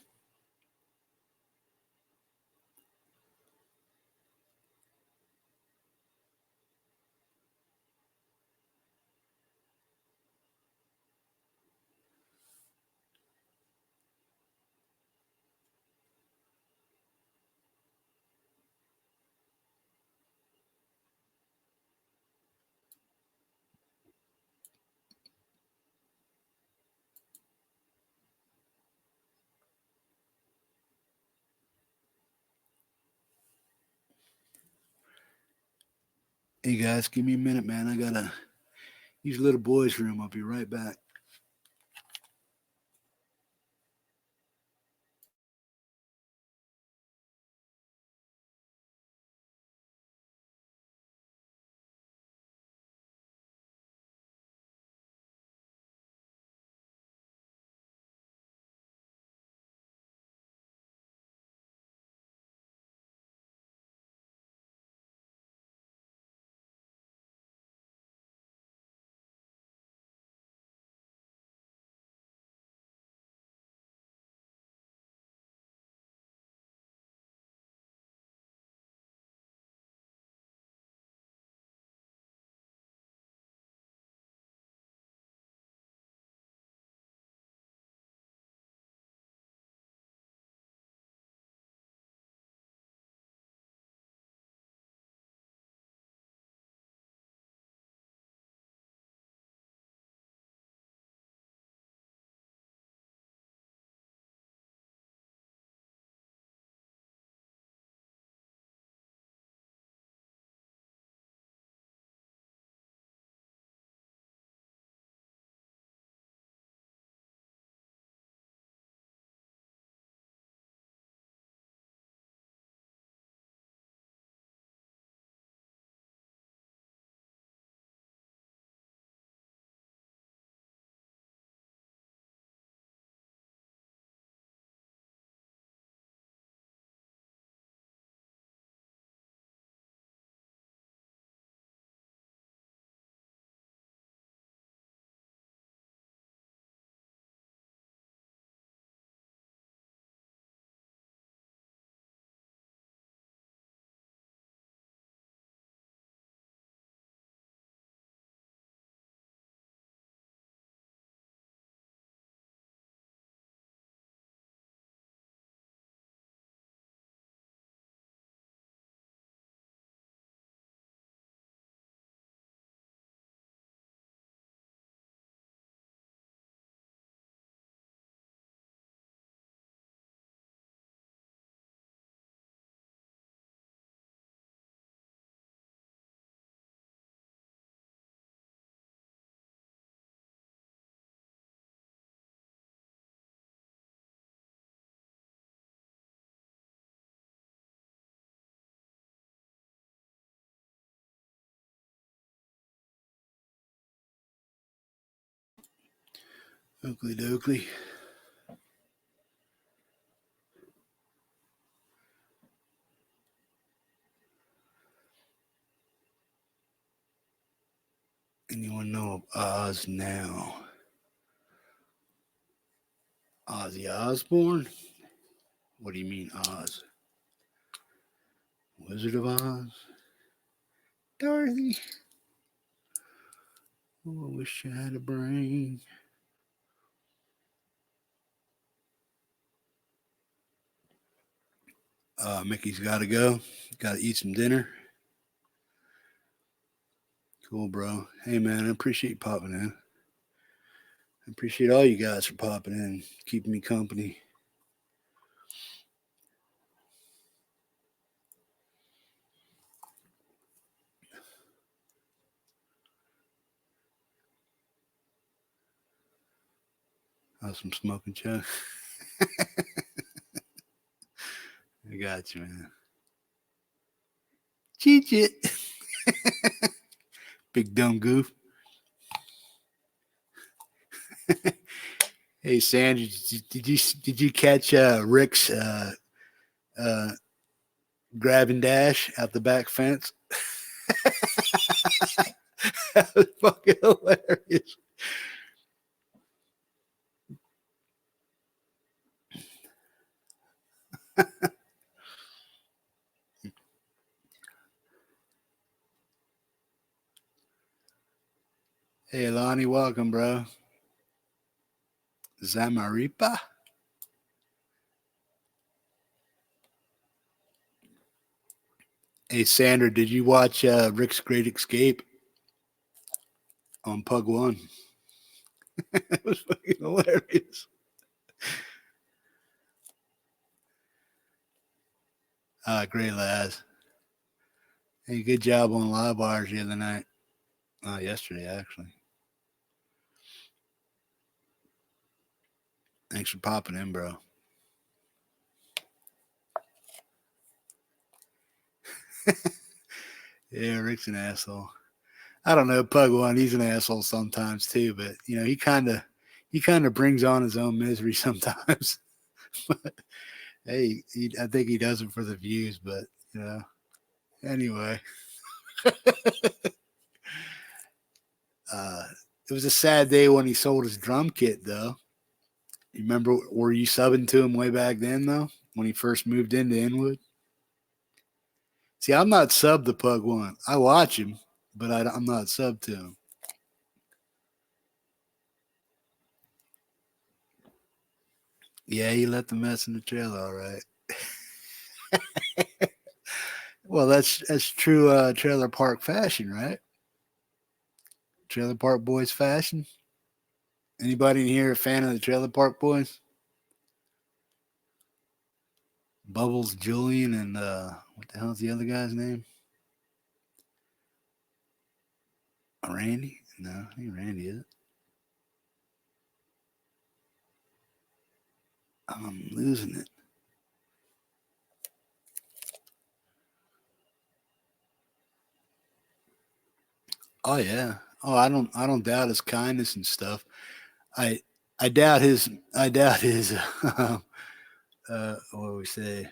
[SPEAKER 1] Hey guys, give me a minute, man. I gotta use little boy's room. I'll be right back. Oakley dokley. Anyone know of Oz now? Ozzy Osbourne? What do you mean Oz? Wizard of Oz? Dorothy? Oh, I wish I had a brain. Mickey's got to go. Got to eat some dinner. Cool, bro. Hey, man, I appreciate you popping in. I appreciate all you guys for popping in, keeping me company. Some smoking, Chuck. I got you, man. Cheat it. Big dumb goof. Hey, Sandra, did you catch Rick's grab and dash out the back fence? That was fucking hilarious. Hey, Lonnie, welcome, bro. Zamaripa. Hey, Sandra, did you watch Rick's Great Escape on Pug One? It was fucking hilarious. Great lads. Hey, good job on live bars the other night. Yesterday, actually. Thanks for popping in, bro. Yeah, Rick's an asshole. I don't know, Pug One, he's an asshole sometimes too, but you know, he kind of brings on his own misery sometimes. But hey, I think he does it for the views, but you know, anyway. It was a sad day when he sold his drum kit, though. You remember, were you subbing to him way back then, though, when he first moved into Inwood? See, I'm not sub to Pug One. I watch him, but I'm not sub to him. Yeah, he left the mess in the trailer, all right. Well, that's true trailer park fashion, right? Trailer Park Boys fashion. Anybody in here a fan of the Trailer Park Boys? Bubbles, Julian, and what the hell's the other guy's name? Randy? No, ain't Randy, is it? I'm losing it. Oh yeah. Oh, I don't doubt his kindness and stuff. I I doubt his what do we say?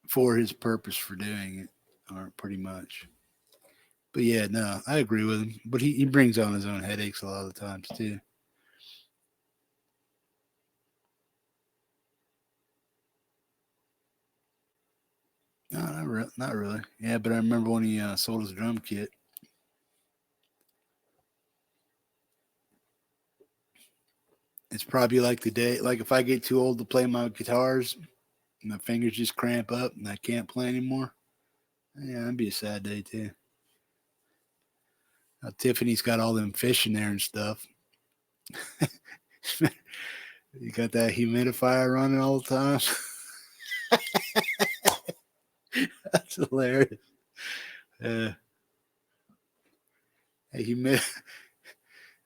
[SPEAKER 1] For his purpose for doing it, or pretty much. But yeah, no, I agree with him. But he brings on his own headaches a lot of the times too. No, not really. Yeah, but I remember when he sold his drum kit. It's probably like the day, like if I get too old to play my guitars, my fingers just cramp up and I can't play anymore. Yeah, that'd be a sad day too. Tiffany's got all them fish in there and stuff. You got that humidifier running all the time. That's hilarious. Uh, a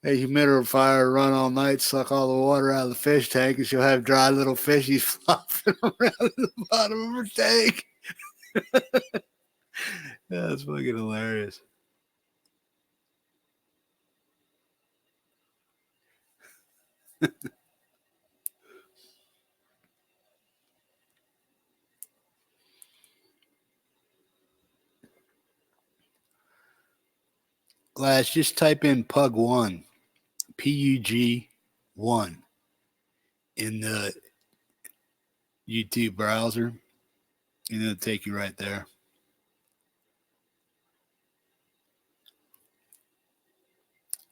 [SPEAKER 1] humidifier run all night, suck all the water out of the fish tank, and she'll have dry little fishies flopping around at the bottom of her tank. That's fucking hilarious. Lads, just type in Pug1, PUG1 in the YouTube browser, and it'll take you right there.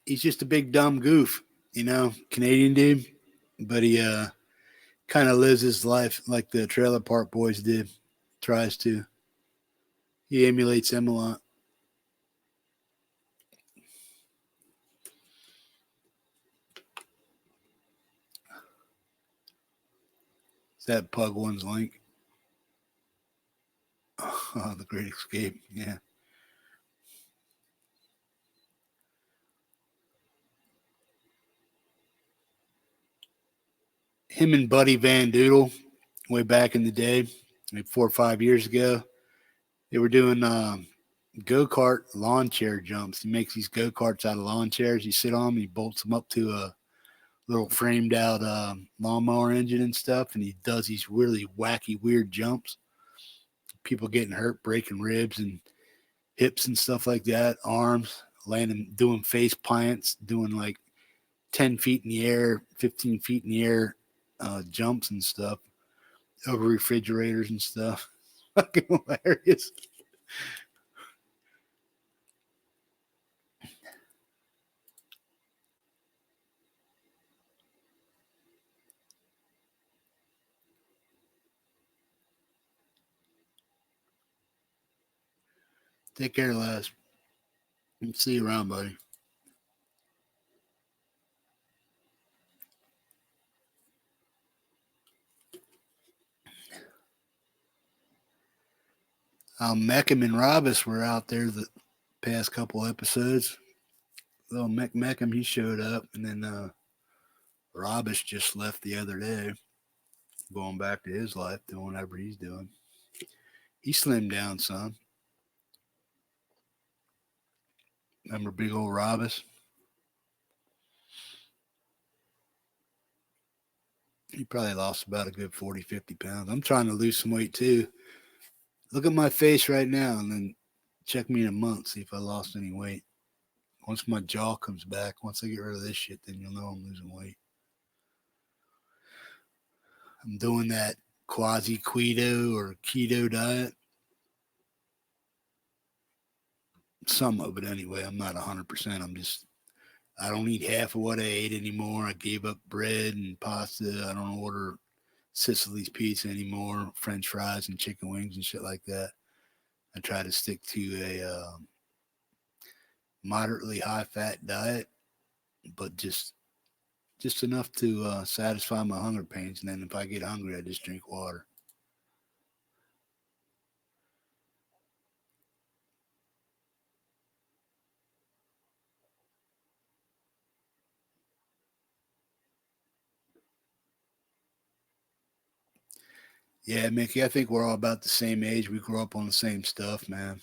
[SPEAKER 1] He's just a big dumb goof, Canadian dude, but he kind of lives his life like the Trailer Park Boys did. Tries to. He emulates them a lot. Is that Pug One's link? Oh, The Great Escape. Yeah. Him and Buddy Van Doodle, way back in the day, like 4 or 5 years ago, they were doing go-kart lawn chair jumps. He makes these go-karts out of lawn chairs. You sit on them, he bolts them up to a little framed out lawnmower engine and stuff, and he does these really wacky, weird jumps. People getting hurt, breaking ribs and hips and stuff like that, arms, landing, doing face plants, doing like 10 feet in the air, 15 feet in the air jumps and stuff over refrigerators and stuff. Fucking hilarious. Take care, lads. See you around, buddy. Meckham and Robus were out there the past couple episodes. Little Meckham, he showed up, and then Robus just left the other day, going back to his life, doing whatever he's doing. He slimmed down, son. Remember big old Robus? He probably lost about a good 40, 50 pounds. I'm trying to lose some weight too. Look at my face right now and then check me in a month, see if I lost any weight. Once my jaw comes back, once I get rid of this shit, then you'll know I'm losing weight. I'm doing that quasi keto or keto diet. Some of it anyway. I'm not 100%. I don't eat half of what I ate anymore. I gave up bread and pasta. I don't order Sicily's pizza anymore, French fries and chicken wings and shit like that. I try to stick to a moderately high fat diet, but just enough to satisfy my hunger pains. And then if I get hungry, I just drink water. Yeah, Mickey, I think we're all about the same age. We grew up on the same stuff, man.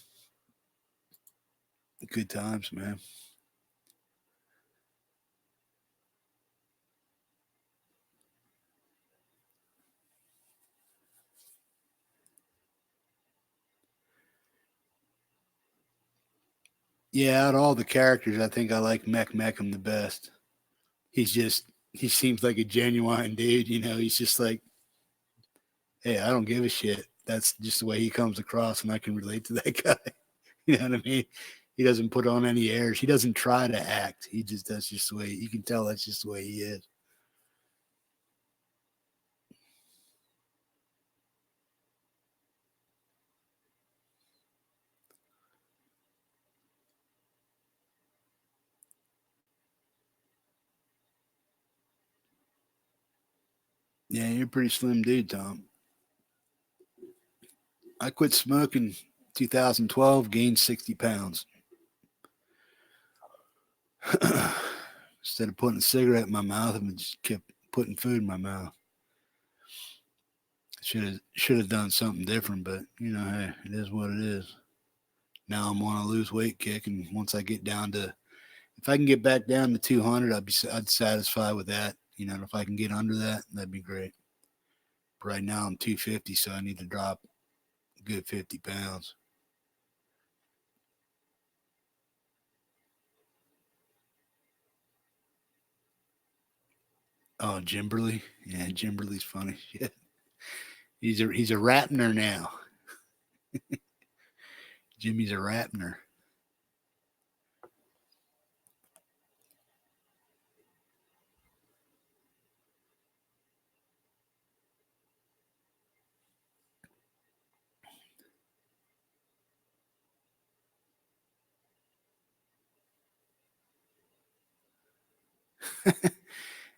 [SPEAKER 1] Good times, man. Yeah, out of all the characters, I think I like Meckham the best. He seems like a genuine dude, he's just like, hey, I don't give a shit. That's just the way he comes across, and I can relate to that guy. You know what I mean? He doesn't put on any airs. He doesn't try to act. That's just the way, you can tell that's just the way he is. Yeah, you're a pretty slim dude, Tom. I quit smoking 2012, gained 60 pounds. Instead of putting a cigarette in my mouth, I just kept putting food in my mouth. Should have done something different, but hey, it is what it is. Now I'm on a lose weight kick, and once I get down to, if I can get back down to 200, I'd satisfied with that. You know, and if I can get under that, that'd be great. But right now I'm 250, so I need to drop a good 50 pounds. Oh, Jimberly. Yeah, Jimberly's funny. Yeah. He's a Rapner now. Jimmy's a Rapner.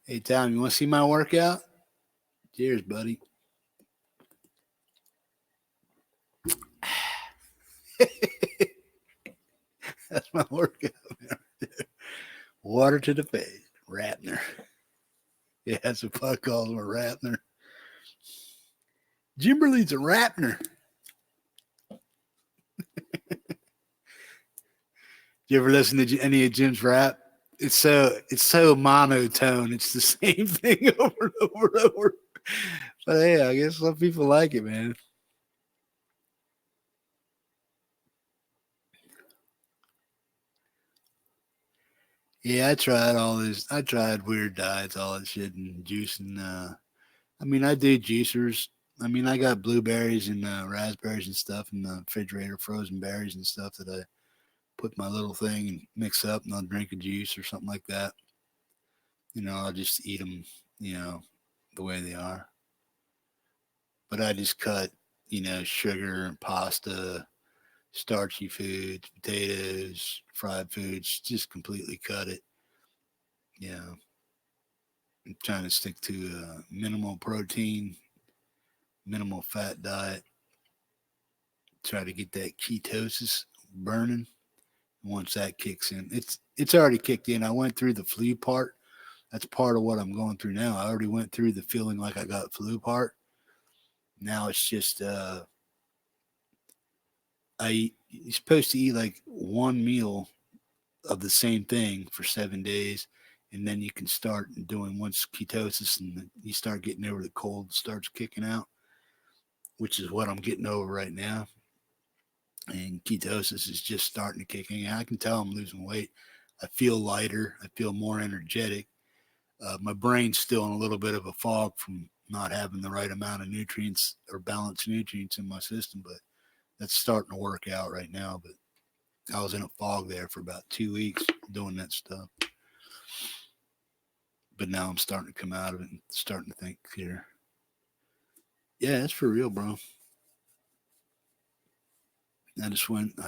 [SPEAKER 1] Hey, Tom, you want to see my workout? Cheers, buddy. That's my workout. Water to the face. Rapner. Yeah, that's what Puck calls him, a Rapner. Jimberly's a Rapner. You ever listen to any of Jim's rap? It's so monotone. It's the same thing over and over and over. But hey, I guess some people like it, man. Yeah, I tried all this. I tried weird diets, all that shit, and juicing. I mean, I do juicers. I mean, I got blueberries and raspberries and stuff in the refrigerator, frozen berries and stuff that I put my little thing and mix up, and I'll drink a juice or something like that. You know, I'll just eat them, you know, the way they are. But I just cut, you know, sugar, pasta, starchy foods, potatoes, fried foods, just completely cut it. You know, I'm trying to stick to a minimal protein, minimal fat diet. Try to get that ketosis burning. Once that kicks in, it's already kicked in. I went through the flu part. That's part of what I'm going through now. I already went through the feeling like I got flu part. Now it's just you're supposed to eat like one meal of the same thing for 7 days, and then you can start doing once ketosis and you start getting over the cold starts kicking out, which is what I'm getting over right now. And ketosis is just starting to kick in. I can tell I'm losing weight. I feel lighter. I feel more energetic. My brain's still in a little bit of a fog from not having the right amount of nutrients or balanced nutrients in my system, but that's starting to work out right now. But I was in a fog there for about 2 weeks doing that stuff. But now I'm starting to come out of it and starting to think clear. Yeah, it's for real, bro. I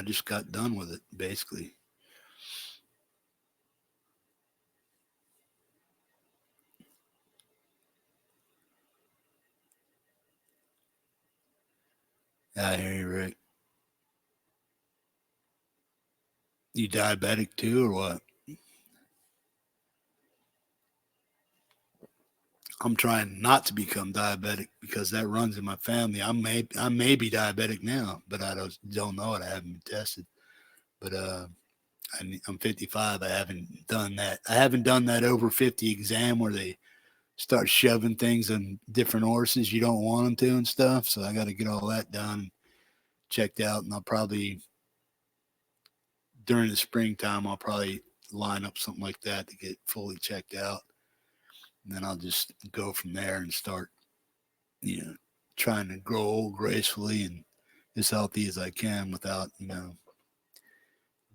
[SPEAKER 1] just got done with it, basically. I hear you, Rick. You diabetic too, or what? I'm trying not to become diabetic because that runs in my family. I may be diabetic now, but I don't know it. I haven't been tested. But I'm 55. I haven't done that. I haven't done that over 50 exam where they start shoving things on different horses you don't want them to and stuff. So I got to get all that done, checked out, and I'll probably during the springtime I'll probably line up something like that to get fully checked out, and then I'll just go from there and start, you know, trying to grow old gracefully and as healthy as I can without, you know,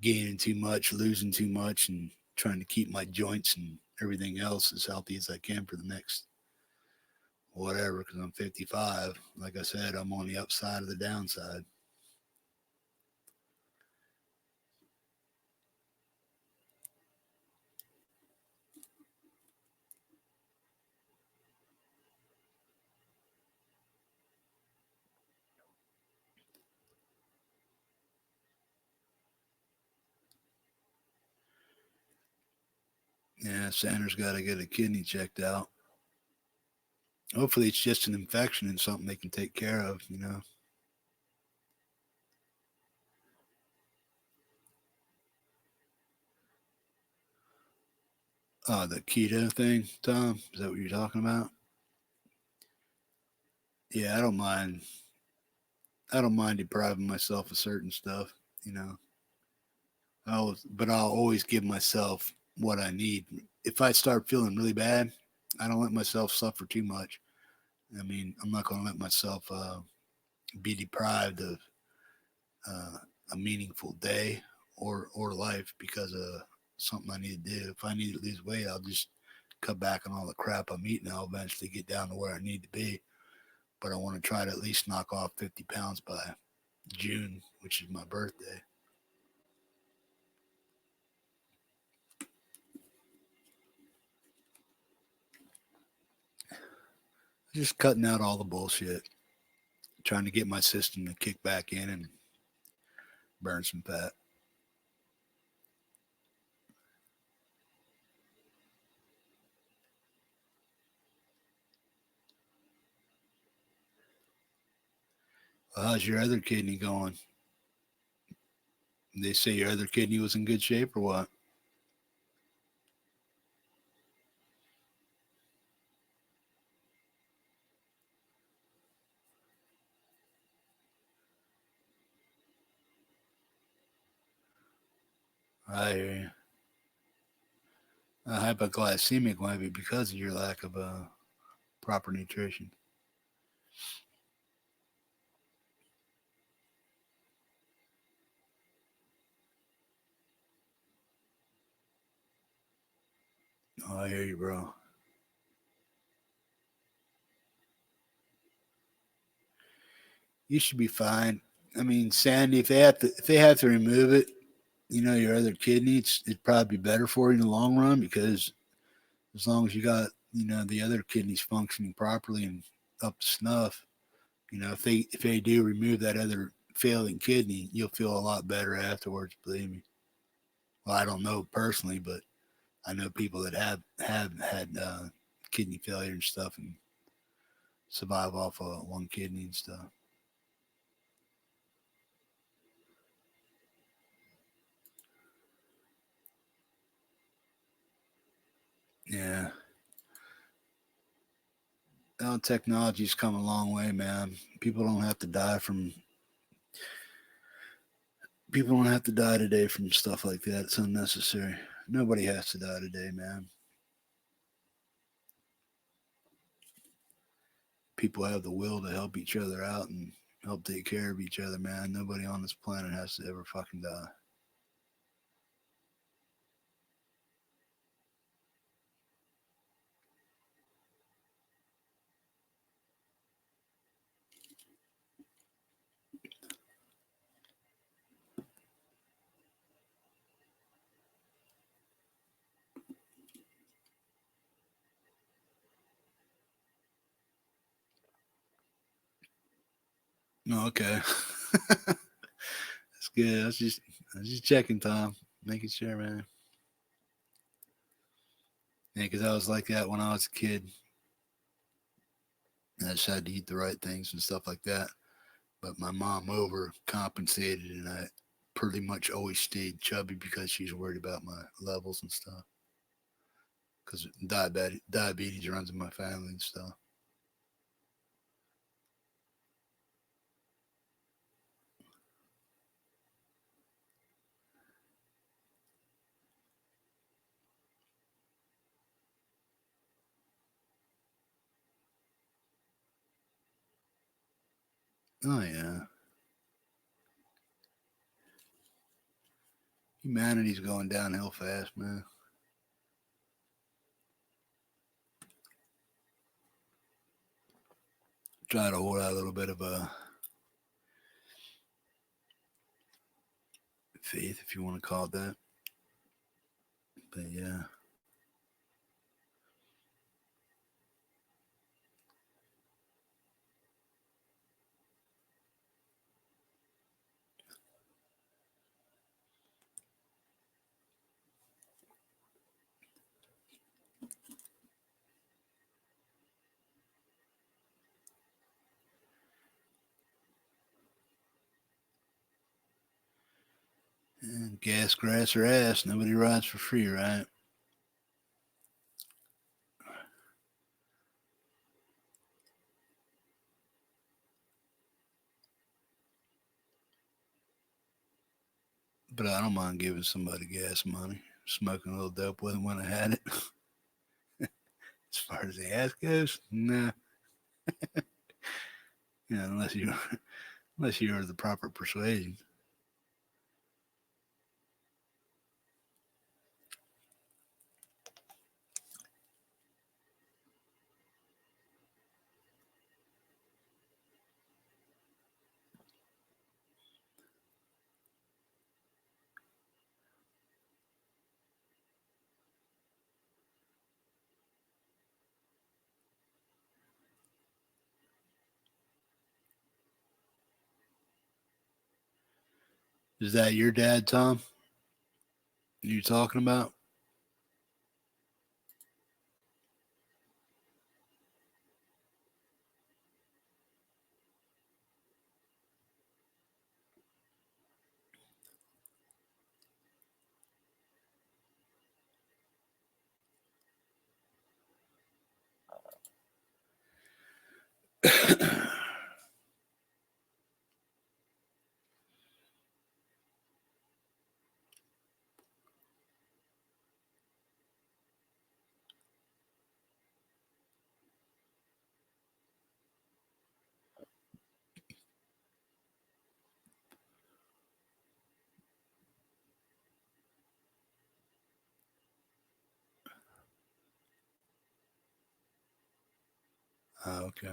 [SPEAKER 1] gaining too much, losing too much, and trying to keep my joints and everything else as healthy as I can for the next whatever. Because I'm 55. Like I said, I'm on the upside of the downside. Yeah, Sandra's got to get a kidney checked out. Hopefully, it's just an infection and something they can take care of, you know. The keto thing, Tom. Is that what you're talking about? Yeah, I don't mind. I don't mind depriving myself of certain stuff. You know, but I'll always give myself what I need. If I start feeling really bad, I don't let myself suffer too much. I mean, I'm not going to let myself be deprived of uh, a meaningful day or life because of something I need to do. If I need to lose weight, I'll just cut back on all the crap I'm eating. I'll eventually get down to where I need to be. But I want to try to at least knock off 50 pounds by June, which is my birthday. Just cutting out all the bullshit, trying to get my system to kick back in and burn some fat. Well, how's your other kidney going? They say your other kidney was in good shape or what? I hear you. Hypoglycemic might be because of your lack of proper nutrition. Oh, I hear you, bro. You should be fine. I mean, Sandy, if they have to remove it, your other kidney, it'd probably be better for you in the long run because as long as you got the other kidneys functioning properly and up to snuff, if they do remove that other failing kidney, you'll feel a lot better afterwards. Believe me. Well, I don't know personally, but I know people that have had kidney failure and stuff and survive off of one kidney and stuff. Yeah. Technology's come a long way, man. People don't have to die from people don't have to die today from stuff like that. It's unnecessary. Nobody has to die today, man. People have the will to help each other out and help take care of each other, man. Nobody on this planet has to ever fucking die. No, okay. That's good. I was just checking, Tom. Making sure, man. Yeah, because I was like that when I was a kid. I just had to eat the right things and stuff like that. But my mom overcompensated, and I pretty much always stayed chubby because she's worried about my levels and stuff. Because diabetes runs in my family and stuff. Oh yeah, humanity's going downhill fast, man. Try to hold out a little bit of a faith, if you want to call it that. But yeah, gas, grass, or ass. Nobody rides for free, right? But I don't mind giving somebody gas money, smoking a little dope with them when I had it. As far as the ass goes, nah. Unless you unless you are the proper persuasion. Is that your dad, Tom? You talking about? Oh, okay.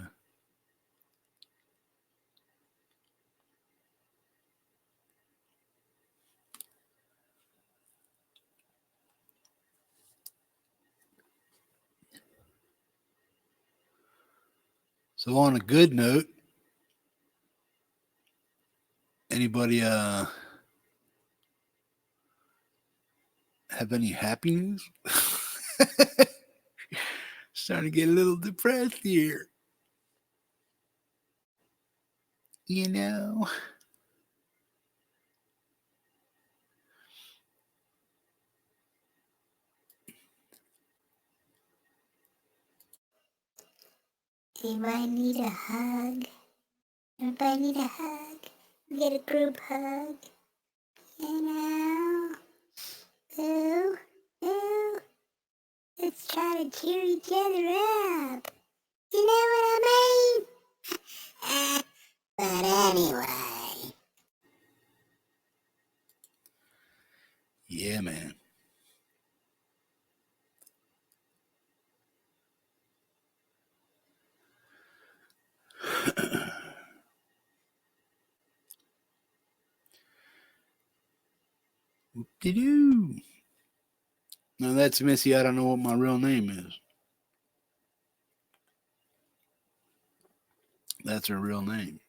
[SPEAKER 1] So on a good note, anybody have any happy news? Starting to get a little depressed here. You know.
[SPEAKER 2] Anybody need a hug? Everybody need a hug? Get a group hug? You know? Ooh, ooh. Let's try to cheer each other up. You know what I mean? But anyway.
[SPEAKER 1] Yeah, man. Whoop-de-doo. Now that's Missy. I don't know what my real name is. That's her real name.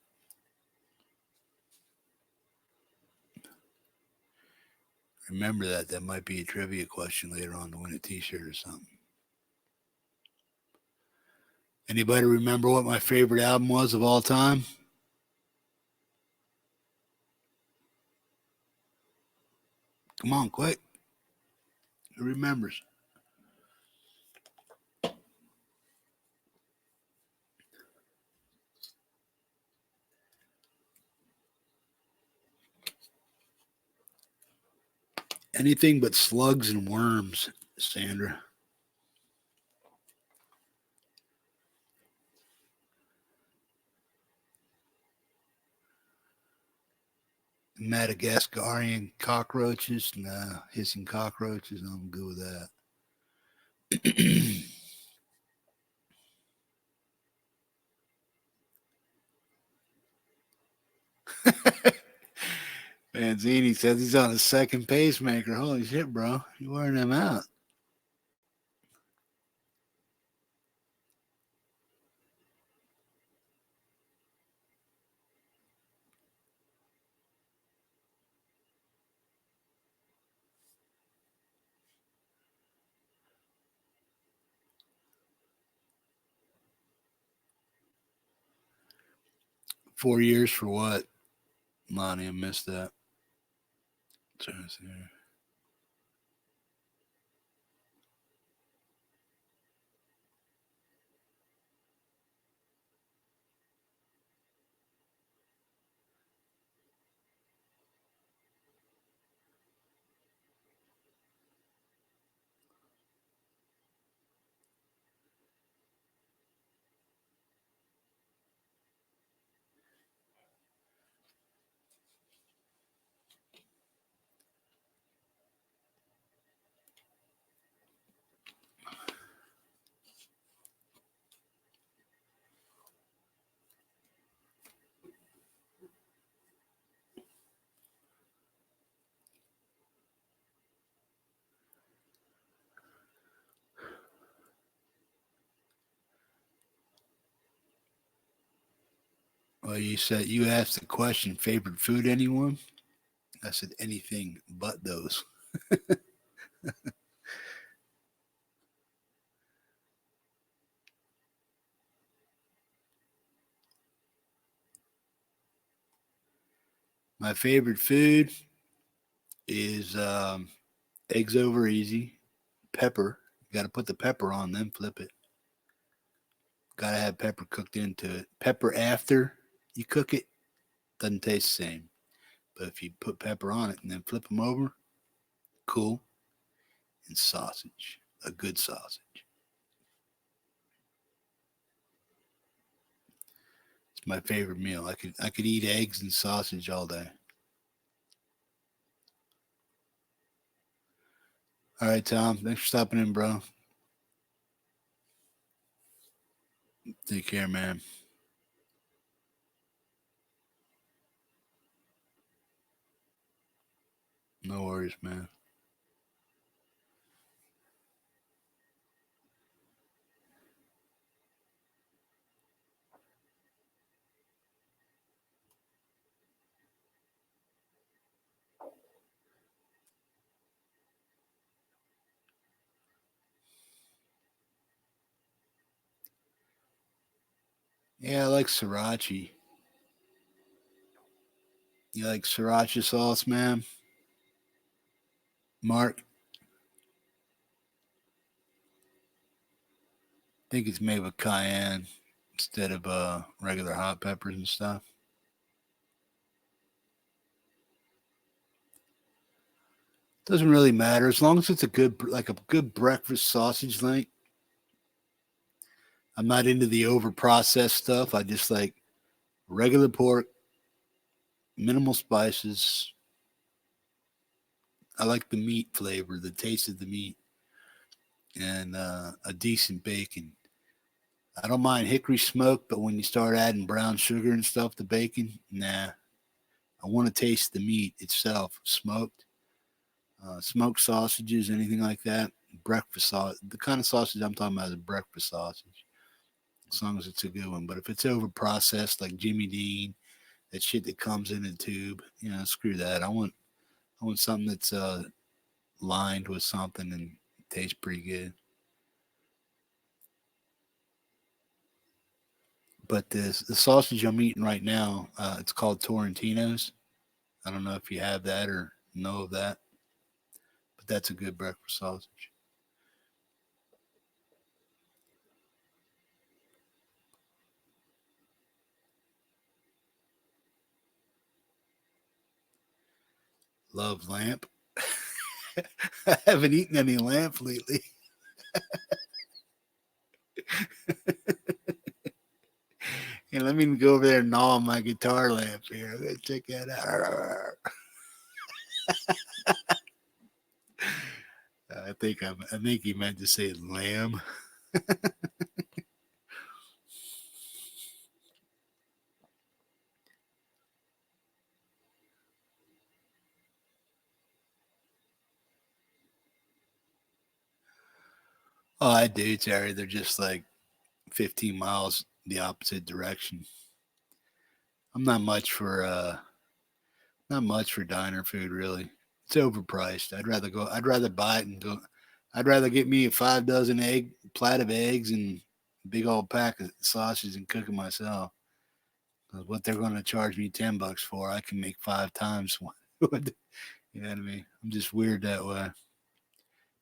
[SPEAKER 1] Remember that. That might be a trivia question later on to win a t-shirt or something. Anybody remember what my favorite album was of all time? Come on, quick. Who remembers? Anything but slugs and worms, Sandra. Madagascarian cockroaches? Nah, hissing cockroaches. I'm good with that. Manzini says he's on a second pacemaker. Holy shit, bro. You wearing them out. $4 years for what? Lonnie, I missed that. Trying to see here. Well, you asked the question, favorite food, anyone? I said anything but those. My favorite food is eggs over easy, pepper. You got to put the pepper on, then flip it. Got to have pepper cooked into it. Pepper after you cook it doesn't taste the same. But if you put pepper on it and then flip them over, cool. And sausage, a good sausage. It's my favorite meal. I could eat eggs and sausage all day. All right, Tom. Thanks for stopping in, bro. Take care, man. No worries, man. Yeah, I like sriracha. You like sriracha sauce, man? Mark? I think it's made with cayenne instead of regular hot peppers and stuff. Doesn't really matter as long as it's a good breakfast sausage link. I'm not into the over processed stuff. I just like regular pork, minimal spices. I like the meat flavor, the taste of the meat, and a decent bacon. I don't mind hickory smoke, but when you start adding brown sugar and stuff to bacon, nah. I want to taste the meat itself, smoked, smoked sausages, anything like that. Breakfast sausage. The kind of sausage I'm talking about is a breakfast sausage, as long as it's a good one. But if it's over processed, like Jimmy Dean, that shit that comes in a tube, screw that. I want something that's lined with something and tastes pretty good. But the sausage I'm eating right now, it's called Torrentinos. I don't know if you have that or know of that, but that's a good breakfast sausage. Love lamp. I haven't eaten any lamp lately. And let me go over there and gnaw on my guitar lamp here. Let's check that out. I think he meant to say lamb. Oh, I do, Terry. They're just like 15 miles the opposite direction. I'm not much for diner food really. It's overpriced. I'd rather buy it and go. I'd rather get me a 5 dozen egg plat of eggs and a big old pack of sausage and cook it myself. 'Cause what they're going to charge me $10 for, I can make 5 times. You know what I mean? I'm just weird that way.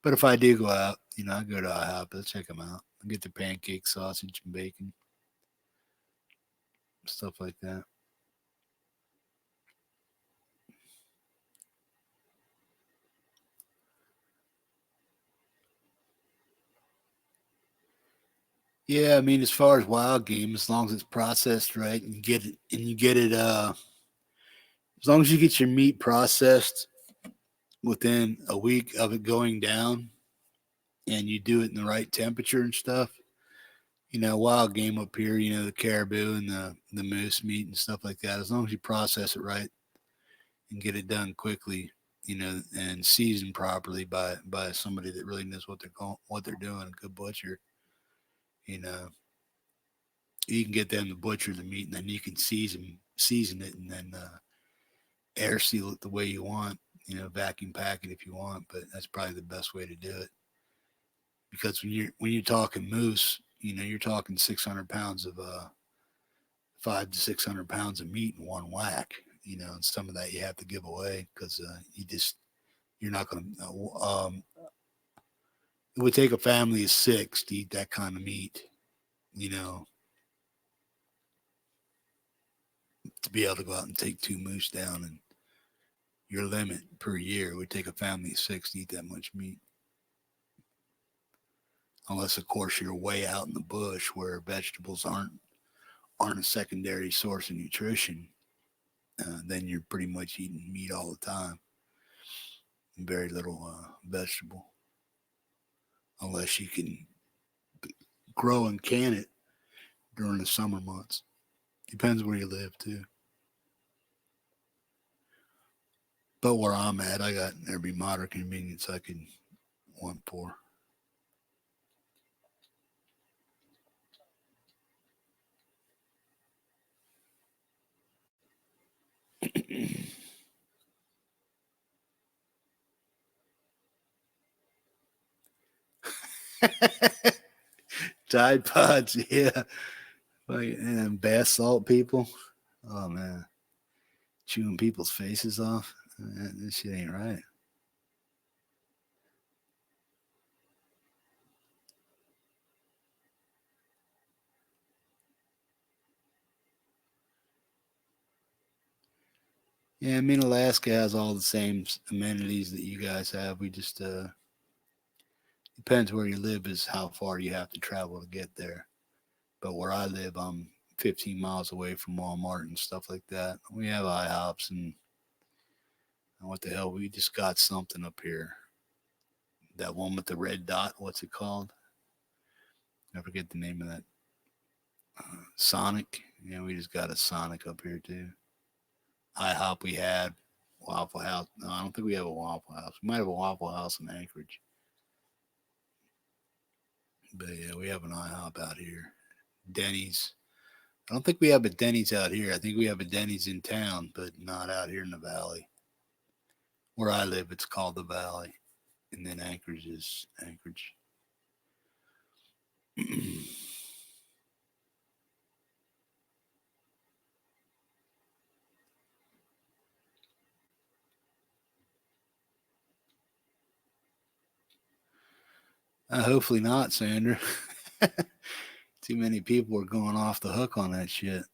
[SPEAKER 1] But if I do go out, I go to IHOP. I'll check them out. I get the pancake, sausage, and bacon, stuff like that. Yeah, I mean, as far as wild game, as long as it's processed right and you get it, as long as you get your meat processed within a week of it going down, and you do it in the right temperature and stuff. Wild game up here, the caribou and the moose meat and stuff like that. As long as you process it right and get it done quickly, and seasoned properly by somebody that really knows what they're doing, a good butcher, you know, You can get them to butcher the meat, and then you can season it, and then air seal it the way you want. Vacuum pack it if you want, but that's probably the best way to do it. Because when you're talking moose, you're talking 600 pounds of 500 to 600 pounds of meat in one whack. And some of that you have to give away because you're not going to. It would take a family of 6 to eat that kind of meat. To be able to go out and take 2 moose down, and your limit per year would take a family of 6 to eat that much meat. Unless, of course, you're way out in the bush where vegetables aren't a secondary source of nutrition. Then you're pretty much eating meat all the time and very little vegetable. Unless you can grow and can it during the summer months. Depends where you live, too. But where I'm at, I got every modern convenience I could want for. Tide Pods, yeah. And bath salt people. Oh, man. Chewing people's faces off. This shit ain't right. Yeah, I mean, Alaska has all the same amenities that you guys have. We just, depends where you live is how far you have to travel to get there. But where I live, I'm 15 miles away from Walmart and stuff like that. We have IHOPs and what the hell? We just got something up here. That one with the red dot. What's it called? I forget the name of that. Sonic. Yeah, we just got a Sonic up here too. IHOP we had. Waffle House. No, I don't think we have a Waffle House. We might have a Waffle House in Anchorage. But yeah, we have an IHOP out here. Denny's. I don't think we have a Denny's out here. I think we have a Denny's in town, but not out here in the valley. Where I live, it's called the Valley. And then Anchorage is Anchorage. Hopefully not, Sandra. Too many people are going off the hook on that shit.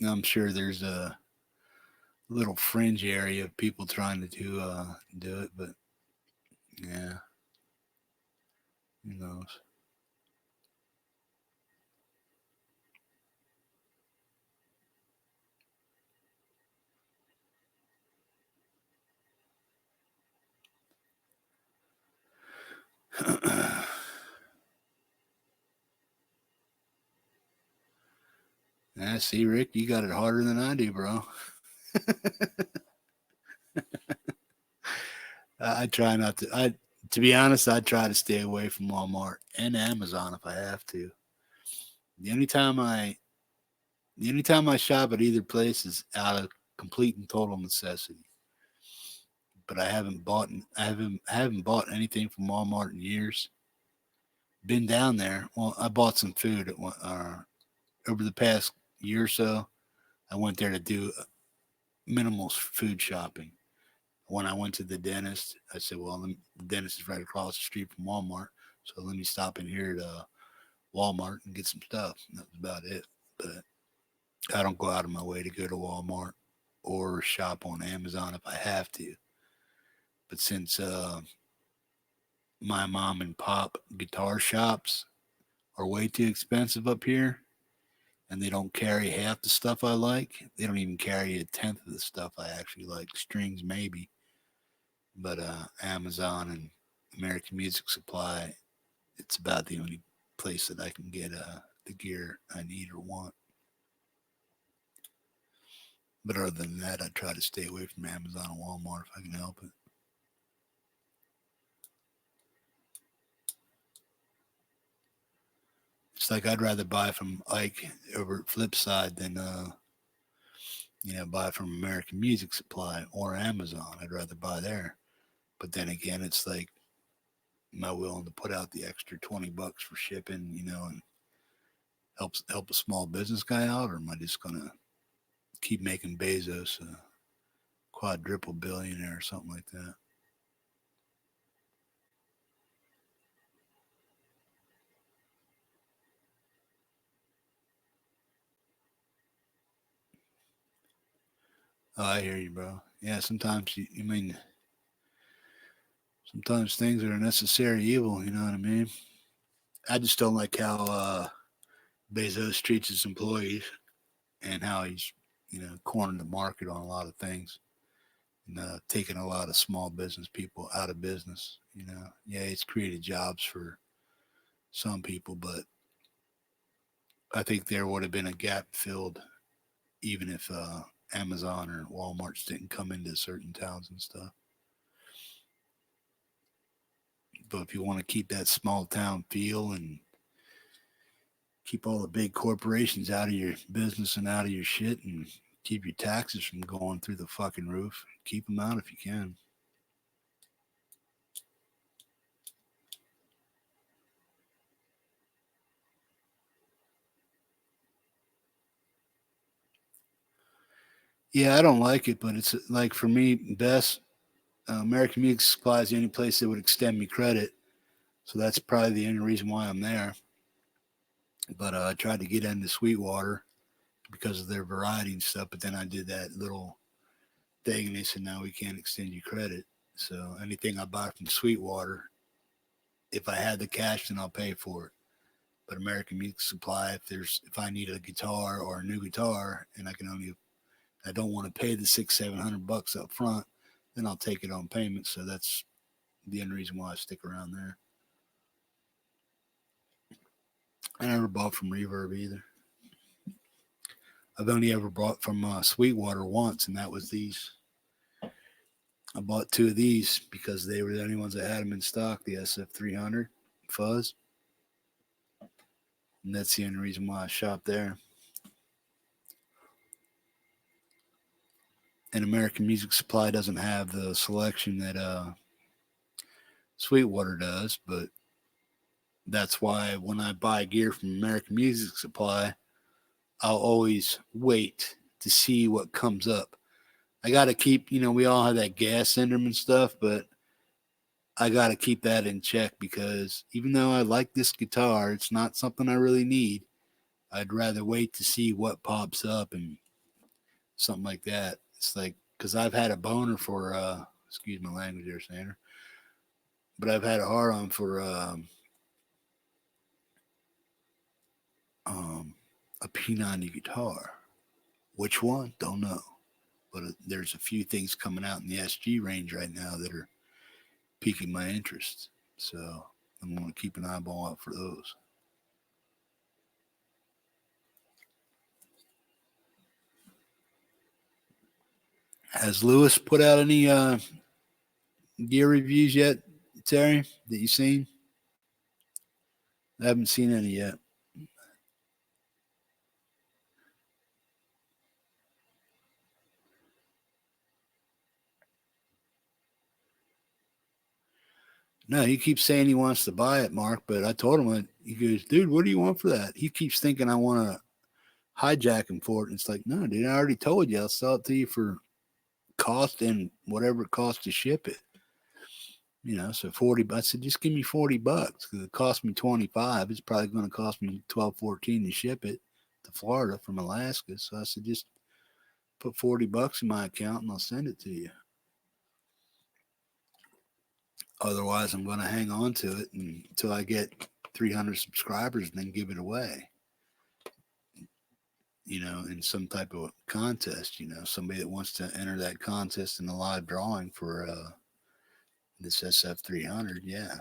[SPEAKER 1] I'm sure there's a little fringe area of people trying to do it, but yeah, who knows? Yeah, see, Rick, you got it harder than I do, bro. I try not to. To be honest, I try to stay away from Walmart and Amazon if I have to. The only time I, the only time I shop at either place is out of complete and total necessity. But I haven't bought anything from Walmart in years. Been down there. Well, I bought some food over the past year or so. I went there to do minimal food shopping. When I went to the dentist, I said, "Well, the dentist is right across the street from Walmart, so let me stop in here at Walmart and get some stuff." And that was about it. But I don't go out of my way to go to Walmart or shop on Amazon if I have to. But since my mom and pop guitar shops are way too expensive up here, and they don't carry half the stuff I like. They don't even carry a tenth of the stuff I actually like. Strings maybe, but Amazon and American Music Supply, it's about the only place that I can get the gear I need or want. But other than that, I try to stay away from Amazon and Walmart if I can help it. It's like I'd rather buy from Ike over at Flipside than buy from American Music Supply or Amazon. I'd rather buy there. But then again, it's like, am I willing to put out the extra $20 for shipping, and help a small business guy out, or am I just gonna keep making Bezos a quadruple billionaire or something like that? Oh, I hear you, bro. Yeah, sometimes sometimes things are a necessary evil. You know what I mean? I just don't like how Bezos treats his employees and how he's, cornered the market on a lot of things and taking a lot of small business people out of business. Yeah, it's created jobs for some people, but I think there would have been a gap filled even if Amazon or Walmart's didn't come into certain towns and stuff. But if you want to keep that small town feel and keep all the big corporations out of your business and out of your shit and keep your taxes from going through the fucking roof, keep them out if you can. Yeah, I don't like it, but it's like for me, best American Music Supply is the only place that would extend me credit. So that's probably the only reason why I'm there. But I tried to get into Sweetwater because of their variety and stuff. But then I did that little thing, and they said, "No, we can't extend you credit." So anything I buy from Sweetwater, if I had the cash, then I'll pay for it. But American Music Supply, if I need a guitar or a new guitar, and I don't want to pay the $600-700 up front, then I'll take it on payment. So that's the only reason why I stick around there. I never bought from Reverb either. I've only ever bought from Sweetwater once, and that was these. I bought two of these because they were the only ones that had them in stock, the SF300 Fuzz. And that's the only reason why I shopped there. And American Music Supply doesn't have the selection that Sweetwater does, but that's why when I buy gear from American Music Supply, I'll always wait to see what comes up. I got to keep, we all have that gas syndrome and stuff, but I got to keep that in check because even though I like this guitar, it's not something I really need. I'd rather wait to see what pops up and something like that. It's like, because I've had a boner for, excuse my language there, Sandra, but I've had a hard on for a P90 guitar. Which one? Don't know. But there's a few things coming out in the SG range right now that are piquing my interest. So I'm going to keep an eyeball out for those. Has Lewis put out any gear reviews yet, Terry, that you've seen? I haven't seen any yet. No, he keeps saying he wants to buy it, Mark, but I told him, he goes, dude, what do you want for that? He keeps thinking I want to hijack him for it. And it's like, no, dude, I already told you I'll sell it to you for cost and whatever it costs to ship it. So 40, I said, just give me $40 because it cost me 25. It's probably going to cost me 12, 14 to ship it to Florida from Alaska. So I said, just put $40 in my account and I'll send it to you. Otherwise, I'm going to hang on to it until I get 300 subscribers and then give it away. In some type of contest, somebody that wants to enter that contest in a live drawing for this SF300, yeah.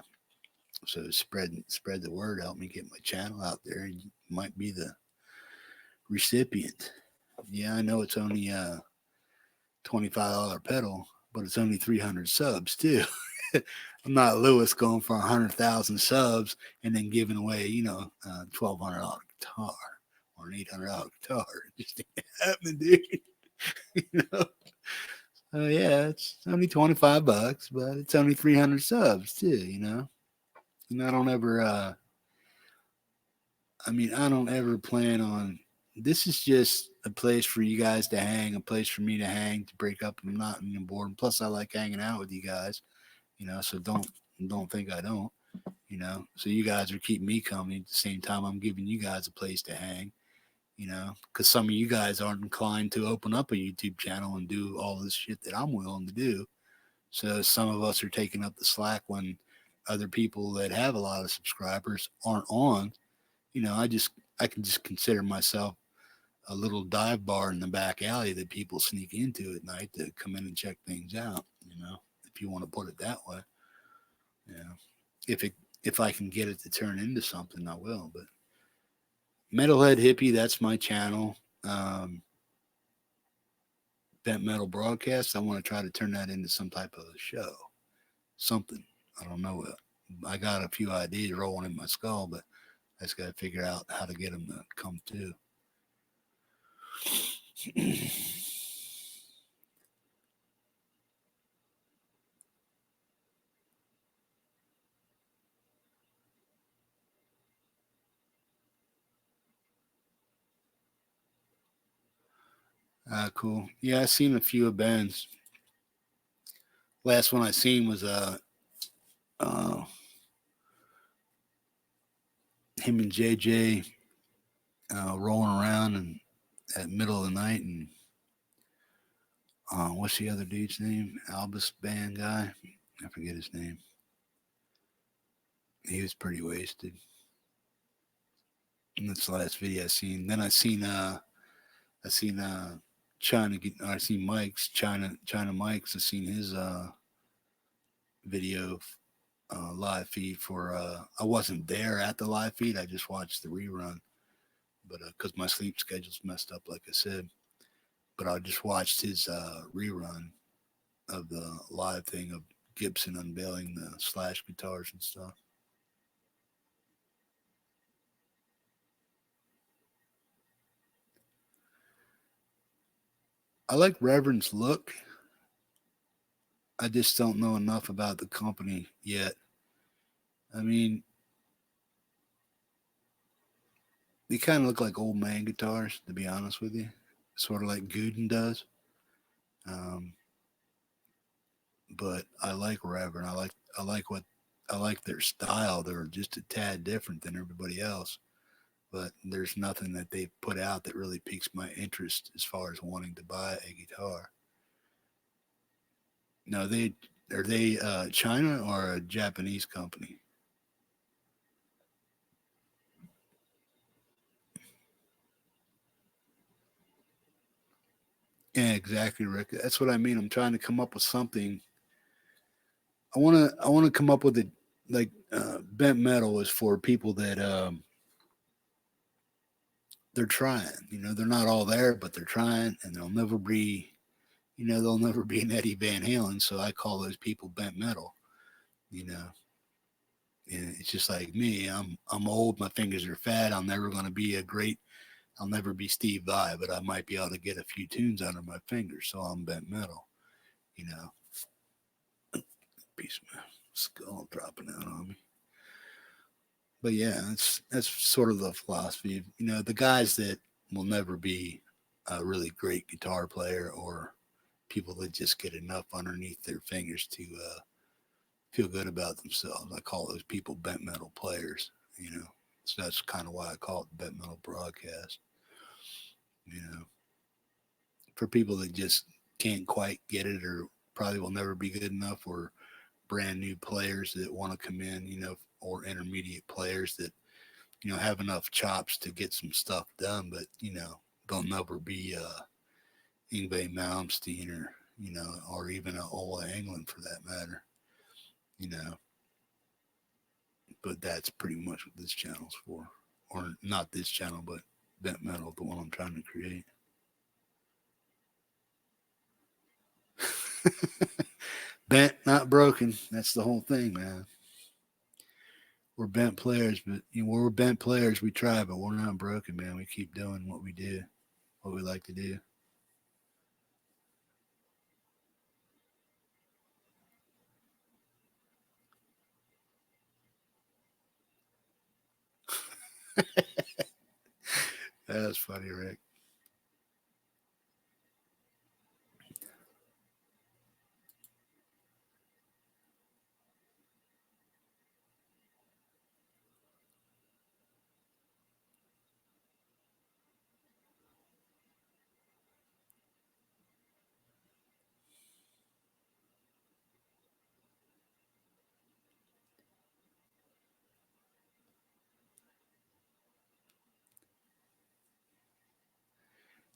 [SPEAKER 1] So spread the word, help me get my channel out there. You might be the recipient. Yeah, I know it's only a $25 pedal, but it's only 300 subs too. I'm not Lewis going for 100,000 subs and then giving away, $1,200 guitar or an $800 guitar. It just ain't happening, dude. Yeah, it's only $25, but it's only 300 subs too. And I don't ever, I don't ever plan on. This is just a place for you guys to hang, a place for me to hang, to break up the monotony and boredom. Plus, I like hanging out with you guys, so don't think I don't, So you guys are keeping me company at the same time I'm giving you guys a place to hang, because some of you guys aren't inclined to open up a YouTube channel and do all this shit that I'm willing to do. So some of us are taking up the slack when other people that have a lot of subscribers aren't on. I can just consider myself a little dive bar in the back alley that people sneak into at night to come in and check things out, if you want to put it that way. If I can get it to turn into something, I will. But Metalhead Hippie, that's my channel. Bent Metal Broadcast, I want to try to turn that into some type of show. Something. I don't know. I got a few ideas rolling in my skull, but I just got to figure out how to get them to come to. Cool. Yeah, I seen a few of Ben's. Last one I seen was him and JJ rolling around and at middle of the night, and what's the other dude's name? Albus band guy. I forget his name. He was pretty wasted. And that's the last video I seen. Then I seen Mike's China Mike's. I seen his video live feed for I wasn't there at the live feed. I just watched the rerun, but because my sleep schedule's messed up, like I said. But I just watched his rerun of the live thing of Gibson unveiling the Slash guitars and stuff. I like Reverend's look. I just don't know enough about the company yet. I mean, they kind of look like old man guitars, to be honest with you. Sort of like Gooden does. But I like Reverend. I like their style. They're just a tad different than everybody else. But there's nothing that they've put out that really piques my interest as far as wanting to buy a guitar. No, are they China or a Japanese company? Yeah, exactly, Rick. That's what I mean. I'm trying to come up with something. I want to come up with it like bent metal is for people that they're trying. They're not all there, but they're trying, and they'll never be. They'll never be an Eddie Van Halen. So I call those people bent metal. And it's just like me. I'm old. My fingers are fat. I'm never going to be I'll never be Steve Vai, but I might be able to get a few tunes under my fingers. So I'm bent metal. Piece of my skull dropping out on me. But yeah, that's sort of the philosophy. The guys that will never be a really great guitar player or people that just get enough underneath their fingers to feel good about themselves. I call those people bent metal players. So that's kind of why I call it bent metal broadcast. For people that just can't quite get it or probably will never be good enough, or brand new players that want to come in, or intermediate players that, have enough chops to get some stuff done, but, they'll never be Yngwie Malmsteen or even an Ola Englund for that matter, But that's pretty much what this channel's for. Or not this channel, but Bent Metal, the one I'm trying to create. bent, not broken. That's the whole thing, man. We're bent players, but we're bent players. We try, but we're not broken, man. We keep doing what we do, what we like to do. That's funny, Rick.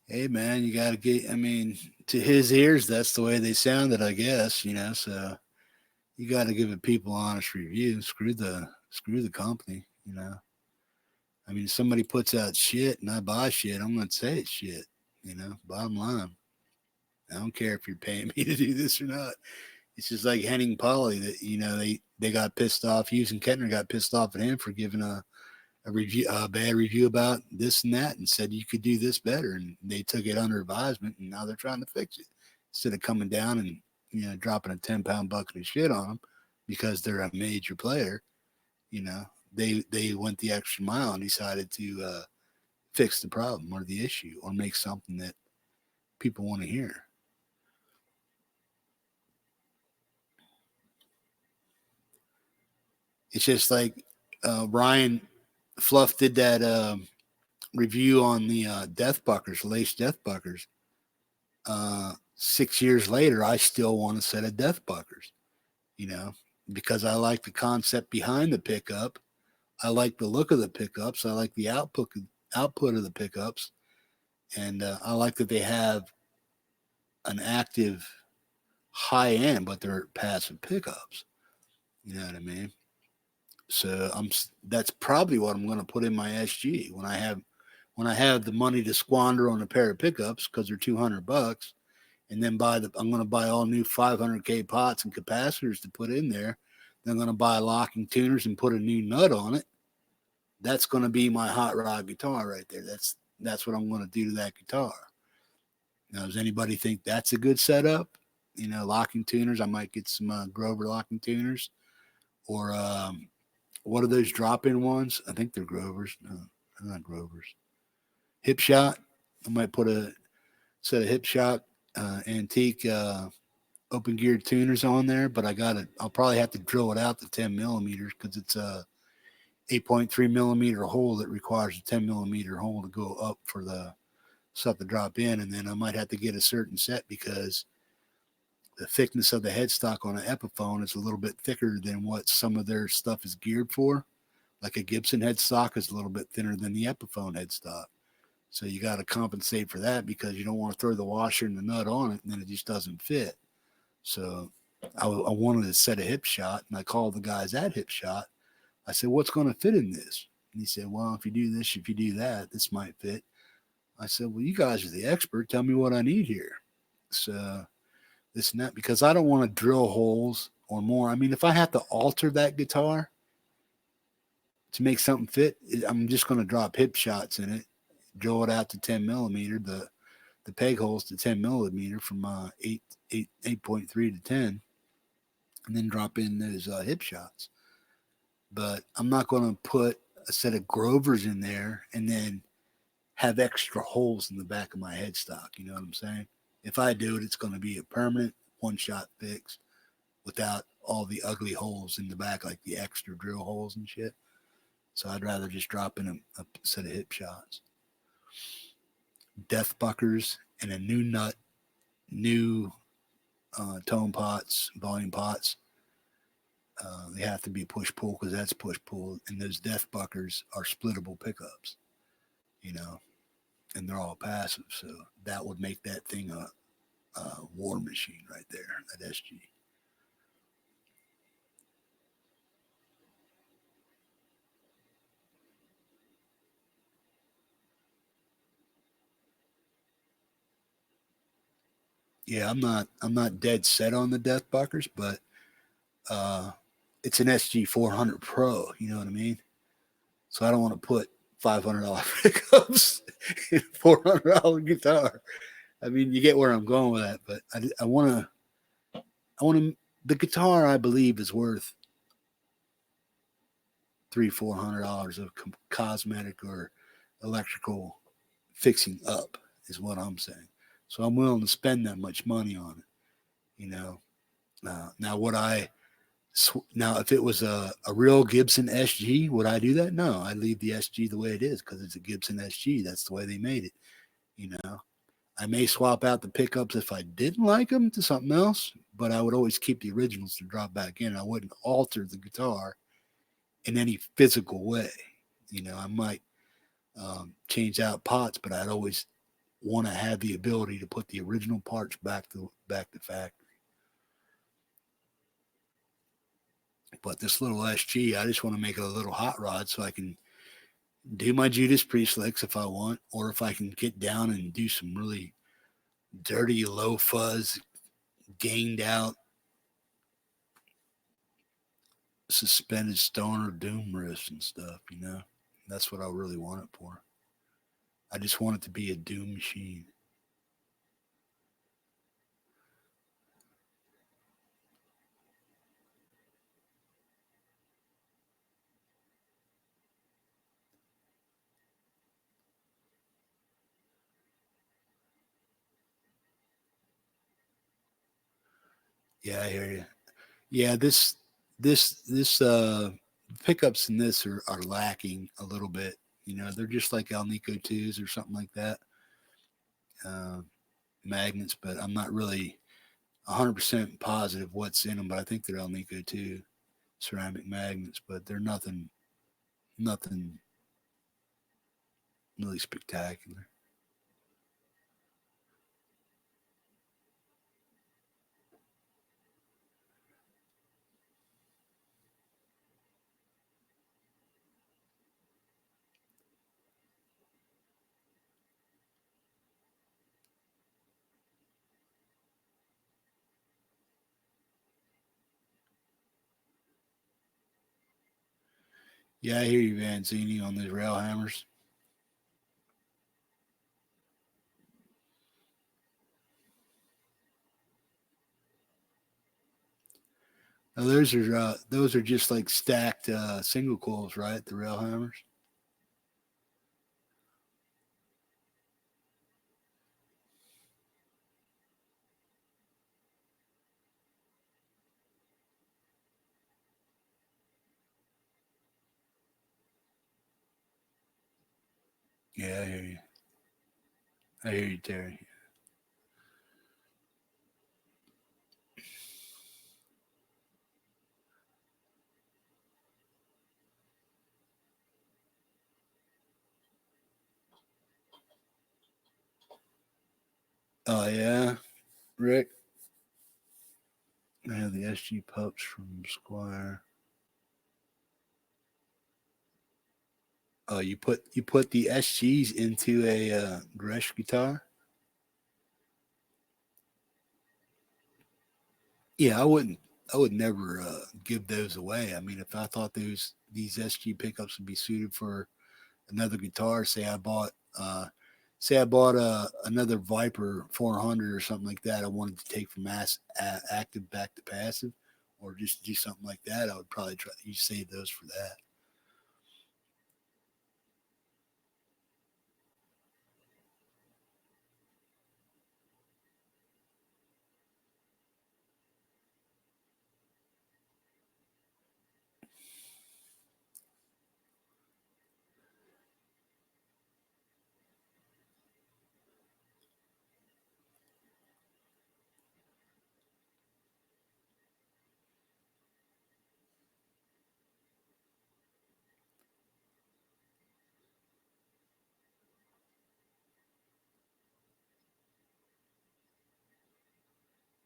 [SPEAKER 1] Hey, man, you got to get. I mean, to his ears, that's the way they sounded, I guess. So you got to give the people honest review. Screw the company. I mean, if somebody puts out shit and I buy shit, I'm gonna say it's shit. Bottom line. I don't care if you're paying me to do this or not. It's just like Henning Polly that they got pissed off. Hughes and Kettner got pissed off at him for giving a bad review about this and that, and said you could do this better, and they took it under advisement, and now they're trying to fix it instead of coming down and dropping a 10-pound bucket of shit on them because they're a major player. They went the extra mile and decided to fix the problem or the issue or make something that people want to hear. It's just like Ryan Fluff did that review on the Death Buckers, lace Death Buckers. 6 years later, I still want a set of Death Buckers, because I like the concept behind the pickup. I like the look of the pickups. I like the output of the pickups. And I like that they have an active high end, but they're passive pickups. You know what I mean? So that's probably what I'm going to put in my SG when I have the money to squander on a pair of pickups because they're $200, and then I'm going to buy all new 500K pots and capacitors to put in there. Then I'm going to buy locking tuners and put a new nut on it. That's going to be my hot rod guitar right there. That's what I'm going to do to that guitar. Now, does anybody think that's a good setup? Locking tuners. I might get some Grover locking tuners, or what are those drop-in ones? I think they're Grovers. No, they're not Grovers. Hip shot. I might put a set of hip shot antique open geared tuners on there, but I'll probably have to drill it out to 10 millimeters because it's a 8.3 millimeter hole that requires a 10 millimeter hole to go up for the stuff to drop in. And then I might have to get a certain set because the thickness of the headstock on an Epiphone is a little bit thicker than what some of their stuff is geared for. Like a Gibson headstock is a little bit thinner than the Epiphone headstock. So you got to compensate for that because you don't want to throw the washer and the nut on it and then it just doesn't fit. So I wanted a set of hip shot, and I called the guys at Hip Shot. I said, what's going to fit in this? And he said, well, if you do this, if you do that, this might fit. I said, well, you guys are the expert. Tell me what I need here. So this and that, because I don't want to drill holes or more. I mean, if I have to alter that guitar to make something fit, I'm just going to drop hip shots in it, drill it out to 10 millimeter, the peg holes to 10 millimeter from 8.3 to 10, and then drop in those hip shots. But I'm not going to put a set of Grovers in there and then have extra holes in the back of my headstock. You know what I'm saying? If I do it, it's going to be a permanent one-shot fix without all the ugly holes in the back, like the extra drill holes and shit. So I'd rather just drop in a set of hip shots. Death Buckers and a new nut, new tone pots, volume pots. They have to be push-pull because that's push-pull. And those Death Buckers are splittable pickups, and they're all passive. So that would make that thing a war machine right there, that SG. yeah, I'm not dead set on the Death Buckers, but it's an SG 400 Pro. You know what I mean? So I don't want to put $500 pickups in a $400 guitar. I mean, you get where I'm going with that, but I want to. The guitar, I believe, is worth $300-400 of cosmetic or electrical fixing up, is what I'm saying. So I'm willing to spend that much money on it. You know, now would I? Now, if it was a real Gibson SG, would I do that? No, I leave the SG the way it is because it's a Gibson SG. That's the way they made it. You know, I may swap out the pickups if I didn't like them to something else, but I would always keep the originals to drop back in. I wouldn't alter the guitar in any physical way. You know, I might change out pots, but I'd always want to have the ability to put the original parts back to factory. But this little SG, I just want to make it a little hot rod so I can do my Judas Priest licks if I want, or if I can get down and do some really dirty, low fuzz, gained out, suspended stoner doom riffs and stuff, you know? That's what I really want it for. I just want it to be a doom machine. Yeah, I hear you. Yeah, this pickups in this are lacking a little bit. You know, they're just like Alnico 2s or something like that. Uh, Magnets, but I'm not really 100% positive what's in them, but I think they're Alnico 2 ceramic magnets, but they're nothing really spectacular. Yeah, I hear you, Vanzini, on these rail hammers. Now those are just like stacked single coils, right? The rail hammers. Yeah, I hear you. I hear you, Terry. Oh yeah, Rick. I have the SG pups from Squire. Oh, you put the SGs into a Gresh guitar. Yeah, I would never give those away. I mean, if I thought these SG pickups would be suited for another guitar, say I bought another Viper 400 or something like that. I wanted to take from active back to passive, or just do something like that. I would probably try. You save those for that.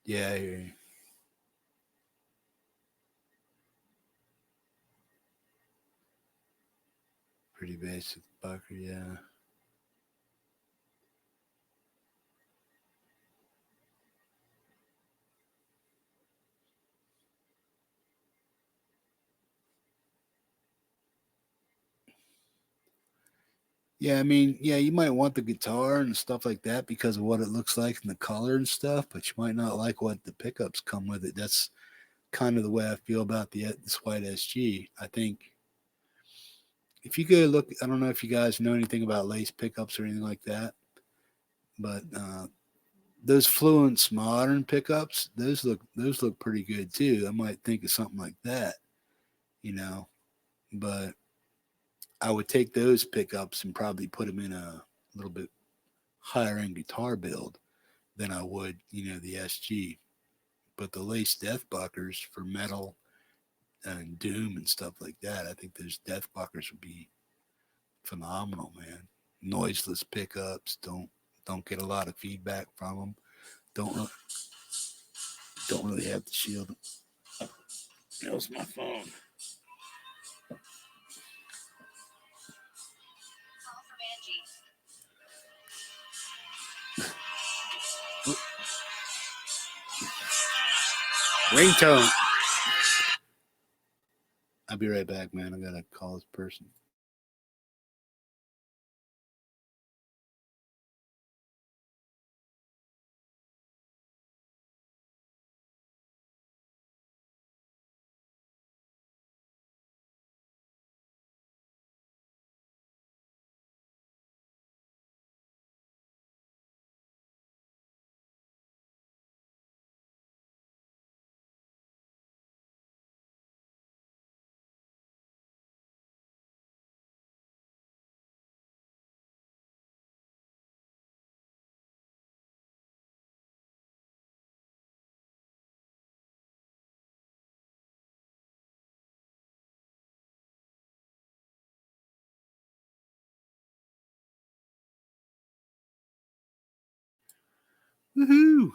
[SPEAKER 1] Yeah, I hear you. Pretty basic Bucker. Yeah. Yeah, I mean, yeah, you might want the guitar and stuff like that because of what it looks like and the color and stuff, but you might not like what the pickups come with it. That's kind of the way I feel about this white SG. I think if you go look, I don't know if you guys know anything about lace pickups or anything like that, but those Fluence modern pickups, those look pretty good too. I might think of something like that, you know, but I would take those pickups and probably put them in a little bit higher end guitar build than I would, the SG. But the lace Deathbuckers for metal and doom and stuff like that, I think those Deathbuckers would be phenomenal, man. Noiseless pickups, don't get a lot of feedback from them. Don't don't really have to shield them. That was my phone. Ringtone. I'll be right back, man. I gotta call this person. Woohoo!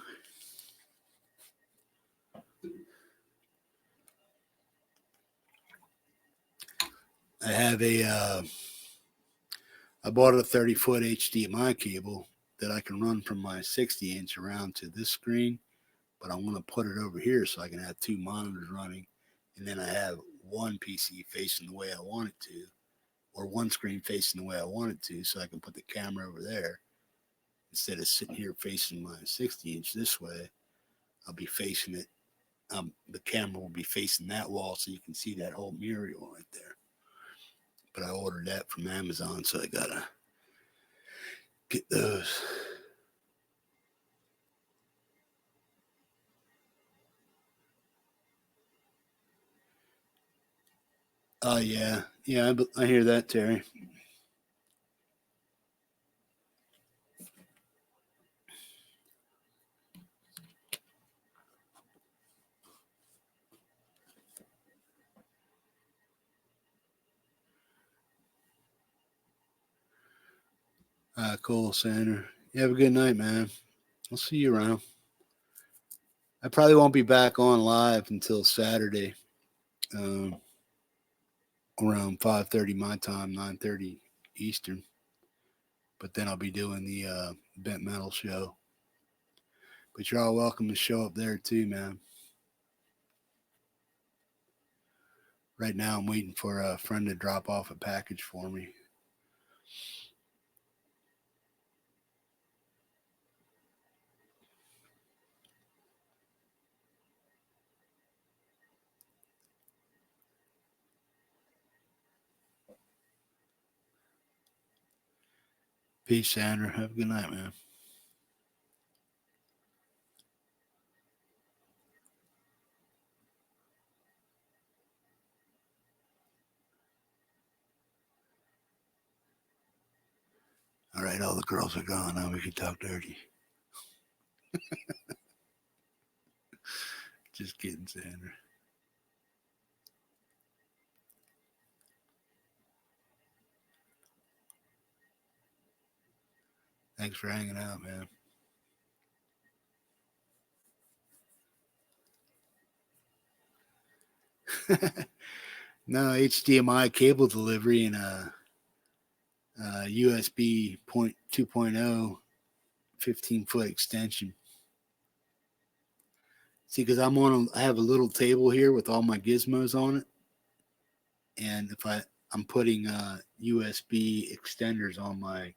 [SPEAKER 1] I have I bought a 30-foot HDMI cable that I can run from my 60-inch around to this screen, but I want to put it over here so I can have two monitors running, and then I have one PC facing the way I want it to, or one screen facing the way I want it to, so I can put the camera over there instead of sitting here facing my 60-inch this way. I'll be facing it. The camera will be facing that wall, so you can see that whole mural right there. But I ordered that from Amazon, so I gotta get those. Oh yeah, I hear that, Terry. Cool, Sandra. You have a good night, man. I'll see you around. I probably won't be back on live until Saturday, um, around 5:30 my time, 9:30 Eastern. But then I'll be doing the Bent Metal show. But you're all welcome to show up there too, man. Right now, I'm waiting for a friend to drop off a package for me. Peace, Sandra. Have a good night, man. All right, all the girls are gone. Now we can talk dirty. Just kidding, Sandra. Thanks for hanging out, man. No, HDMI cable delivery and a USB 2.0 15-foot extension. See, because I have a little table here with all my gizmos on it, and if I'm putting USB extenders on my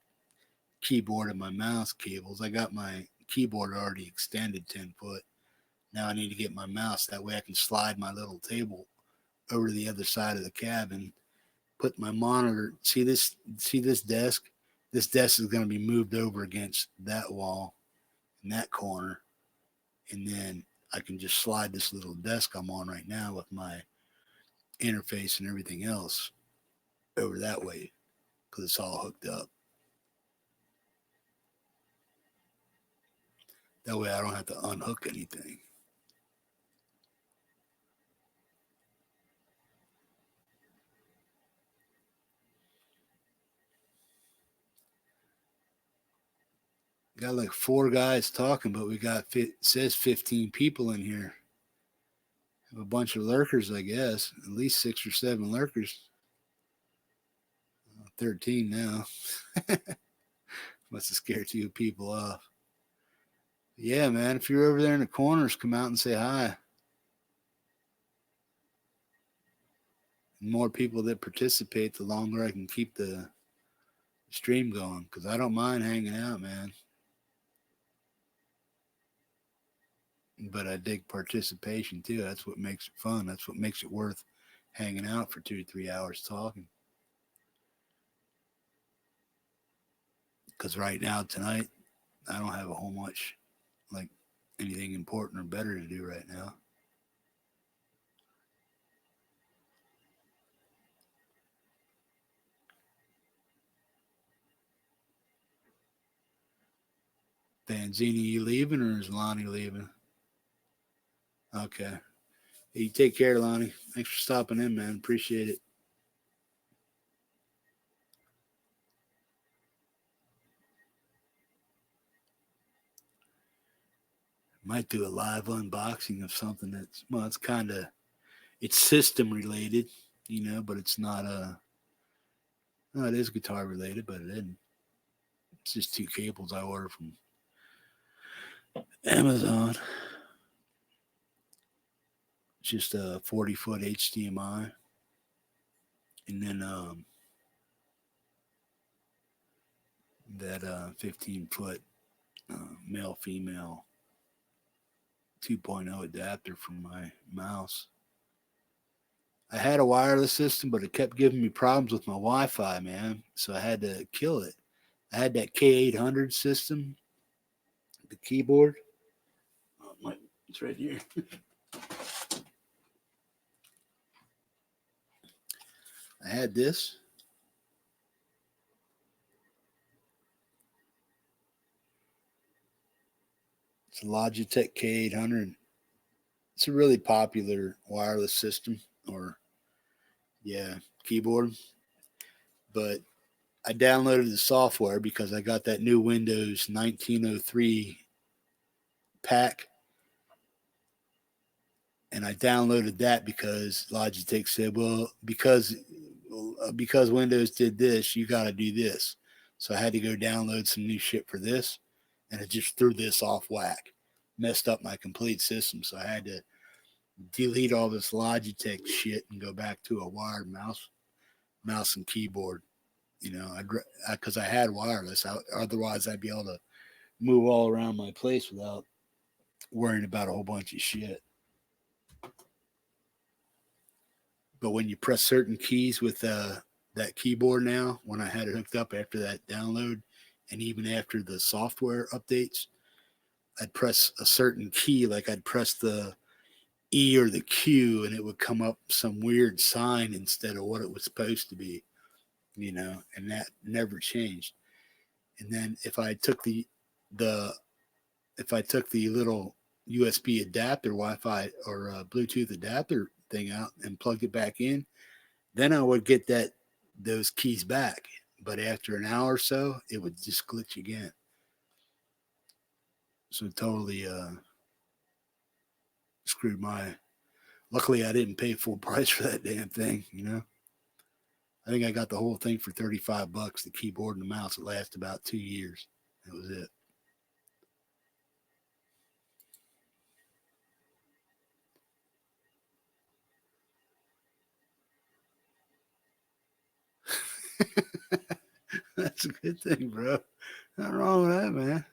[SPEAKER 1] keyboard and my mouse cables. I got my keyboard already extended 10 foot. Now I need to get my mouse. That way I can slide my little table over to the other side of the cabin, put my monitor. See this desk? This desk is going to be moved over against that wall in that corner. And then I can just slide this little desk I'm on right now with my interface and everything else over that way because it's all hooked up. That way I don't have to unhook anything. Got like 4 guys talking, but we got says 15 people in here. Have a bunch of lurkers, I guess. At least 6 or 7 lurkers. 13 now. Must have scared 2 people off. Yeah, man. If you're over there in the corners, come out and say hi. The more people that participate, the longer I can keep the stream going. Because I don't mind hanging out, man. But I dig participation too. That's what makes it fun. That's what makes it worth hanging out for 2 or 3 hours talking. Because right now, tonight, I don't have a whole much, like, anything important or better to do right now. Banzini, you leaving or is Lonnie leaving? Okay. Hey, you take care, Lonnie. Thanks for stopping in, man. Appreciate it. Might do a live unboxing of something that's, well, it's kind of, it's system related, you know, but it's not no, it is guitar related, but it isn't. It's just 2 cables I ordered from Amazon. It's just a 40-foot HDMI. And then that 15-foot male female 2.0 adapter for my mouse. I had a wireless system, but it kept giving me problems with my Wi-Fi, man. So I had to kill it. I had that K800 system, the keyboard. Oh, it's right here. I had this. It's a Logitech K800. It's a really popular wireless system, or keyboard. But I downloaded the software because I got that new Windows 1903 pack, and I downloaded that because Logitech said, well, because Windows did this, you got to do this. So I had to go download some new shit for this, and it just threw this off whack, messed up my complete system. So I had to delete all this Logitech shit and go back to a wired mouse and keyboard. You know, because I had wireless. Otherwise, I'd be able to move all around my place without worrying about a whole bunch of shit. But when you press certain keys with that keyboard now, when I had it hooked up after that download, and even after the software updates, I'd press a certain key, like I'd press the E or the Q, and it would come up some weird sign instead of what it was supposed to be, you know, and that never changed. And then if I took the little USB adapter, Wi-Fi or Bluetooth adapter thing out and plugged it back in, then I would get those keys back. But after an hour or so, it would just glitch again. So totally screwed my. Luckily, I didn't pay full price for that damn thing. You know, I think I got the whole thing for $35. The keyboard and the mouse. It lasted about 2 years. That was it. That's a good thing, bro. Nothing wrong with that, man.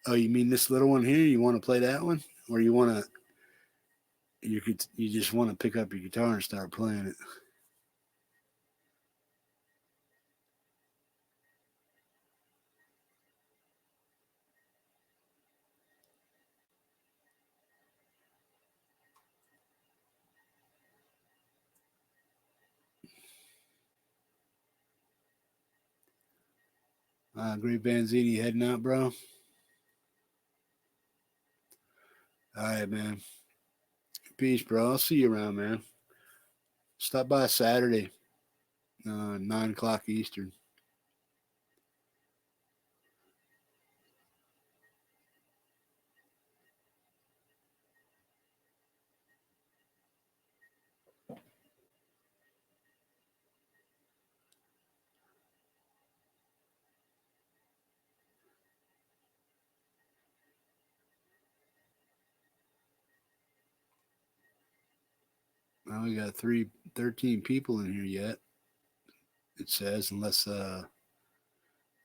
[SPEAKER 1] Oh, you mean this little one here? You want to play that one, or you want to? You just want to pick up your guitar and start playing it. Great Banzini heading out, bro. All right, man. Peace, bro. I'll see you around, man. Stop by Saturday, 9 o'clock Eastern. Well, we got 13 people in here yet. It says, unless I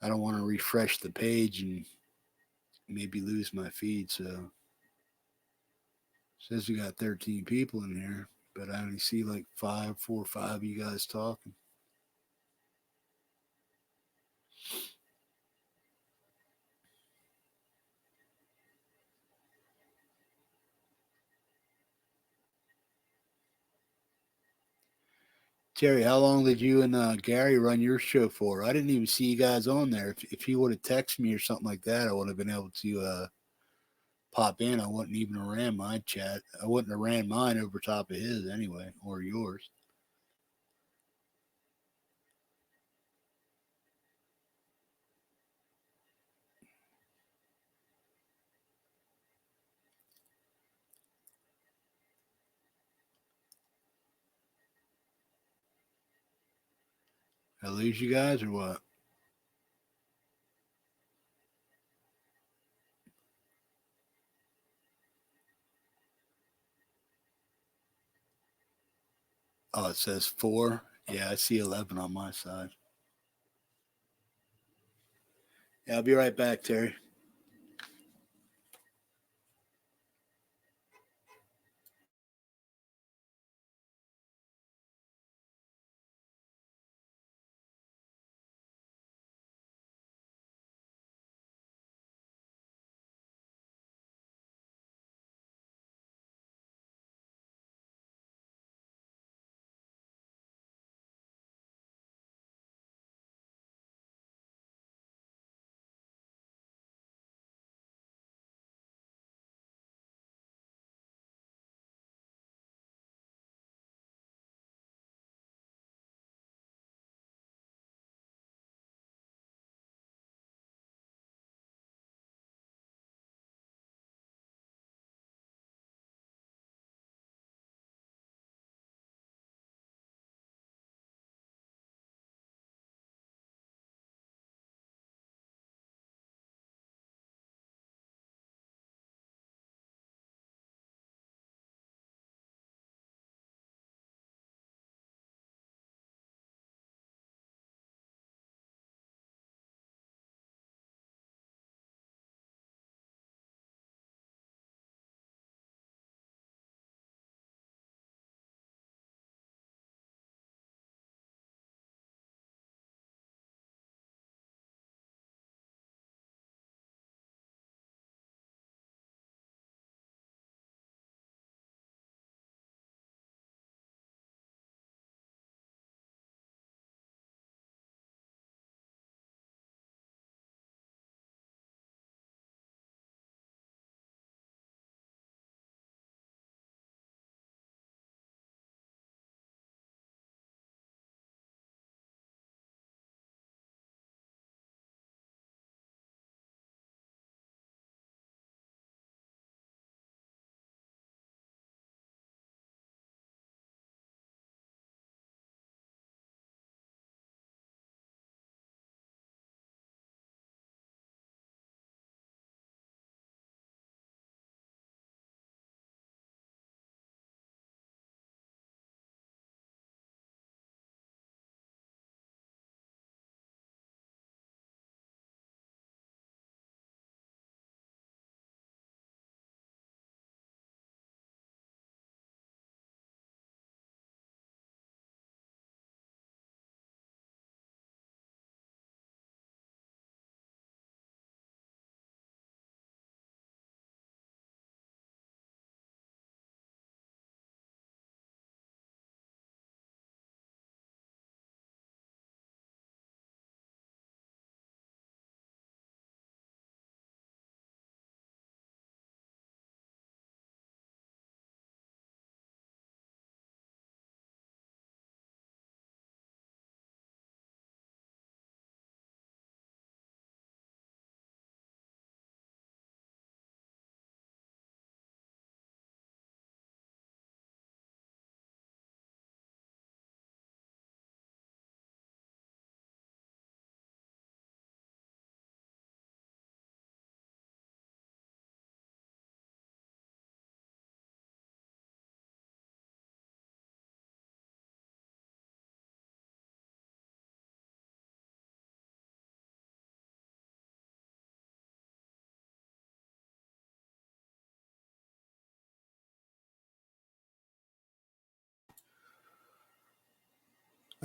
[SPEAKER 1] don't want to refresh the page and maybe lose my feed. So it says we got 13 people in here, but I only see like 4 or 5 of you guys talking. Terry, how long did you and Gary run your show for? I didn't even see you guys on there. If you would have texted me or something like that, I would have been able to pop in. I wouldn't even have ran my chat. I wouldn't have ran mine over top of his anyway, or yours. I lose you guys or what? Oh, it says 4. Yeah, I see 11 on my side. Yeah, I'll be right back, Terry.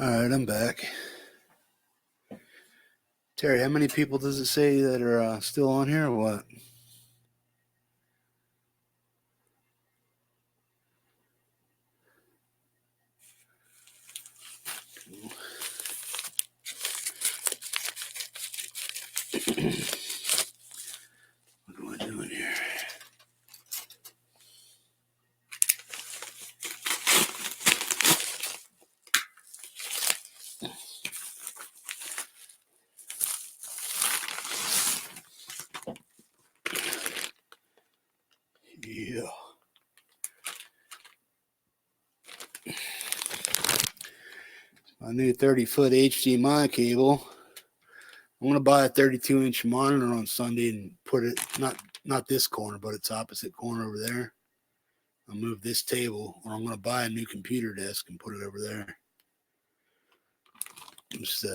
[SPEAKER 1] All right, I'm back. Terry, how many people does it say that are still on here or what? What am I doing here? Yeah. My new 30-foot HDMI cable. I'm gonna buy a 32-inch monitor on Sunday and put it not this corner, but its opposite corner over there. I'll move this table, or I'm gonna buy a new computer desk and put it over there. Just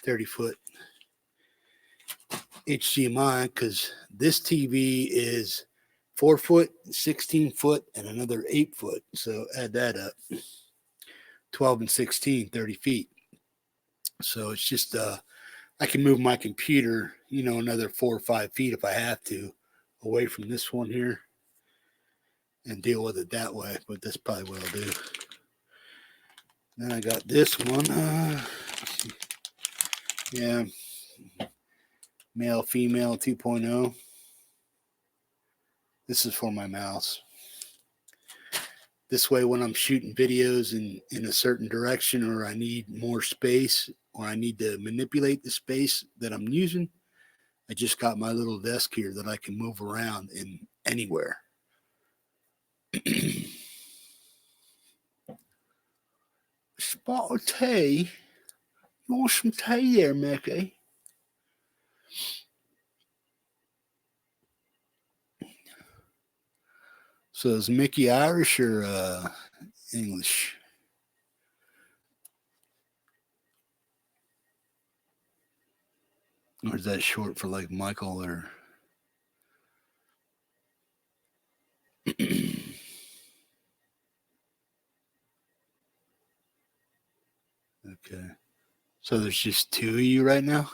[SPEAKER 1] 30-foot HDMI, because this TV is 4 foot, 16 foot, and another 8 foot. So add that up. 12 and 16, 30 feet. So it's just I can move my computer, another 4 or 5 feet if I have to, away from this one here and deal with it that way. But that's probably what I'll do. Then I got this one. Yeah. Male, female 2.0. This is for my mouse. This way, when I'm shooting videos in a certain direction, or I need more space, or I need to manipulate the space that I'm using, I just got my little desk here that I can move around in anywhere. Spot of tea? You want some tea there, Mickey? So is Mickey Irish or English? Or is that short for like Michael or... Okay. So there's just 2 of you right now?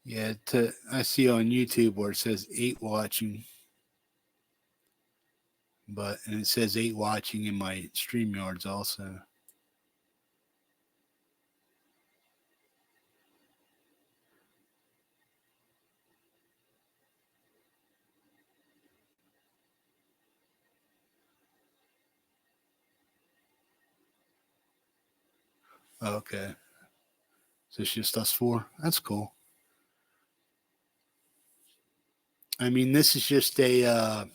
[SPEAKER 1] Yeah, I see on YouTube where it says 8 watching. And it says 8 watching in my StreamYards also. Okay. So it's just us 4. That's cool. I mean, this is just a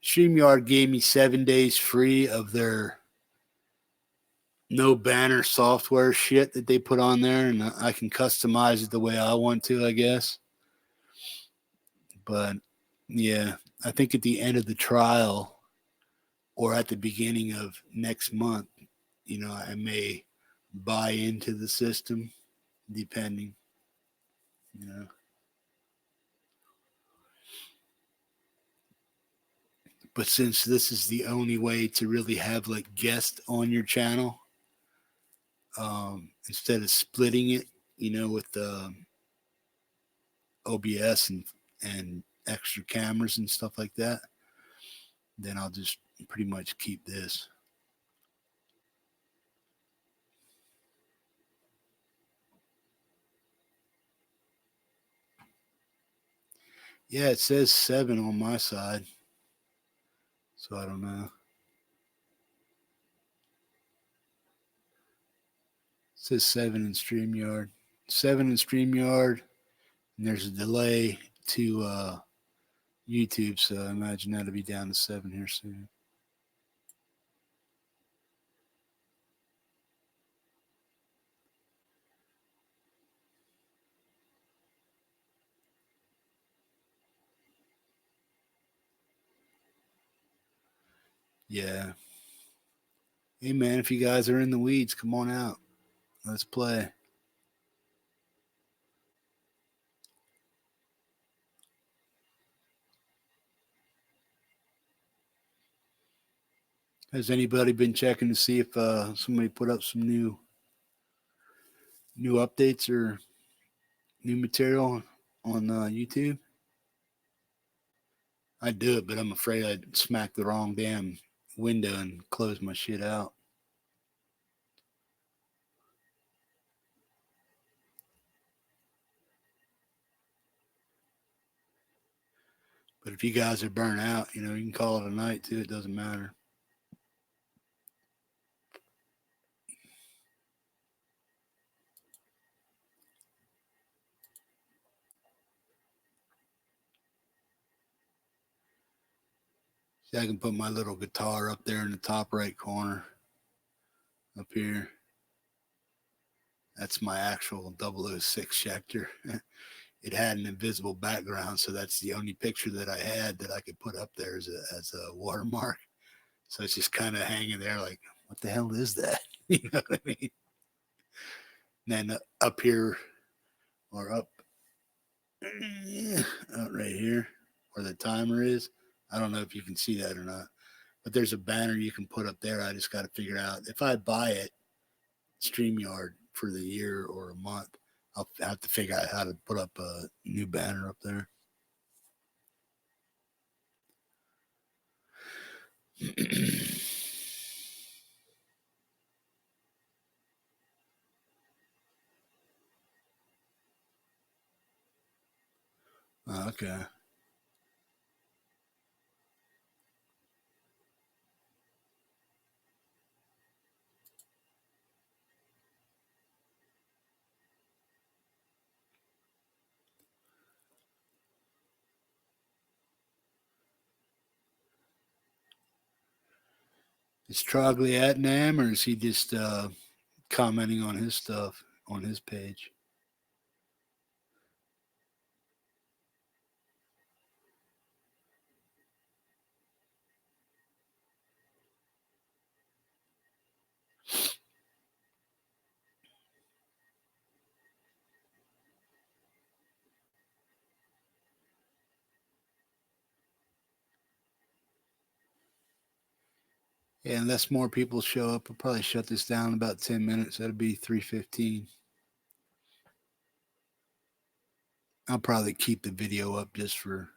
[SPEAKER 1] StreamYard gave me 7 days free of their no banner software shit that they put on there, and I can customize it the way I want to, I guess. But yeah, I think at the end of the trial or at the beginning of next month, I may buy into the system, depending. But since this is the only way to really have like guests on your channel, instead of splitting it, with OBS and extra cameras and stuff like that, then I'll just pretty much keep this. Yeah, it says 7 on my side, so I don't know. It says 7 in StreamYard. 7 in StreamYard, and there's a delay to YouTube, so I imagine that'll be down to 7 here soon. Yeah. Hey, man, if you guys are in the weeds, come on out. Let's play. Has anybody been checking to see if somebody put up some new updates or new material on YouTube? I'd do it, but I'm afraid I'd smack the wrong damn window and close my shit out. But if you guys are burnt out, you can call it a night too. It doesn't matter. See, I can put my little guitar up there in the top right corner up here. That's my actual 006 Schecter. It had an invisible background, so that's the only picture that I had that I could put up there as a watermark. So it's just kind of hanging there like, what the hell is that? You know what I mean? And then up here or up right here where the timer is, I don't know if you can see that or not, but there's a banner you can put up there. I just got to figure out if I buy it, StreamYard, for the year or a month, I'll have to figure out how to put up a new banner up there. Okay. Is Trogley at Namm, or is he just commenting on his stuff on his page? Yeah, unless more people show up, I'll probably shut this down in about 10 minutes. That'll be 3:15. I'll probably keep the video up just for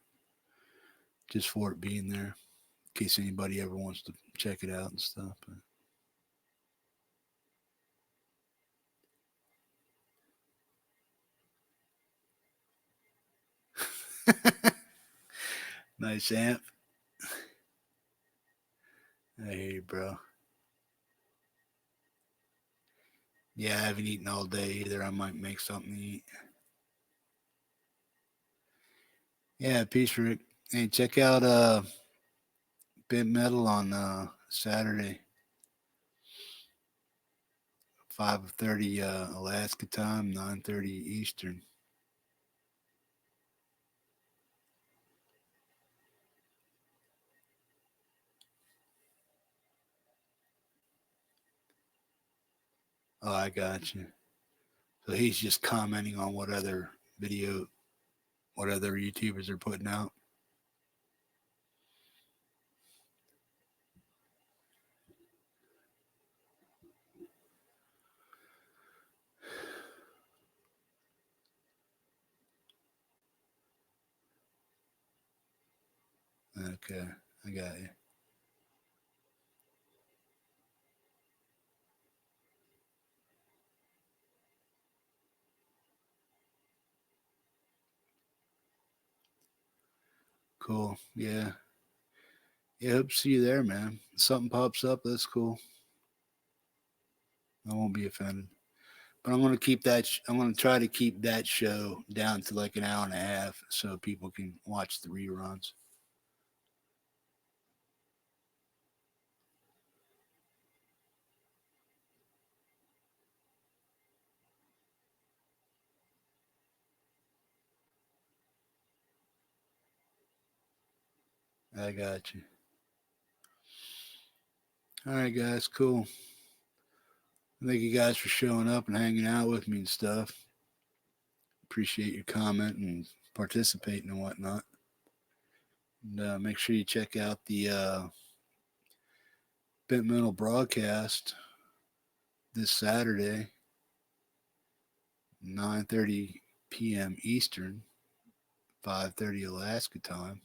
[SPEAKER 1] it being there, in case anybody ever wants to check it out and stuff. Nice amp. I hear you, bro. Yeah, I haven't eaten all day either. I might make something to eat. Yeah, peace, Rick. Hey, check out Bent Metal on Saturday, 5:30 Alaska time, 9:30 Eastern. Oh, I got you. So he's just commenting on what other YouTubers are putting out. Okay, I got you. Cool. Yeah. Yeah, hope to see you there, man. If something pops up, that's cool. I won't be offended. But I'm gonna keep that. I'm gonna try to keep that show down to like an hour and a half, so people can watch the reruns. I got you. All right, guys, cool. Thank you guys for showing up and hanging out with me and stuff. Appreciate your comment and participating and whatnot. And make sure you check out the Bent Mental broadcast this Saturday, 9:30 p.m. Eastern, 5:30 Alaska time.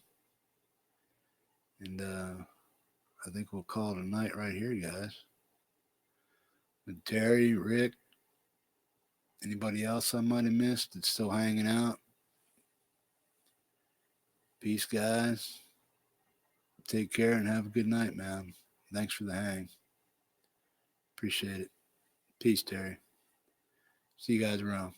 [SPEAKER 1] And I think we'll call it a night right here, guys. And Terry, Rick, anybody else I might have missed that's still hanging out? Peace, guys. Take care and have a good night, man. Thanks for the hang. Appreciate it. Peace, Terry. See you guys around.